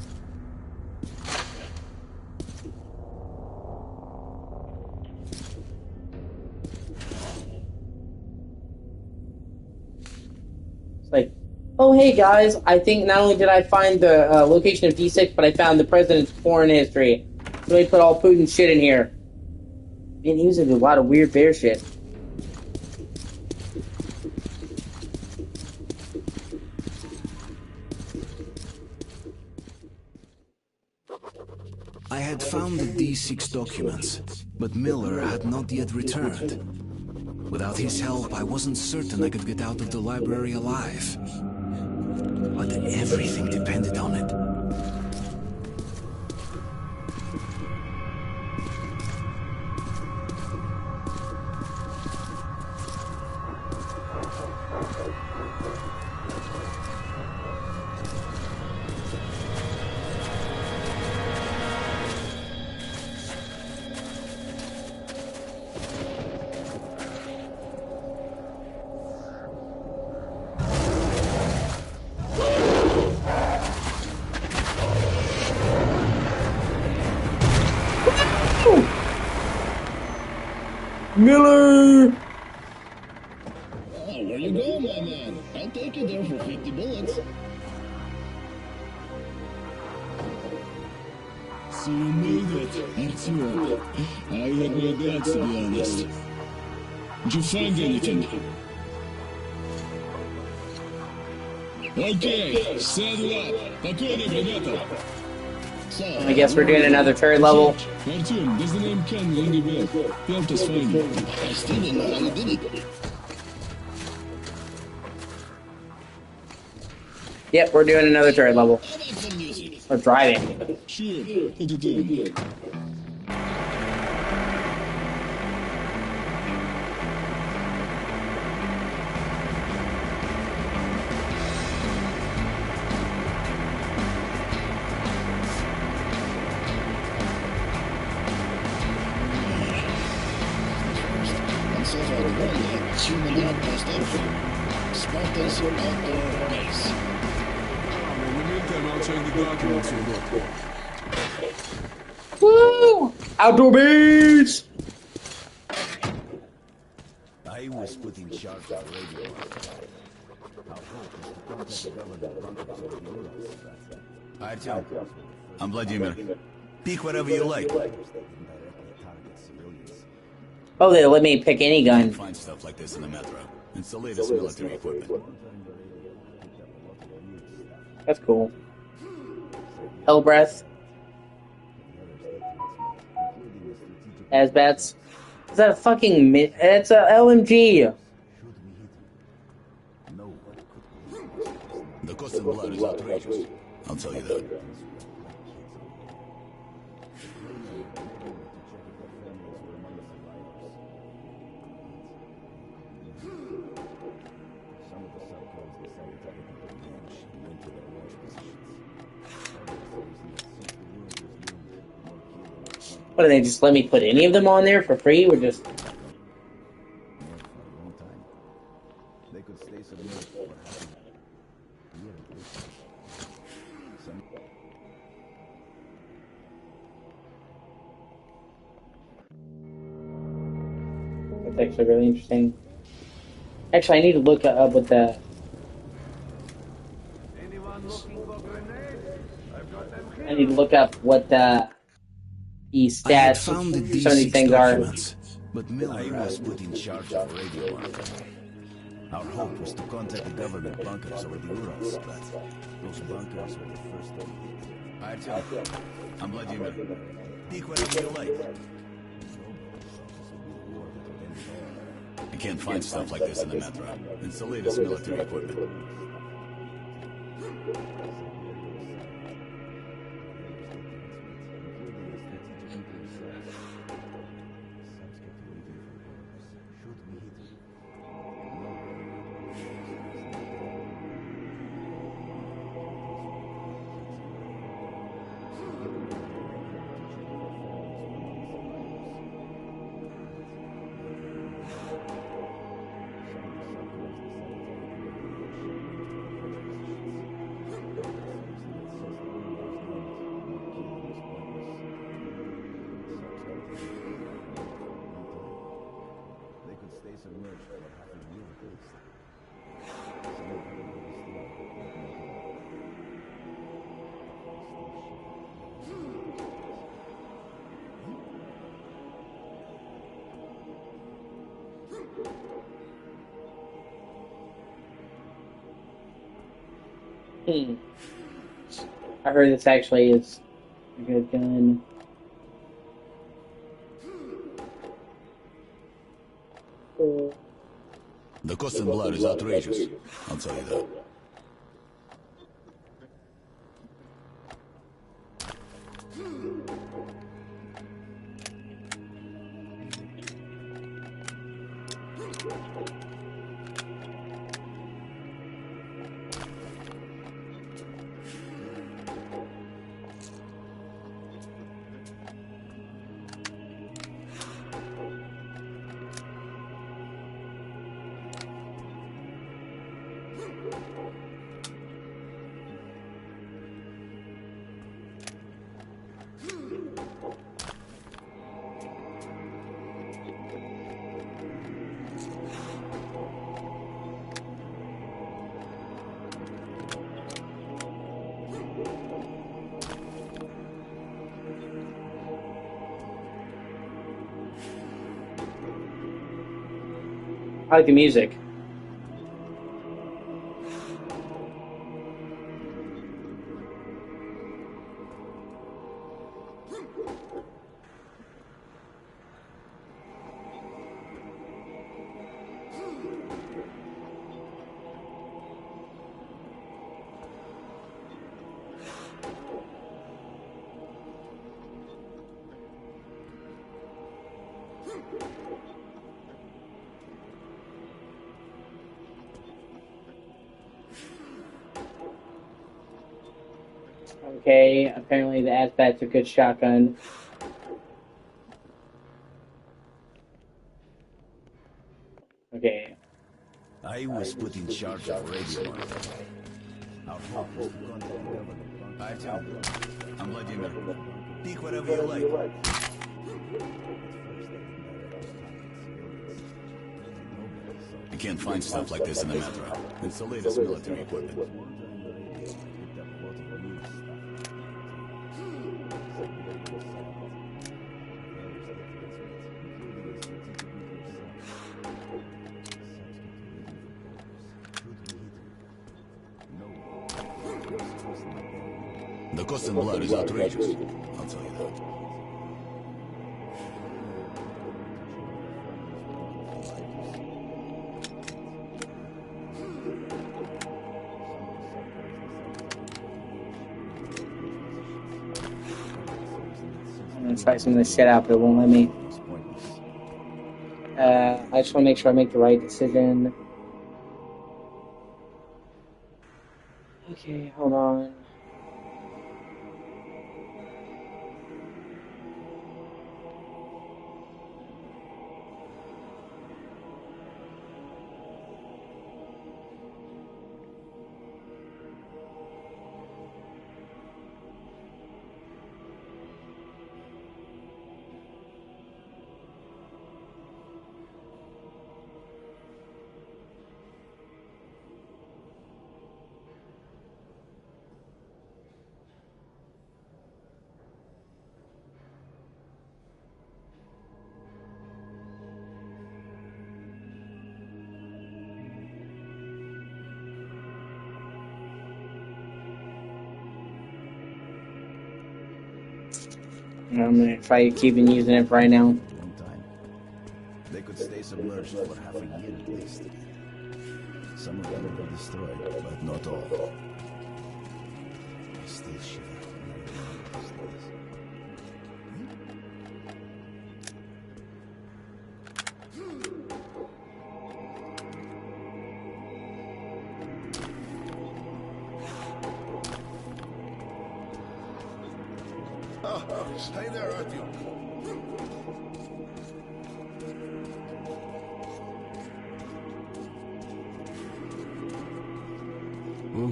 It's like, oh hey guys, I think not only did I find the location of D6, but I found the president's foreign history. So we put all Putin's shit in here. Man, he was into a lot of weird bear shit. I had found the D6 documents, but Miller had not yet returned. Without his help, I wasn't certain I could get out of the library alive. But everything depended on it. Miller! Oh, where you going, my man? I'll take you there for 50 bullets. So you made it, Artyom. I had my doubts, to be honest. Did you find anything? Okay, saddle up. Покойник, ребята. So, I guess we're doing another third level. Artyom, does the name Ken ring a bell? Help us find you. I still don't know how you did it. Yep, we're doing another third level. How about some music? We're driving. Sure, put it in. So far, the world human outpost entry. Spartans outdoor base. In the meantime, I'll check the documents you got. Woo! Outdoor beats! I was put in charge of the radio. Our hope is to contact the government bunkers of the Urals. Artyom, I'm Vladimir. Pick whatever you like. Oh, they let me pick any gun. Find stuff like this in the metro. It's the latest military equipment. That's cool. Hell breath. Asbats. Is that a fucking... It's a LMG! The cost in blood is outrageous. I'll tell you that. What, do they just let me put any of them on there for free, or just... That's actually really interesting. Actually, I need to look up what the... I need to look up what the stats found some the of these D6 things are. documents, but Miller I was put in charge of the radio market. Our hope was to contact the government bunkers over the Urals, but those bunkers were the first thing. Artyom, I'm Vladimir. Pick whatever you like. You can't find stuff like this in the metro. It's the latest military equipment. Hmm. I heard this actually is a good gun. The cost in blood is outrageous. I'll tell you that. I like the music. Okay, apparently the Azbat's a good shotgun. Okay. I was put in charge of radio monitoring. Our hope was to contact the government. Artyom, I'm Vladimir. Pick whatever you like. You can't find stuff like this in the metro. It's the latest military equipment. The cost in blood is outrageous. I'll tell you that. I'm gonna try some of this shit out, but it won't let me. I just want to make sure I make the right decision. Okay, hold on. I'm gonna try keeping using it right now. Long time. They could stay submerged for half a year at least. Some of them will be destroyed, but not all. I still shiver when I remember those days. Oh, hey there, Artyom.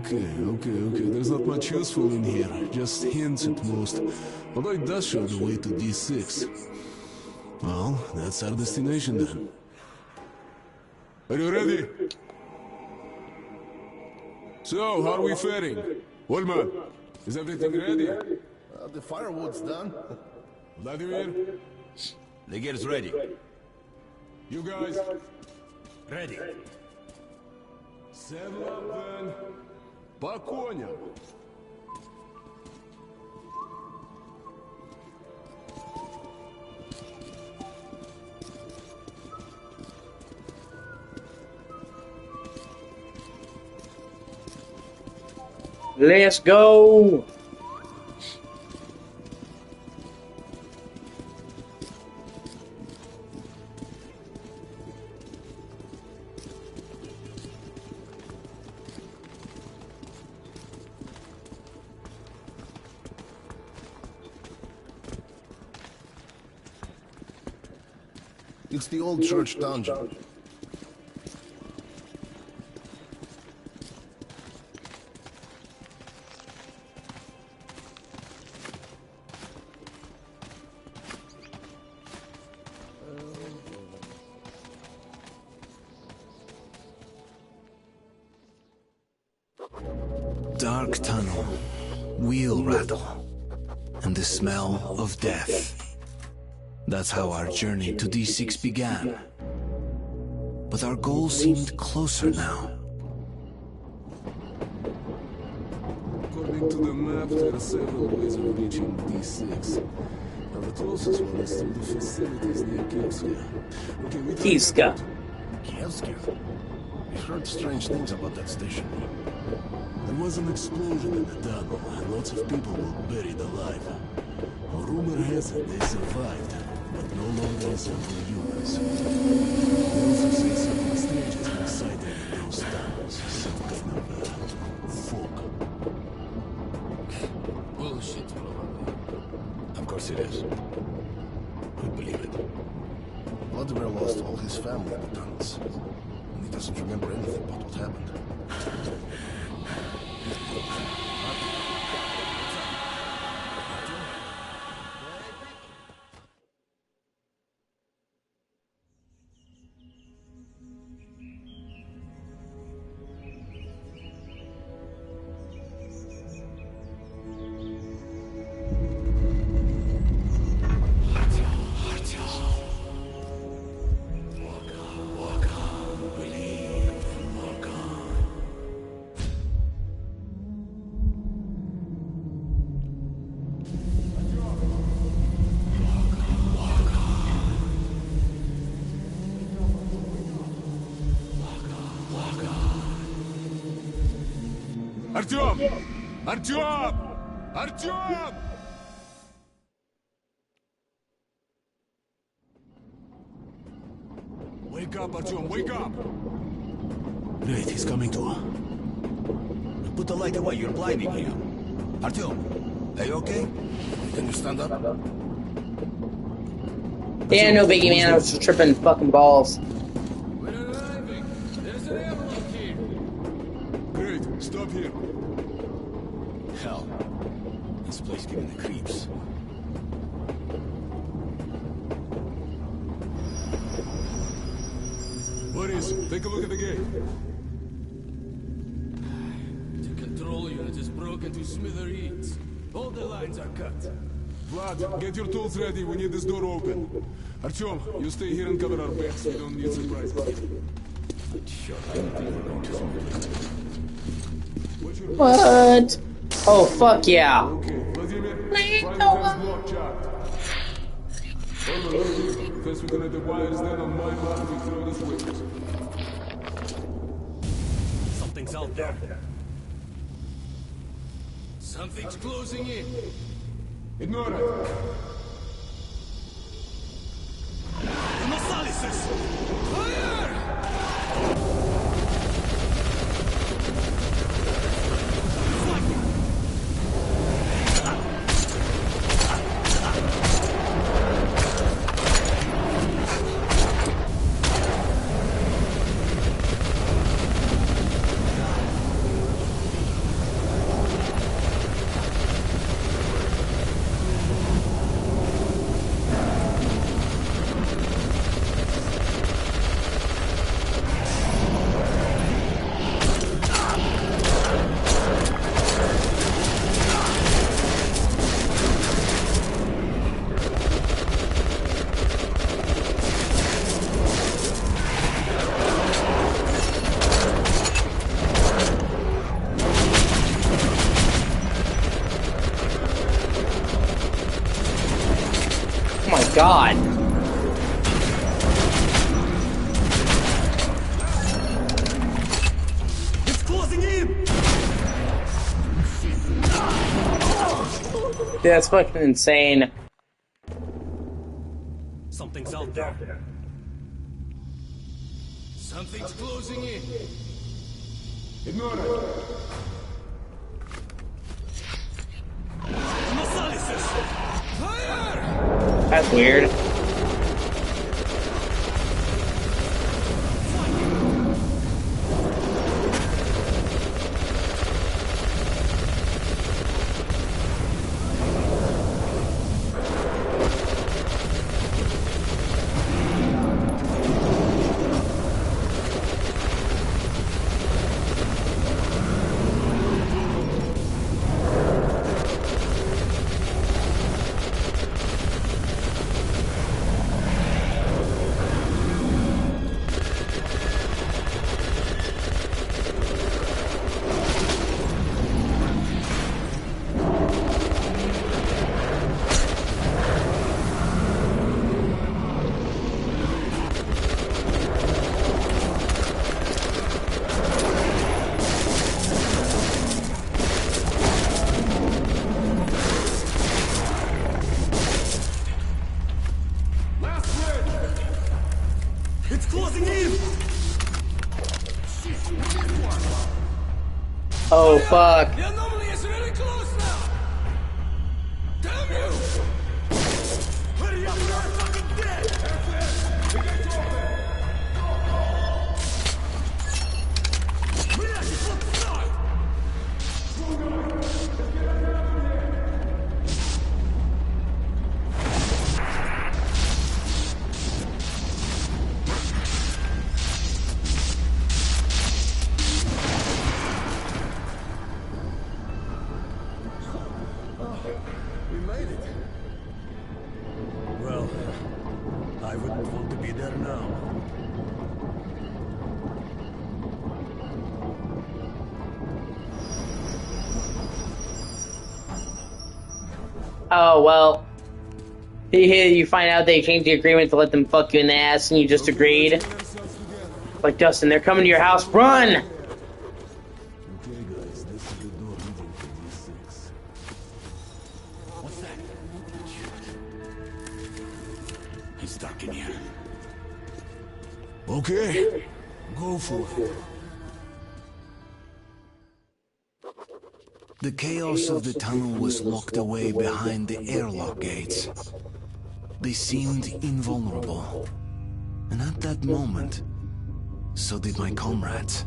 Okay. There's not much useful in here. Just hints at most. Although it does show the way to D6. Well, that's our destination then. Are you ready? So, how are we faring? Wallman, is everything ready? The firewood's done. Vladimir? The gear's ready. You guys? Ready. Saddle up then. По коням! Let's go! It's the old church dungeon. Dark tunnel, wheel rattle, and the smell of death. That's how our journey to D6 began. But our goal seemed closer now. According to the map, there are several ways of reaching D6. Now the closest one is through the facilities near Kievska. Okay, we Kievska. Kievska? I've heard strange things about that station. There was an explosion in the tunnel, and lots of people were buried alive. A rumor has it they survived, but no longer resemble humans. They also say something strange has been sighted in those tunnels. Some kind of fog. Bullshit, probably. Of course it is. We believe it. Vladimir lost all his family in the tunnels. And he doesn't remember anything about what happened. Артем! Артем! Артем! Wake up, Артем, wake up! Great, he's coming to. Put the light away, you're blinding him. Artyom, are you okay? Can you stand up? Yeah, no biggie, man. I was just tripping fucking balls. We're arriving. There's an airlock here. Great, stop here. Hell, this place giving the creeps. Boris, take a look at the gate. The control unit is broken to smithereens. All the lines are cut. Vlad, get your tools ready. We need this door open. Artyom, you stay here and cover our backs. We don't need surprises. Sure, I don't think we're going to smoothly. What? Oh, fuck yeah. Okay, Vladimir, find the first block chart. First we connect the wires, then on my mark we throw the switches. Something's out there. Something's closing in. Ignore it. god. It's closing in! Dude, that's fucking insane. Something's out there. Something's closing in. Ignore it. Fire! That's weird. It's closing in! Oh fuck. The anomaly is really close now! Damn you! Hurry up, you're fucking dead! That's it! We get over there! Блядь, вот так! We made it. Well, I wouldn't want to be there now. Oh, well. You find out they changed the agreement to let them fuck you in the ass and you just agreed. Like, Dustin, they're coming to your house. Run! Okay, guys, this is the door leading to D6. What's that? It's dark in here. Okay, go for it. The chaos of the tunnel was locked away behind the airlock gates. They seemed invulnerable. And at that moment, so did my comrades.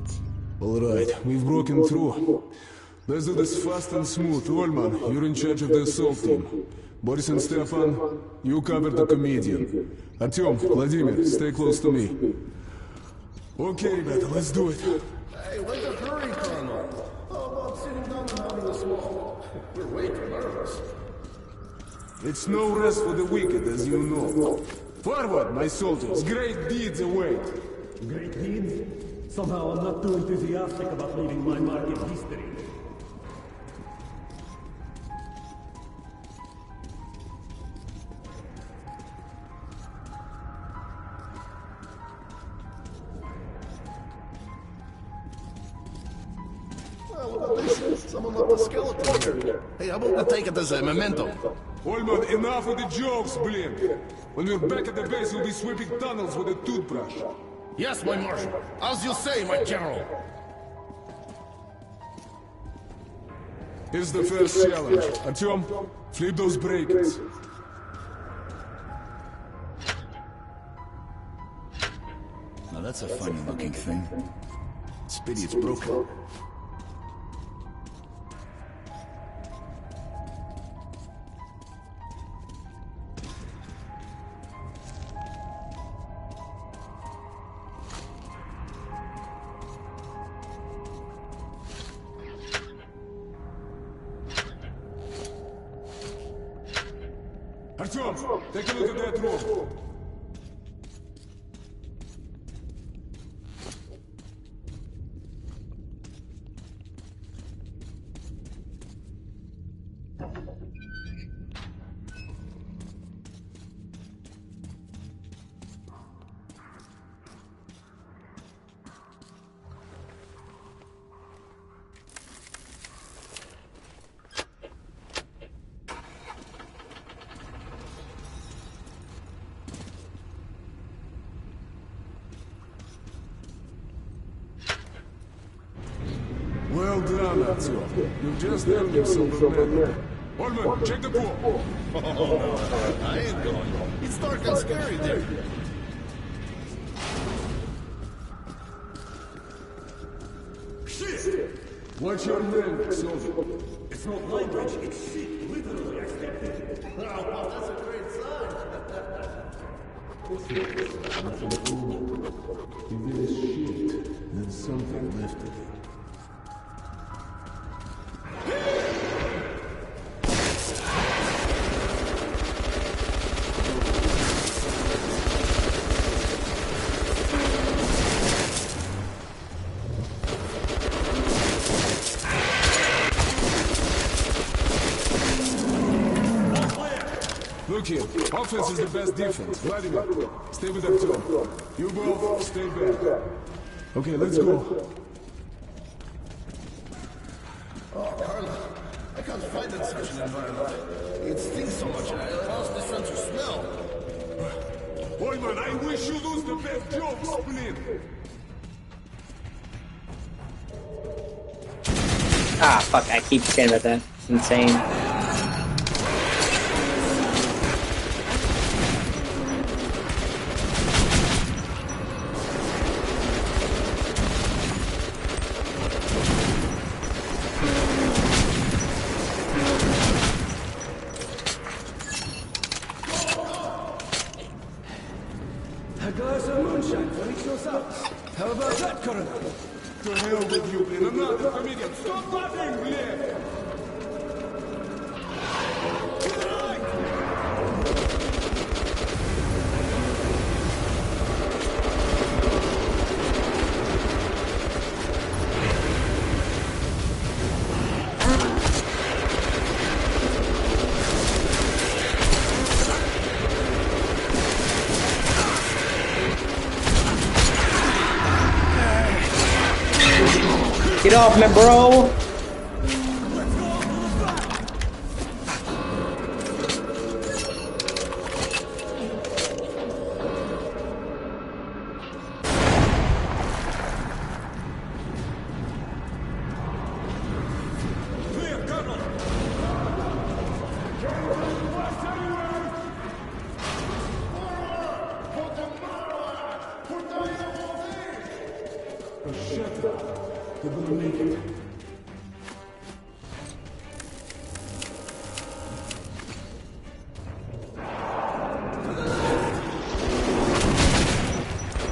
All right, we've broken through. Let's do this fast and smooth. Olman, you're in charge of the assault team. Boris and Stefan, you cover the comedian. Artyom, Vladimir, stay close to me. Okay, rебята, let's do it. Hey, what's the hurry, Colonel? How about sitting down and having a smoke? We're way too nervous. It's no rest for the wicked, as you know. Forward, my soldiers, great deeds await. Great deeds? Somehow I'm not too enthusiastic about leaving my mark in history. Oh, look at this. Someone left a skeleton here. Hey, how about we take it as a memento? Olman, enough with the jokes, Blin. When we're back at the base, we'll be sweeping tunnels with a toothbrush. Yes, my marshal. As you say, my general. Here's the first challenge. Artyom, flip those breakers. Now that's a funny looking thing. It's pity it's broken. Artyom, take a look at that room. Артем. You just earned yourself a medal. Holman, check the pool. Oh, no, I ain't going. It's dark and scary there. Shit! What's your name, soldier? It's not language, it's shit. Literally, I stepped in. Oh, that's a great sign. If it is shit, then something lifted it. Look here, offense is the best defense. Vladimir, stay with that toe. You both, stay back. Okay, let's go. Oh, Carla, I can't fight in such an environment. It stinks so much, I lost the sense of smell. Holman, I wish you lose the best job, split. Ah, fuck, I keep forgetting about that. It's insane. A glass of moonshine wakes us up. How about that, Colonel? To hell with you, man. Another comedian. Stop laughing, Gleb! Get off me, bro! Shut up. You're gonna make it.